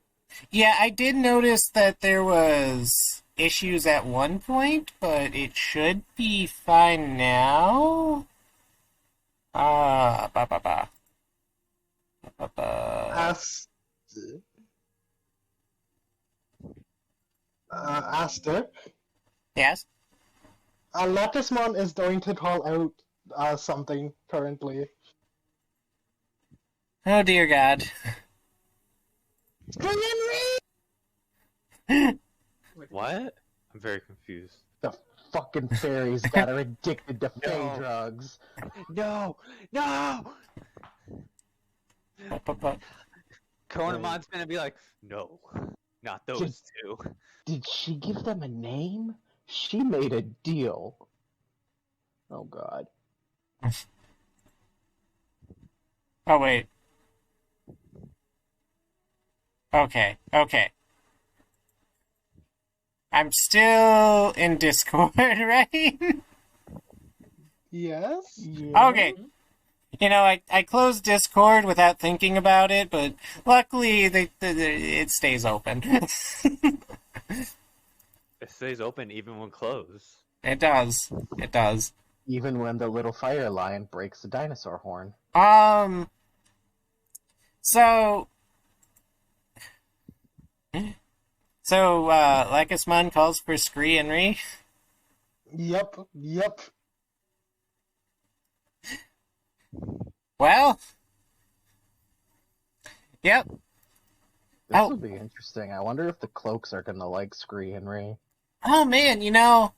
B: Yeah, I did notice that there was issues at one point, but it should be fine now.
K: Aster,
B: Yes?
K: Lattismon is going to call out something currently.
B: Oh dear God.
A: What? I'm very confused.
D: The fucking fairies got her addicted to fey
A: No.
D: drugs.
A: No! No! Coronamon's gonna be like, no, not those two.
D: Did she give them a name? She made a deal. Oh god.
B: Oh, wait. Okay, okay. I'm still in Discord, right?
K: Yes?
B: Okay. You know, I closed Discord without thinking about it, but luckily it stays open.
A: It stays open even when closed.
B: It does. It does.
D: Even when the little fire lion breaks the dinosaur horn.
B: So... Lycusmon calls for Scree and Ree?
K: Yep.
B: Well... Yep.
D: This will be interesting. I wonder if the cloaks are gonna like Scree and Ree.
B: Oh man, you know...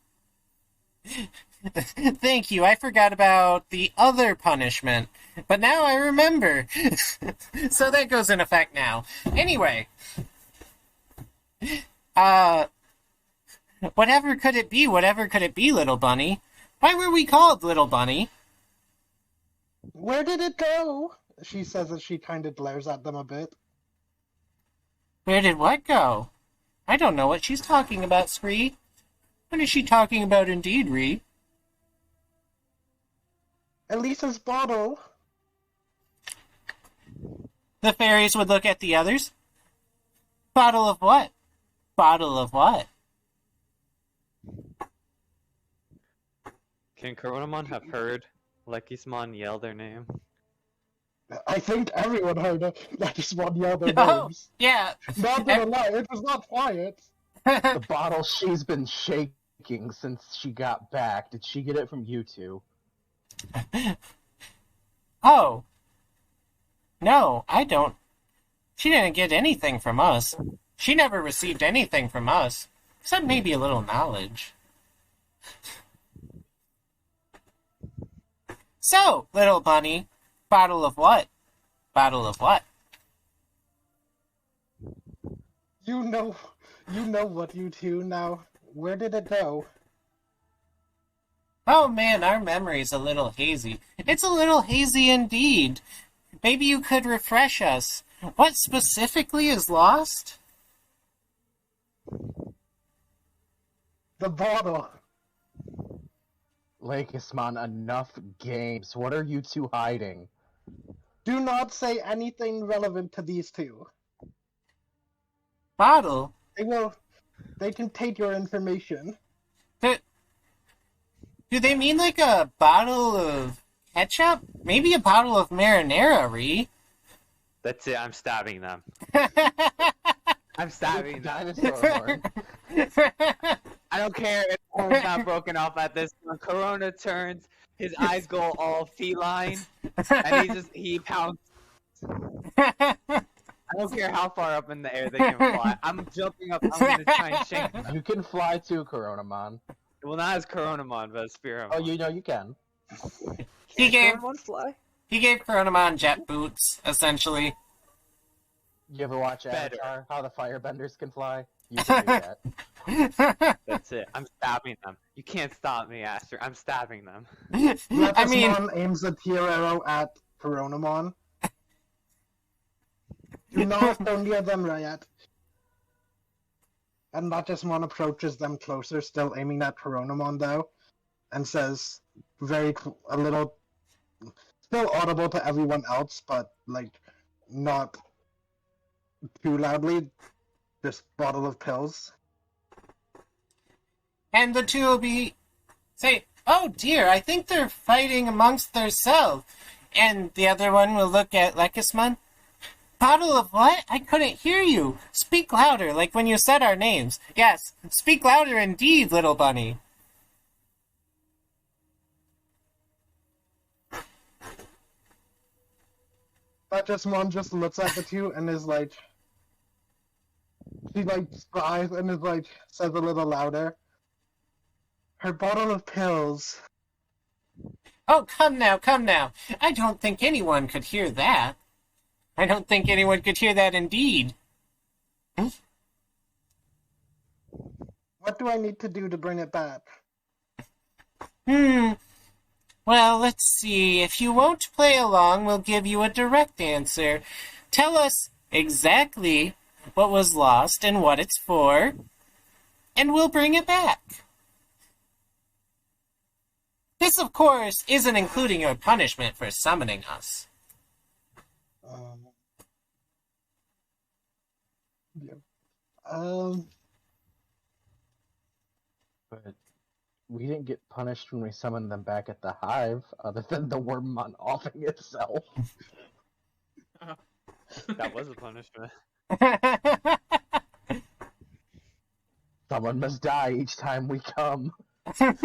B: Thank you, I forgot about the other punishment. But now I remember. So that goes in effect now. Anyway. Whatever could it be, little bunny? Why were we called little bunny?
K: Where did it go? She says as she kind of glares at them a bit.
B: Where did what go? I don't know what she's talking about, Scree. What is she talking about indeed, Ree?
K: Elise's bottle.
B: The fairies would look at the others. Bottle of what? Bottle of what?
A: Can Coronamon have heard Lekismon yell their name?
K: I think everyone heard it. Lattismon yell their
B: Oh,
K: names.
B: yeah.
K: Not gonna lie, it was not quiet.
D: The bottle she's been shaking since she got back. Did she get it from you two?
B: Oh. No, I don't. She didn't get anything from us. She never received anything from us, except maybe a little knowledge. So, little bunny, bottle of what? Bottle of what?
K: You know what you two now. Where did it go?
B: Oh man, our memory's a little hazy. It's a little hazy indeed. Maybe you could refresh us. What specifically is lost?
K: The bottle.
D: Lakismon, enough games. What are you two hiding?
K: Do not say anything relevant to these two.
B: Bottle?
K: They can take your information.
B: Do they mean like a bottle of ketchup? Maybe a bottle of marinara, Ree?
A: That's it, I'm stabbing them. I'm stabbing them.
D: Dinosaur horn.
A: I don't care if the horn's not broken off at this point. Corona turns, his eyes go all feline, and he pounds. I don't care how far up in the air they can fly. I'm jumping up, I'm gonna try and shank them.
D: You can fly too, Coronamon.
A: Well, not as Coronamon, but as Spiramon.
D: Oh, you know you can.
B: He gave
A: fly?
B: He gave Coronamon jet boots, essentially.
D: You ever watch
A: Better.
D: Avatar? How the firebenders can fly? You can do that.
A: That's it. I'm stabbing them. You can't stop me, Aster. I'm stabbing them.
B: I mean,
K: Lattismon aims a tear arrow at Coronamon. Do not go near them, Riot. And Lattismon approaches them closer, still aiming at Coronamon though, and says, a little, still audible to everyone else, but like not too loudly. This bottle of pills.
B: and the two will say, "Oh dear, I think they're fighting amongst themselves." And the other one will look at Lekismon. Bottle of what? I couldn't hear you. Speak louder, like when you said our names. Yes, speak louder indeed, little bunny.
K: Myotismon just looks at the two and is like, she like sighs and is like, says a little louder. Her bottle of pills.
B: Oh, come now, come now. I don't think anyone could hear that. I don't think anyone could hear that indeed.
K: What do I need to do to bring it back?
B: Well, let's see. If you won't play along, we'll give you a direct answer. Tell us exactly what was lost and what it's for, and we'll bring it back. This, of course, isn't including your punishment for summoning us.
K: Yeah.
D: But we didn't get punished when we summoned them back at the hive, other than the wormmon offing itself.
A: That was a punishment.
D: Someone must die each time we come.
A: Do it,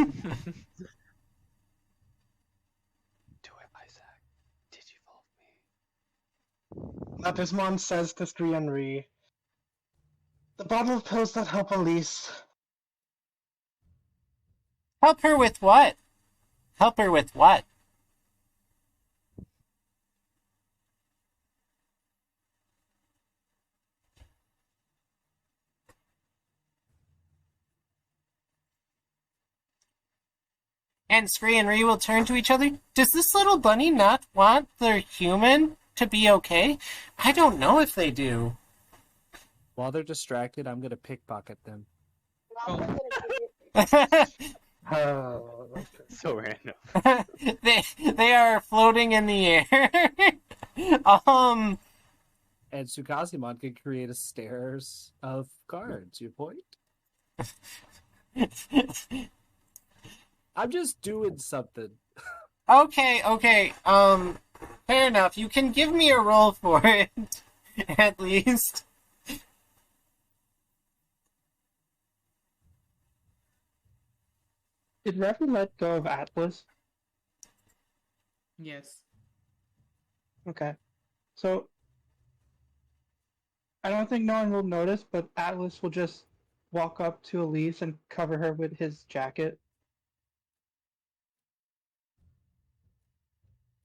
A: Isaac. Digivolve me.
K: Myotismon says to Strienri, the bottle of pills that help Elise.
B: Help her with what? Help her with what? And Scree and Ree will turn to each other. Does this little bunny not want their human to be okay? I don't know if they do.
E: While they're distracted, I'm gonna pickpocket them.
A: So random.
B: they are floating in the air.
E: And Tsukazimon can create a stairs of guards. Your point? I'm just doing something.
B: Okay. Fair enough. You can give me a roll for it, at least.
C: Did Revi let go of Atlas?
F: Yes.
C: Okay. So, I don't think no one will notice, but Atlas will just walk up to Elise and cover her with his jacket.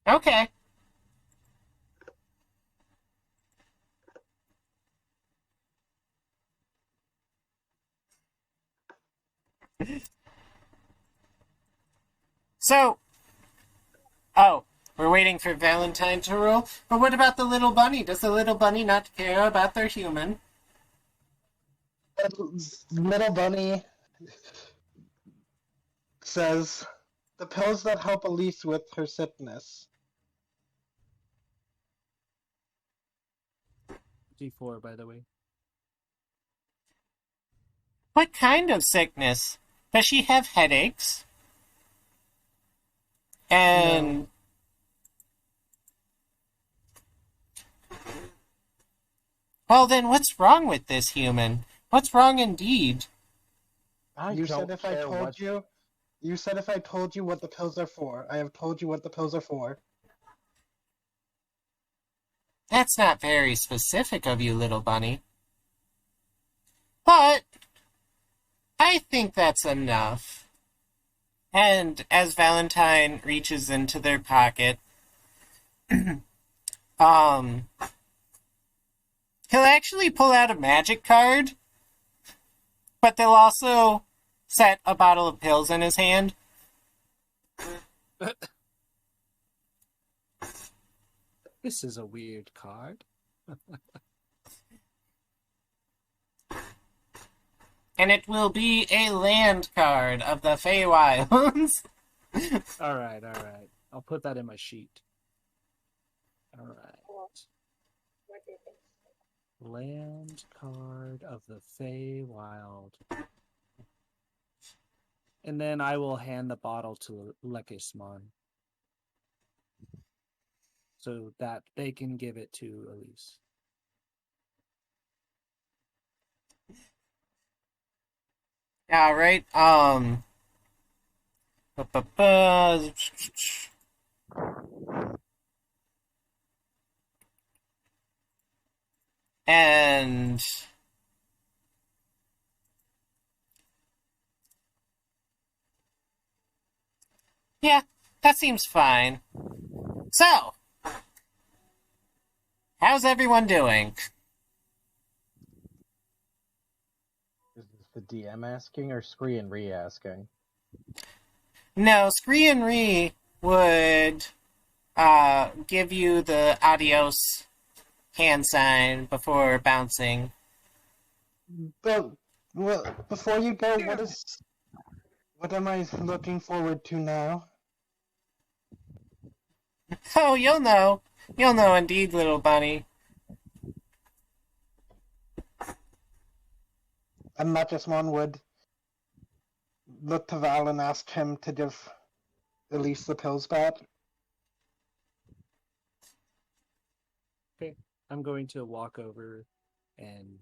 B: Okay. So, we're waiting for Valentine to roll. But what about the little bunny? Does the little bunny not care about their human?
K: Little bunny says, the pills that help Elise with her sickness.
E: D4, by the way.
B: What kind of sickness? Does she have headaches? And... Well, then what's wrong with this human? What's wrong indeed?
K: You said if I told you what the pills are for. I have told you what the pills are for.
B: That's not very specific of you, little bunny. But I think that's enough. And as Valentine reaches into their pocket, he'll actually pull out a magic card, but they'll also set a bottle of pills in his hand.
E: This is a weird card.
B: And it will be a land card of the Feywilds.
E: Alright. I'll put that in my sheet. Alright. Land card of the Feywild. And then I will hand the bottle to Lekismon, so that they can give it to Elise.
B: All right. Ba-ba-ba. And yeah, that seems fine. So, how's everyone doing?
D: Is this the DM asking or Scree and Re asking?
B: No, Scree and Re would give you the adios hand sign before bouncing.
K: But well, before you go, what am I looking forward to now?
B: Oh, you'll know. You'll know indeed, little bunny.
K: And Myotismon would look to Val and ask him to give Elise the pills back.
E: Okay, I'm going to walk over and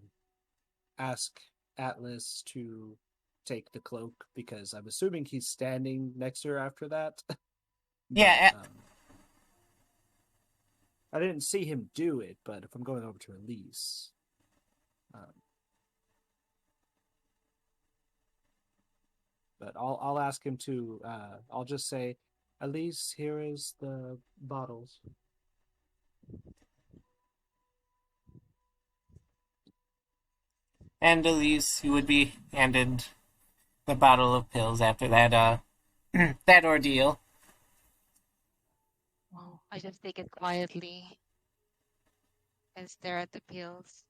E: ask Atlas to take the cloak because I'm assuming he's standing next to her after that.
B: Yeah.
E: I didn't see him do it, but if I'm going over to Elise, but I'll ask him to. I'll just say, Elise, here is the bottles.
B: And Elise, you would be handed the bottle of pills after that, that ordeal.
L: Well, I just take it quietly and stare at the pills.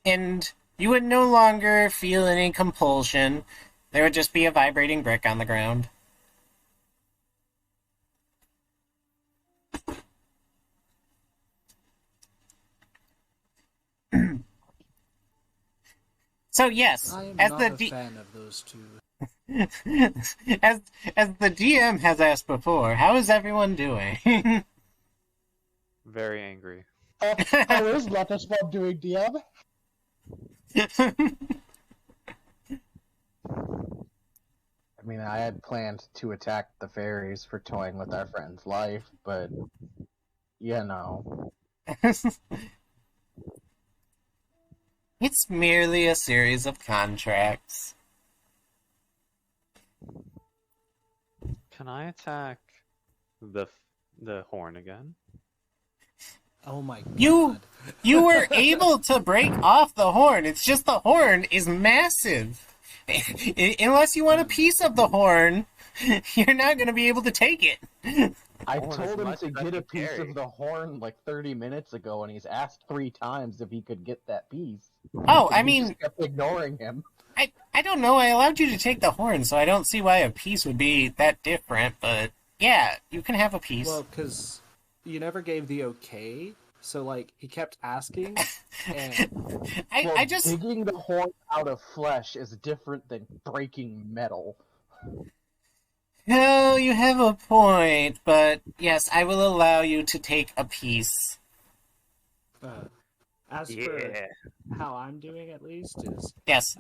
B: And you would no longer feel any compulsion. There would just be a vibrating brick on the ground. So yes,
E: I am
B: as
E: not
B: the
E: a fan of those two.
B: as the DM has asked before, how is everyone doing?
A: Very angry.
K: How is Myotismon doing, DM?
D: I mean, I had planned to attack the fairies for toying with our friend's life, but you know.
B: It's merely a series of contracts.
A: Can I attack the horn again?
E: Oh my god.
B: You were able to break off the horn. It's just the horn is massive. Unless you want a piece of the horn, you're not going to be able to take it.
D: I told him to get a piece of the horn like 30 minutes ago, and he's asked 3 times if he could get that piece.
B: Oh,
D: and
B: I
D: he
B: mean,
D: just kept ignoring him.
B: I don't know. I allowed you to take the horn, so I don't see why a piece would be that different. But yeah, you can have a piece.
E: Well, because you never gave the okay, so like he kept asking. And
B: I just
D: digging the horn out of flesh is different than breaking metal.
B: No, you have a point, but yes, I will allow you to take a piece.
E: As for how I'm doing, at least, is
B: yes,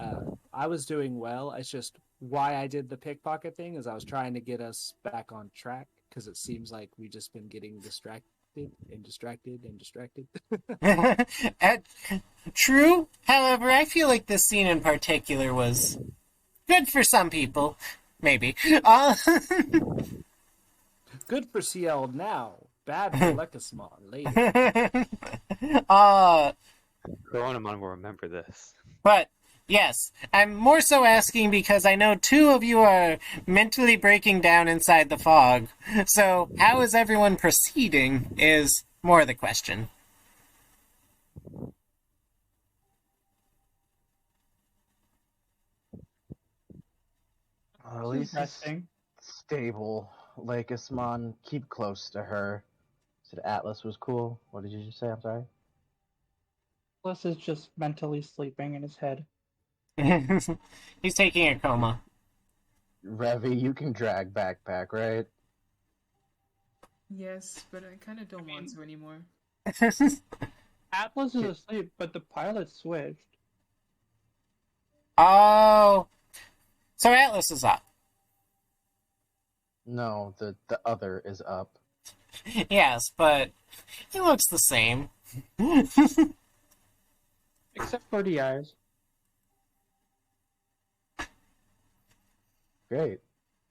E: I was doing well. It's just why I did the pickpocket thing is I was trying to get us back on track because it seems like we've just been getting distracted.
B: True. However, I feel like this scene in particular was good for some people. Maybe.
E: Good for CL now. Bad for Myotismon later.
A: Coronamon will remember this.
B: But yes, I'm more so asking because I know 2 of you are mentally breaking down inside the fog. So how is everyone proceeding is more the question.
D: At least stable. Lycusmon, keep close to her. Said Atlas was cool. What did you just say? I'm sorry.
C: Atlas is just mentally sleeping in his head.
B: He's taking a coma.
D: Revy, you can drag backpack, right?
F: Yes, but I kind of don't want to anymore.
C: Atlas is asleep, but the pilot switched.
B: Oh, so Atlas is up.
D: No, the other is up.
B: Yes, but he looks the same.
C: Except for the eyes.
D: Great.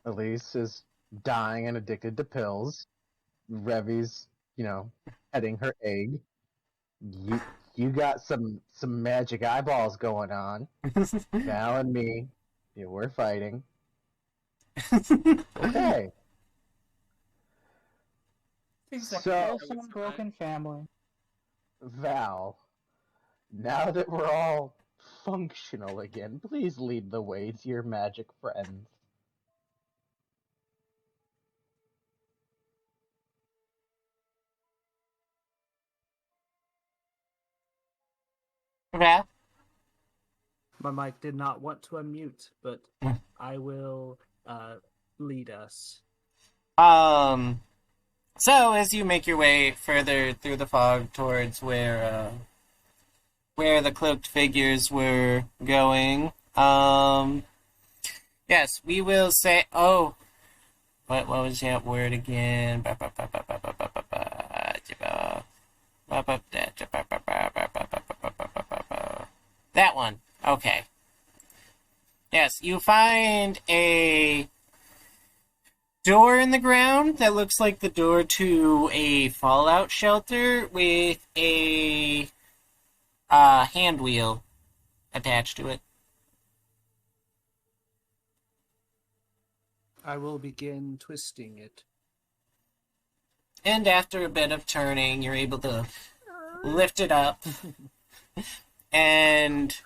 D: Elise is dying and addicted to pills. Revi's, petting her egg. You got some magic eyeballs going on. Val and me, we're fighting. Okay.
F: Seems like
D: So-
F: a
C: Wholesome broken family.
D: Val, now that we're all functional again, please lead the way to your magic friends.
B: Val?
E: My mic did not want to unmute, but I will lead us.
B: So as you make your way further through the fog towards where the cloaked figures were going, yes, we will say, oh, what was that word again? That one. Okay. Yes, you find a door in the ground that looks like the door to a fallout shelter with a hand wheel attached to it.
E: I will begin twisting it.
B: And after a bit of turning, you're able to lift it up. And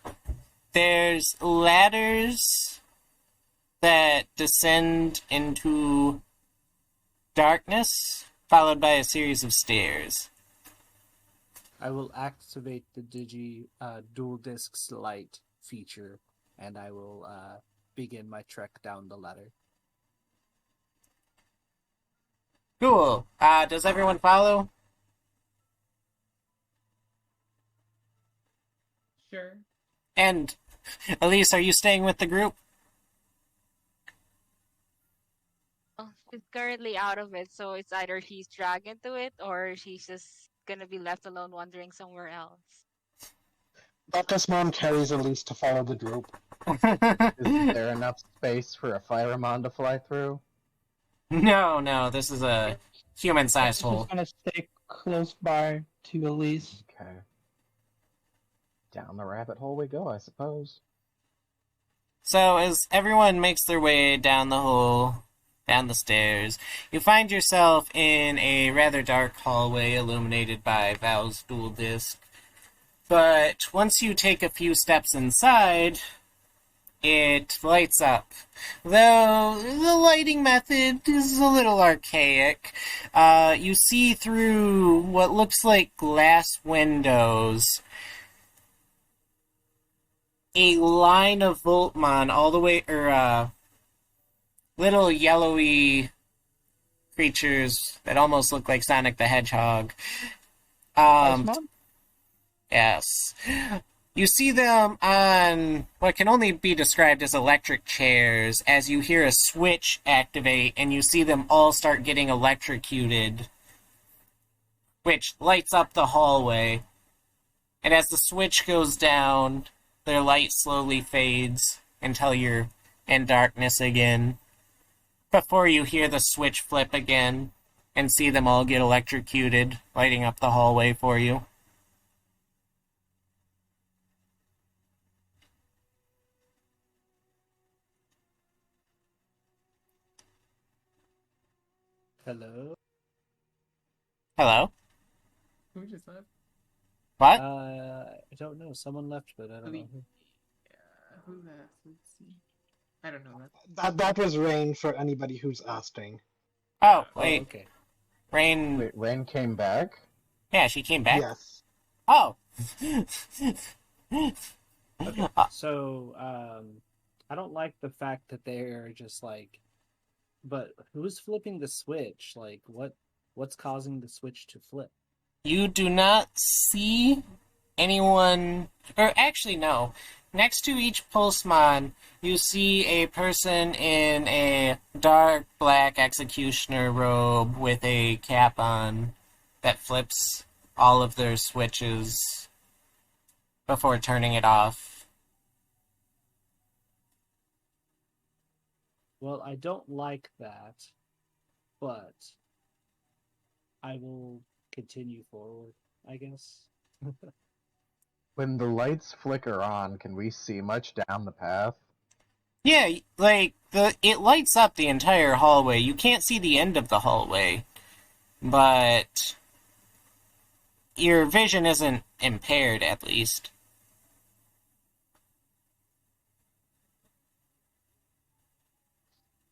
B: there's ladders that descend into darkness, followed by a series of stairs.
E: I will activate the dual discs light feature, and I will begin my trek down the ladder.
B: Cool. Does everyone follow?
F: Sure.
B: And Elise, are you staying with the group?
I: Oh, she's currently out of it, so it's either she's dragged into it or she's just gonna be left alone wandering somewhere else.
K: Myotismon carries Elise to follow the group.
D: Is there enough space for a Firemon to fly through?
B: No, this is a human-sized
C: This is
B: hole.
C: gonna stay close by to Elise.
D: Okay. Down the rabbit hole we go, I suppose.
B: So as everyone makes their way down the hole, down the stairs, you find yourself in a rather dark hallway illuminated by Val's dual disc. But once you take a few steps inside, it lights up. Though the lighting method is a little archaic, you see through what looks like glass windows a line of Voltmon all the way, little yellowy creatures that almost look like Sonic the Hedgehog.
C: Iceman?
B: Yes. You see them on what can only be described as electric chairs as you hear a switch activate and you see them all start getting electrocuted, which lights up the hallway. And as the switch goes down, their light slowly fades until you're in darkness again, before you hear the switch flip again and see them all get electrocuted, lighting up the hallway for you.
E: Hello?
B: Hello?
F: Who just left?
B: What?
E: I don't know. Someone left, but I don't know who.
F: Who left? Let's see. I don't know that.
K: That was Rain for anybody who's asking.
B: Oh, wait.
E: Okay.
B: Rain...
D: Wait, Rain came back?
B: Yeah, she came back?
K: Yes.
B: Oh!
E: Okay. So, I don't like the fact that they're just like, but who's flipping the switch? Like, what's causing the switch to flip?
B: You do not see anyone... Or actually, no. next to each Pulsemon, you see a person in a dark black executioner robe with a cap on that flips all of their switches before turning it off.
E: Well, I don't like that, but I will continue forward, I guess.
D: When the lights flicker on, can we see much down the path?
B: Yeah, like it lights up the entire hallway. You can't see the end of the hallway, but your vision isn't impaired, at least.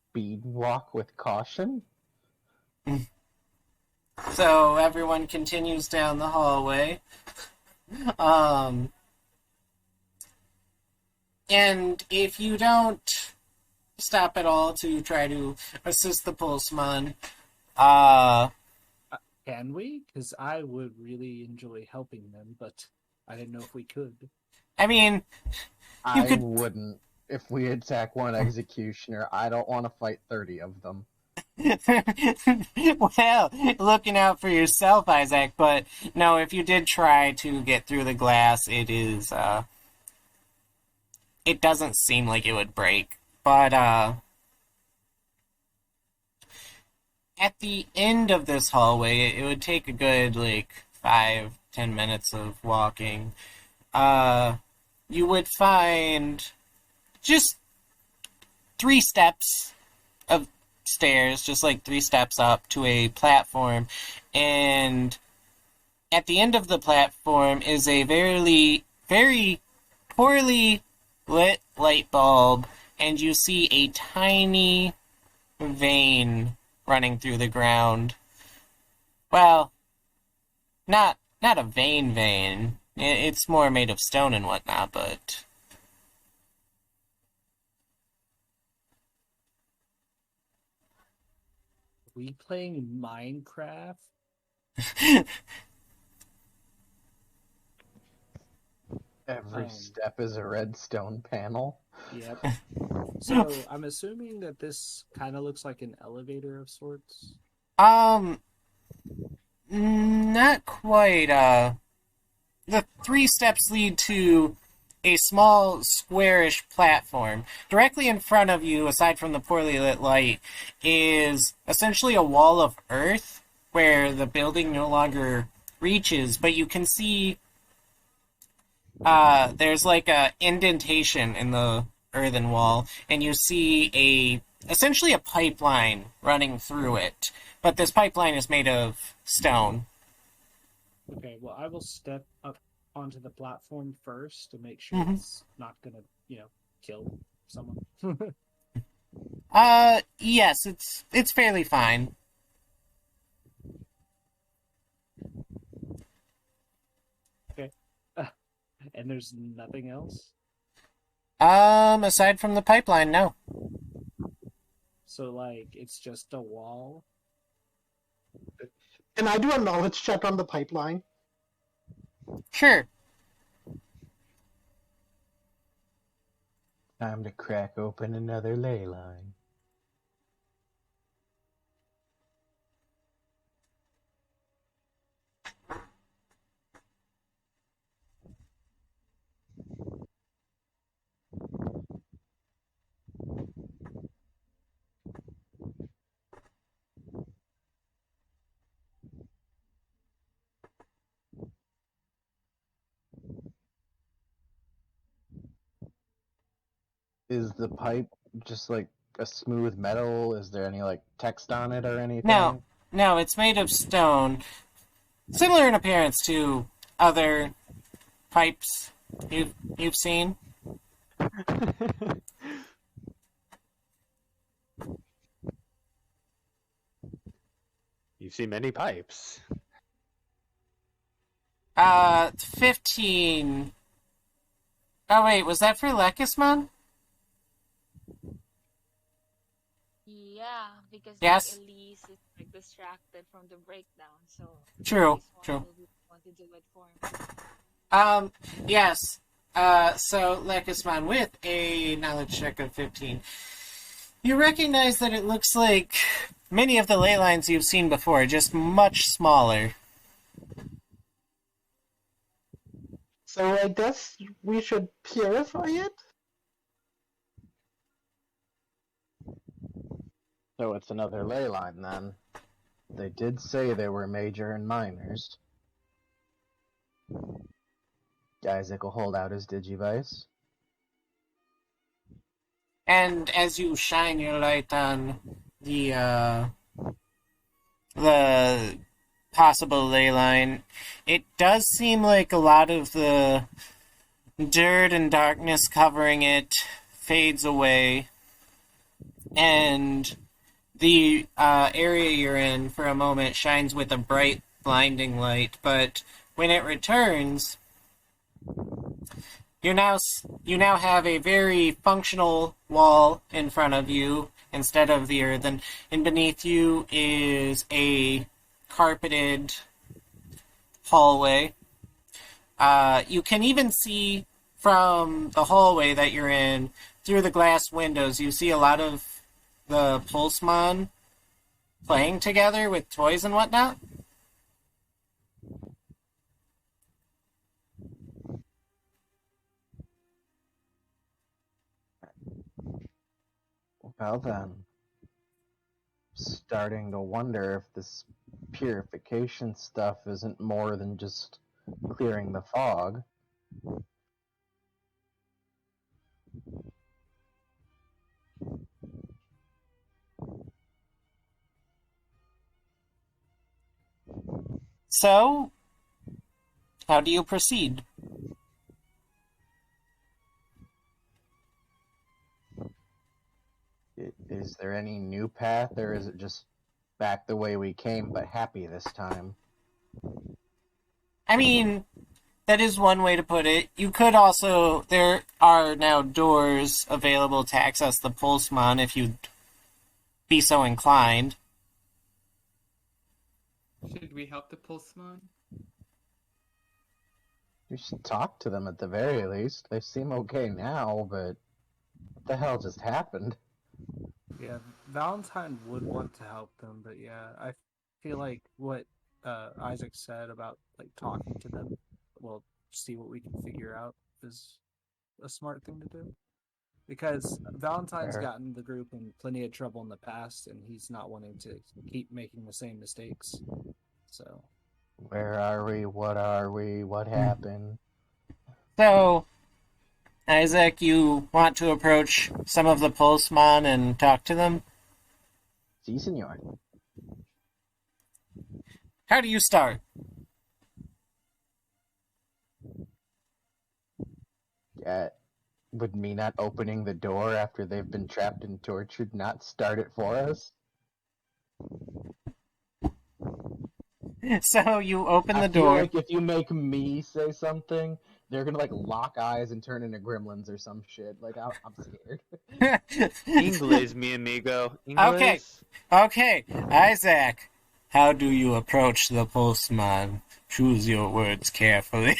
D: Speed walk with caution?
B: So everyone continues down the hallway. And if you don't stop at all to try to assist the Pulsemon,
E: Can we? Because I would really enjoy helping them, but I didn't know if we could.
B: I mean,
D: I wouldn't. If we attack one executioner, I don't want to fight 30 of them.
B: well, looking out for yourself, Isaac, but no, if you did try to get through the glass, it doesn't seem like it would break. But, at the end of this hallway, it would take a good, 5-10 minutes of walking. You would find just 3 steps of stairs, just 3 steps up to a platform, and at the end of the platform is a very, very poorly lit light bulb, and you see a tiny vein running through the ground. Well, not a vein. It's more made of stone and whatnot, but...
E: Are we playing Minecraft?
D: Every step is a redstone panel.
E: Yep. So, I'm assuming that this kind of looks like an elevator of sorts?
B: Not quite. The 3 steps lead to a small, squarish platform. Directly in front of you, aside from the poorly lit light, is essentially a wall of earth where the building no longer reaches, but you can see there's a indentation in the earthen wall, and you see essentially a pipeline running through it. But this pipeline is made of stone.
E: Okay, well, I will step up onto the platform first to make sure it's not gonna, kill someone.
B: Yes, it's fairly fine.
E: Okay. And there's nothing else?
B: Aside from the pipeline, no.
E: So, it's just a wall?
K: Can I do a knowledge check on the pipeline?
B: Sure.
D: Time to crack open another ley line. Is the pipe just a smooth metal? Is there any text on it or anything?
B: No, it's made of stone. Similar in appearance to other pipes you've seen.
A: You've seen many pipes.
B: 15. Oh wait, was that for Lekismon?
I: Yeah, because
B: Yes.
I: Elise is distracted from the breakdown, so
B: True.
I: Elise want to do it for him.
B: Yes. So Lekismon, with a knowledge check of 15, you recognize that it looks like many of the ley lines you've seen before, just much smaller.
K: So I guess we should purify it?
D: So it's another ley line then. They did say they were major and minors. Isaac will hold out his Digivice.
B: And as you shine your light on the possible ley line, it does seem like a lot of the dirt and darkness covering it fades away, and the area you're in for a moment shines with a bright, blinding light, but when it returns, you now have a very functional wall in front of you instead of the earthen, and beneath you is a carpeted hallway. You can even see from the hallway that you're in, through the glass windows, you see a lot of the Pulsemon playing together with toys and whatnot.
D: Well then, starting to wonder if this purification stuff isn't more than just clearing the fog.
B: So, how do you proceed?
D: Is there any new path, or is it just back the way we came, but happy this time?
B: I mean, that is one way to put it. You could also... There are now doors available to access the Pulsemon if you'd be so inclined.
F: Should we help the Pulsemon?
D: You should talk to them at the very least. They seem okay now, but what the hell just happened?
E: Yeah, Valentine would want to help them, but yeah, I feel like what Isaac said about like talking to them, we'll see what we can figure out, is a smart thing to do. Because Valentine's
D: Fair.
E: gotten the group in plenty of trouble in the past, and he's not wanting to keep making the same mistakes. So,
D: Where are we? What are we? What happened?
B: So, Isaac, you want to approach some of the Pulsemon and talk to them?
D: Si, senor.
B: How do you start?
D: Would me not opening the door after they've been trapped and tortured not start it for us?
B: So you open the
D: I feel
B: door.
D: like if you make me say something, they're gonna like lock eyes and turn into gremlins or some shit. Like I'm scared.
A: English, mi amigo. English.
B: Okay, Isaac. How do you approach the Pulsemon? Choose your words carefully.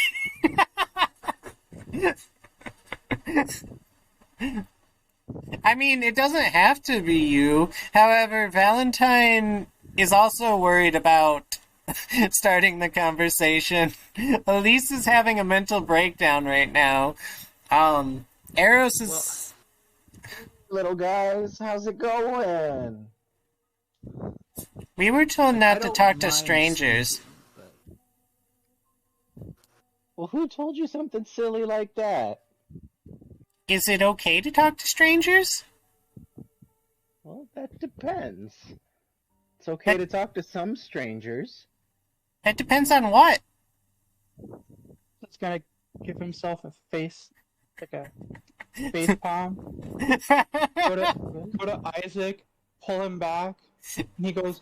B: I mean, it doesn't have to be you. However, Valentine is also worried about starting the conversation. Elise is having a mental breakdown right now. Eros is...
D: Little guys, how's it going?
B: We were told
E: I
B: not to
E: don't
B: talk to
E: mind
B: strangers.
E: speaking, but
D: Well, who told you something silly like that?
B: Is it okay to talk to strangers?
D: Well, that depends. It's okay to talk to some strangers.
B: That depends on what.
C: He's gonna give himself a face, like a face palm. Go to Isaac, pull him back, and he goes,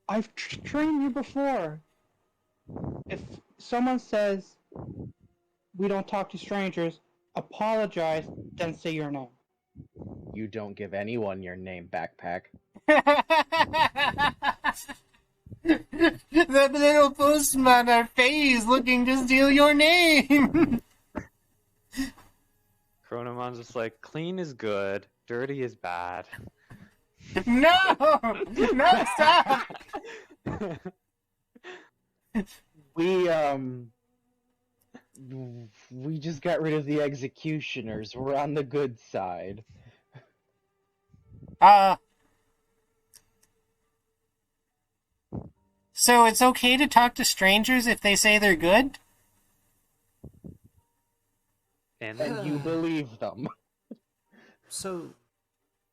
C: "I've trained you before. If someone says we don't talk to strangers, apologize, then say your name."
D: You don't give anyone your name, backpack.
B: The little postman are phased looking to steal your name.
A: Chronomon's just like, clean is good, dirty is bad.
B: No! No, stop!
D: We we just got rid of the executioners. We're on the good side.
B: So it's okay to talk to strangers if they say they're good?
D: And you believe them.
E: So,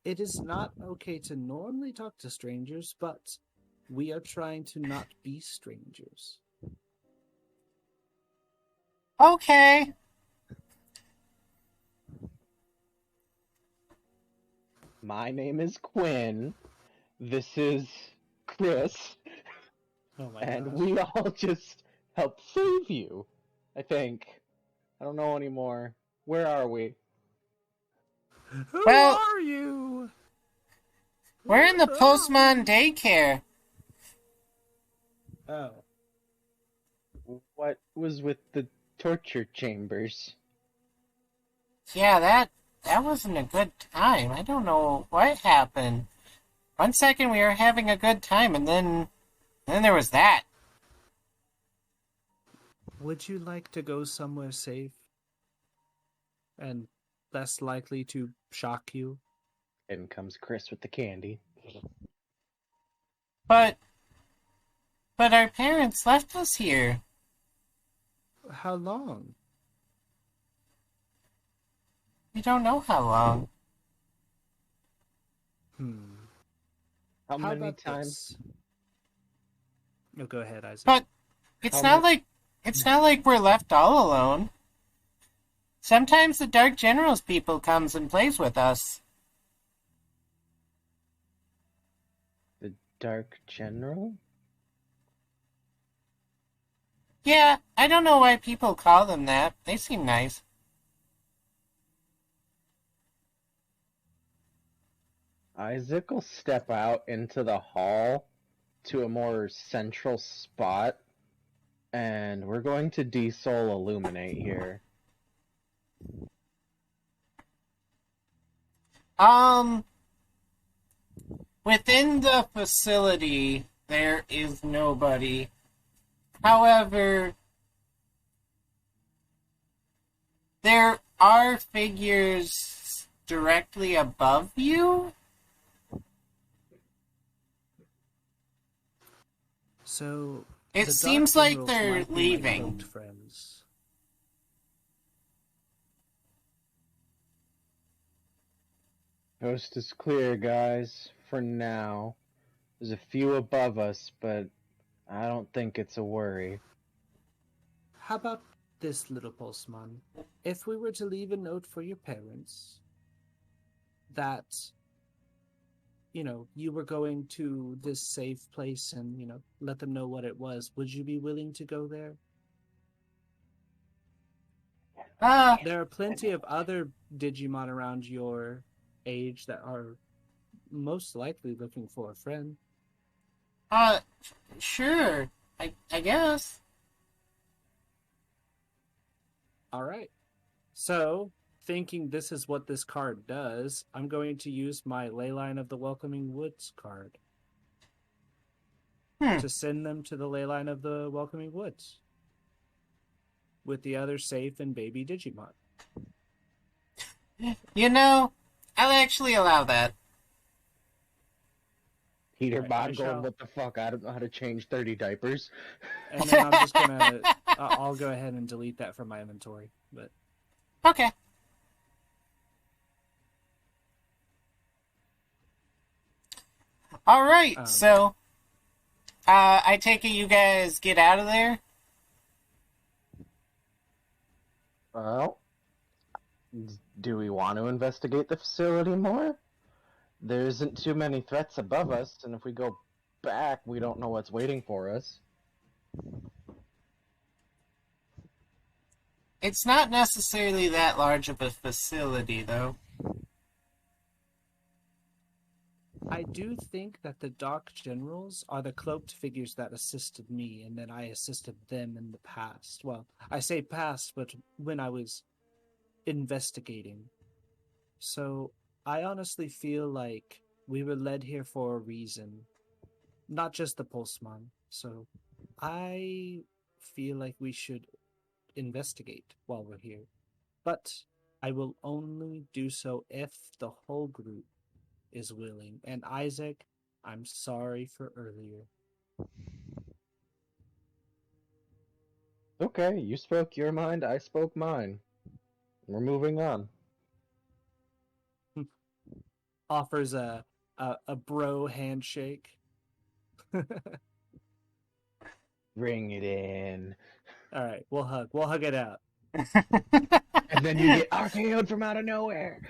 E: it is not okay to normally talk to strangers, but we are trying to not be strangers.
B: Okay.
D: My name is Quinn. This is Chris.
E: Oh my
D: and
E: gosh.
D: we all just helped save you. I think. I don't know anymore. Where are we?
E: Who
B: Well-
E: are you?
B: We're in the Postmon daycare.
E: Oh.
D: What was with the torture chambers?
B: Yeah, that wasn't a good time. I don't know what happened. One second we were having a good time, and then there was that.
E: Would you like to go somewhere safe? And less likely to shock you?
D: In comes Chris with the candy.
B: But our parents left us here.
E: How long?
B: We don't know how long.
D: How many
E: about
D: times?
E: this? No, go ahead, Isaac.
B: But it's not like we're left all alone. Sometimes the Dark Generals people comes and plays with us.
D: The Dark General?
B: Yeah, I don't know why people call them that. They seem nice.
D: Isaac will step out into the hall to a more central spot, and we're going to de-soul illuminate here.
B: Within the facility, there is nobody. However, there are figures directly above you.
E: So
B: It
E: the
B: seems
E: Dark
B: like
E: Generals
B: they're
E: might be my
B: leaving.
E: cloaked friends.
D: Coast is clear, guys, for now. There's a few above us, but I don't think it's a worry.
E: How about this, little Pulsemon? If we were to leave a note for your parents that, you were going to this safe place and, let them know what it was, would you be willing to go there? There are plenty of other Digimon around your age that are most likely looking for a friend.
B: Sure. I guess.
E: Alright. So, thinking this is what this card does, I'm going to use my Leyline of the Welcoming Woods card to send them to the Leyline of the Welcoming Woods with the other safe and baby Digimon.
B: I'll actually allow that.
D: Peter
E: Right,
D: Bob
E: I
D: going,
E: shall.
D: what the fuck? I don't know how to change 30 diapers.
E: And then I'm just gonna, I'll go ahead and delete that from my inventory. But
B: Okay. All right, so I take it you guys get out of there?
D: Well, do we want to investigate the facility more? There isn't too many threats above us, and if we go back, we don't know what's waiting for us.
B: It's not necessarily that large of a facility, though.
E: I do think that the Dark Generals are the cloaked figures that assisted me, and then I assisted them in the past. Well, I say past, but when I was investigating. So I honestly feel like we were led here for a reason, not just the postman. So I feel like we should investigate while we're here. But I will only do so if the whole group is willing. And Isaac, I'm sorry for earlier.
D: Okay, you spoke your mind, I spoke mine. We're moving on.
E: Offers a bro handshake.
D: Bring it in.
E: All right, we'll hug. We'll hug it out.
D: And then you get RKO'd from out of nowhere.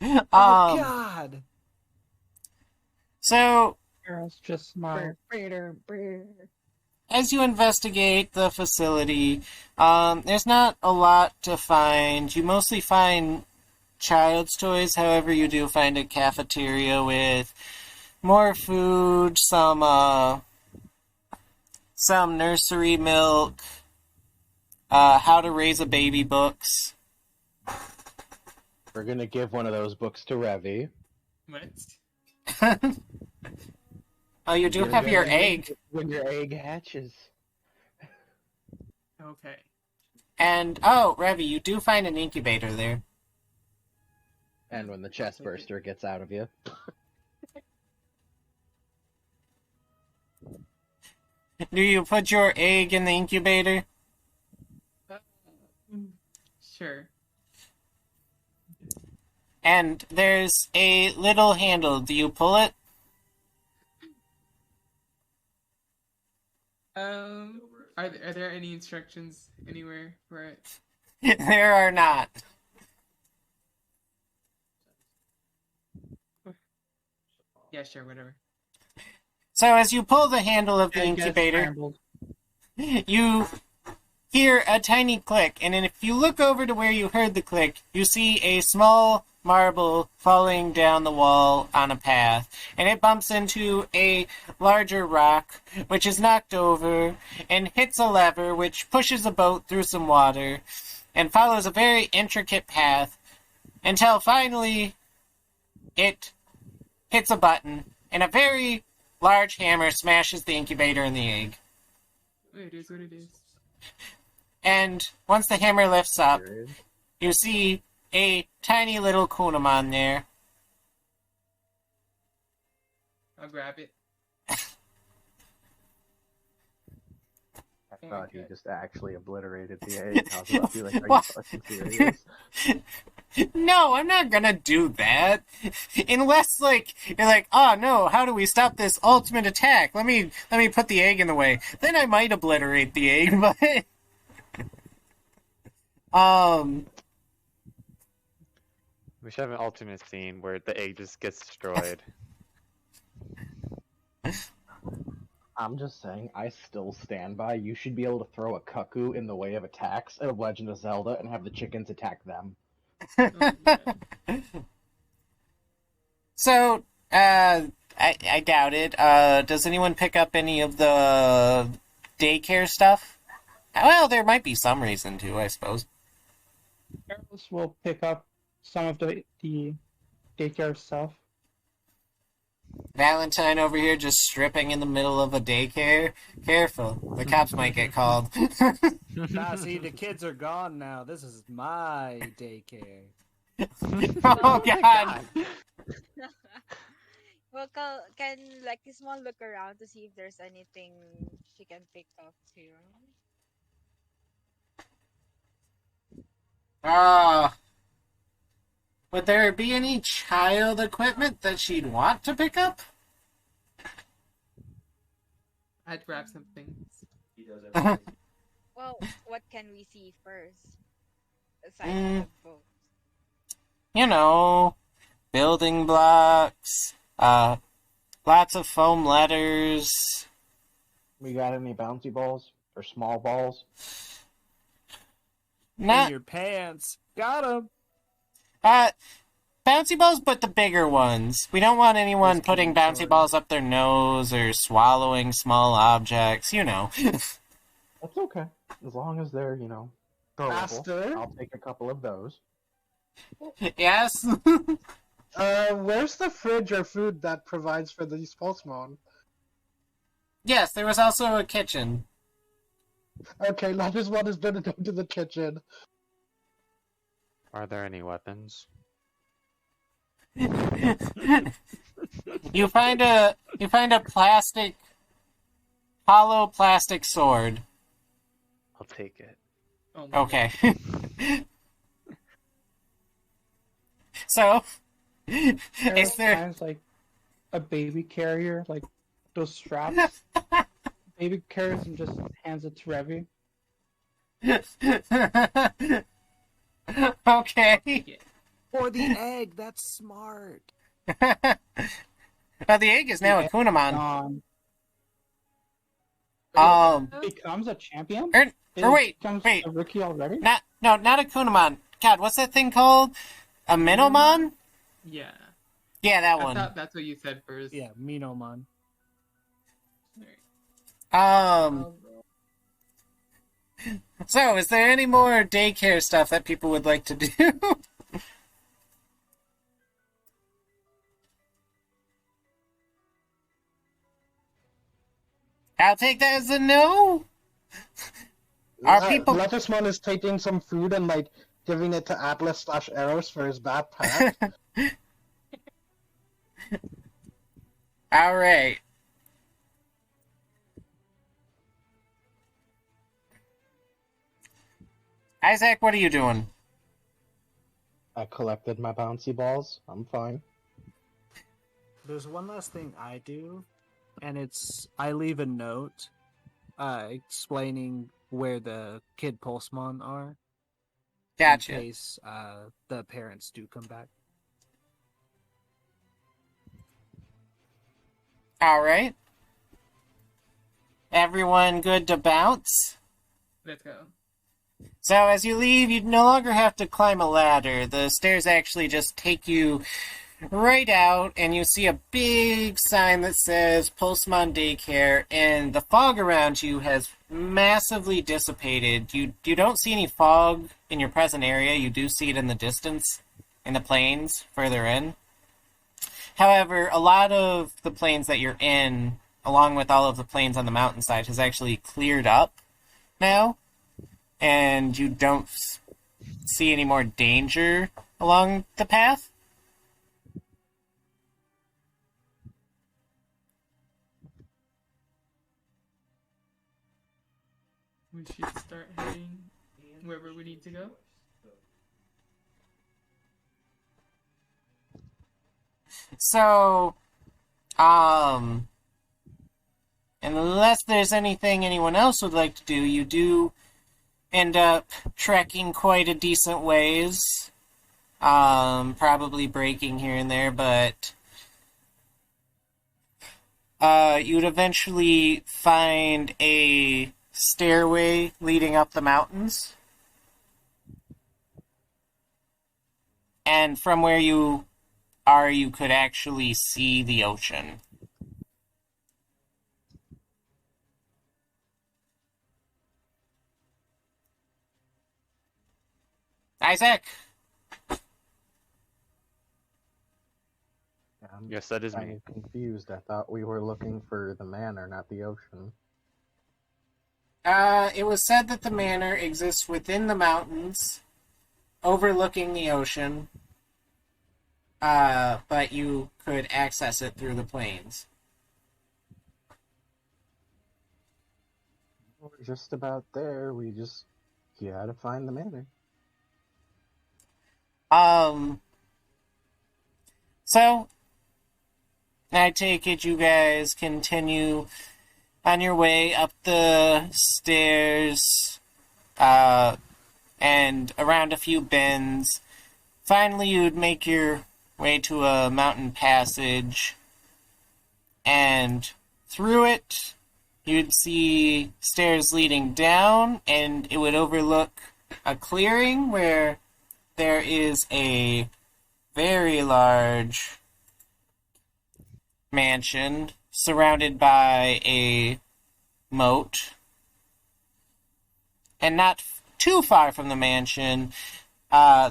E: Oh God!
B: So,
C: Girls just smile.
B: as you investigate the facility, there's not a lot to find. You mostly find child's toys. However, you do find a cafeteria with more food, some nursery milk, how to raise a baby books.
D: We're gonna give one of those books to Revy.
F: What?
B: Oh, you do have your egg.
D: When your egg hatches.
F: Okay.
B: And, oh, Revy, you do find an incubator there.
D: And when the chest burster gets out of you.
B: Do you put your egg in the incubator?
F: Sure.
B: And there's a little handle. Do you pull it?
F: Are there any instructions anywhere for it?
B: There are not.
F: Yeah, sure, whatever.
B: So as you pull the handle of the
C: Egg gets
B: incubator,
C: scrambled.
B: you hear a tiny click, and then if you look over to where you heard the click, you see a small marble falling down the wall on a path, and it bumps into a larger rock, which is knocked over, and hits a lever, which pushes a boat through some water, and follows a very intricate path, until finally it hits a button, and a very large hammer smashes the incubator and the egg.
F: It is what it is.
B: And once the hammer lifts up, you see a tiny little Kunamon there.
F: I'll grab it.
D: I thought he just actually obliterated the egg. I was about to be like, are you fucking serious?
B: No, I'm not gonna do that. Unless, like, you're like, oh no, how do we stop this ultimate attack? Let me put the egg in the way. Then I might obliterate the egg, but...
A: We should have an ultimate scene where the egg just gets destroyed.
D: I'm just saying, I still stand by. You should be able to throw a cuckoo in the way of attacks of Legend of Zelda and have the chickens attack them.
B: So, I doubt it. Does anyone pick up any of the daycare stuff? Well, there might be some reason to, I suppose.
C: Carlos will pick up some of the daycare stuff.
B: Valentine over here just stripping in the middle of a daycare. Careful, the cops might get called.
E: Nah, see, the kids are gone now. This is my daycare.
B: Oh God!
I: Well, can Myotismon look around to see if there's anything she can pick up too?
B: Would there be any child equipment that she'd want to pick up?
F: I'd grab some things.
G: He does everything.
I: Well, what can we see first? Aside from the boat.
B: You know, building blocks, lots of foam letters.
D: We got any bouncy balls? Or small balls?
B: Not
E: In your pants. Got him.
B: bouncy balls, but the bigger ones. We don't want anyone putting bouncy balls up their nose or swallowing small objects, you know.
D: That's okay. As long as they're, throwable.
K: Aster?
D: I'll take a couple of those.
B: Yes?
K: Where's the fridge or food that provides for these Pulsemon?
B: Yes, there was also a kitchen.
K: Okay, Latismon is gonna go to the kitchen.
M: Are there any weapons?
B: You find a plastic, hollow plastic sword.
M: I'll take it.
F: Oh my
B: Okay. So, is there...
C: Finds like a baby carrier, like those straps. Baby carries and just hands it to Revy.
B: Okay.
E: Or the egg, that's smart.
B: Now the egg is now a Kunamon.
C: Becomes a champion?
B: Wait.
C: A rookie already?
B: Not a Kunamon. God, what's that thing called? A Minomon?
F: Yeah.
B: Yeah, that
F: I
B: one.
F: thought that's what you said first.
E: Yeah, Minomon.
B: So, is there any more daycare stuff that people would like to do? I'll take that as a no. Are people...
K: Latismon is taking some food and, like, giving it to Atlas/Eros for his backpack.
B: Alright. Isaac, what are you doing?
D: I collected my bouncy balls. I'm fine.
E: There's one last thing I do, and it's I leave a note explaining where the kid Pulsemon are.
B: Gotcha.
E: In case the parents do come back.
B: Alright. Everyone good to bounce?
F: Let's go.
B: So as you leave, you no longer have to climb a ladder. The stairs actually just take you right out, and you see a big sign that says Pulsemon Daycare, and the fog around you has massively dissipated. You don't see any fog in your present area. You do see it in the distance, in the plains further in. However, a lot of the plains that you're in, along with all of the plains on the mountainside, has actually cleared up now, and you don't see any more danger along the path.
F: We should start heading wherever we need to go.
B: So, unless there's anything anyone else would like to do, you do end up trekking quite a decent ways. Probably breaking here and there, but you'd eventually find a stairway leading up the mountains. And from where you are, you could actually see the ocean. Isaac?
M: Yes, that is me.
D: I'm confused. I thought we were looking for the manor, not the ocean.
B: It was said that the manor exists within the mountains, overlooking the ocean, but you could access it through the plains.
D: We're just about there. We just gotta find the manor.
B: So, I take it you guys continue on your way up the stairs, and around a few bends. Finally, you'd make your way to a mountain passage, and through it, you'd see stairs leading down, and it would overlook a clearing where there is a very large mansion surrounded by a moat. And not too far from the mansion,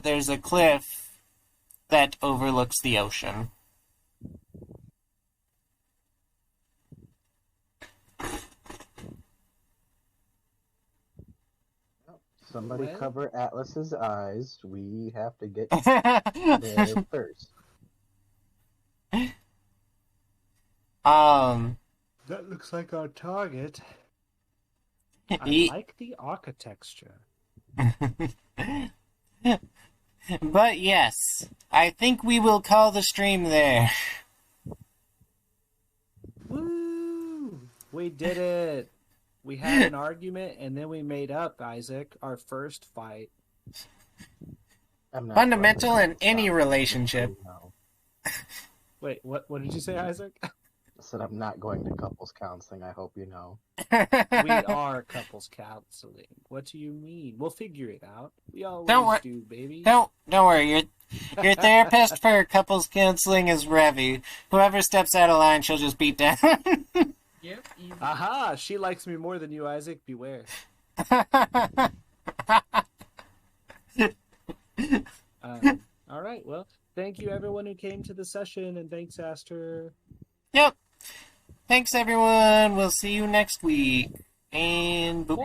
B: there's a cliff that overlooks the ocean.
D: Somebody
E: Well-
D: cover Atlas's eyes. We have to get there first.
E: That looks like our target. I
B: Ye-
E: like the architecture.
B: But yes, I think we will call the stream there.
E: Woo! We did it. We had an argument and then we made up, Isaac. Our first fight.
D: I'm not
B: Fundamental
D: going
B: in
D: to
B: any
D: stop.
B: relationship.
D: No.
E: Wait, what did you say, Isaac?
D: I said I'm not going to couples counseling. I hope you know.
E: We are couples counseling. What do you mean? We'll figure it out. We always
B: Don't wor-
E: do, baby.
B: Don't worry. Your therapist for couples counseling is Revy. Whoever steps out of line, she'll just beat down.
F: Yep. Easy.
E: Aha! She likes me more than you, Isaac. Beware. All right. Well, thank you everyone who came to the session, and thanks, Aster.
B: Yep. Thanks, everyone. We'll see you next week. And boop.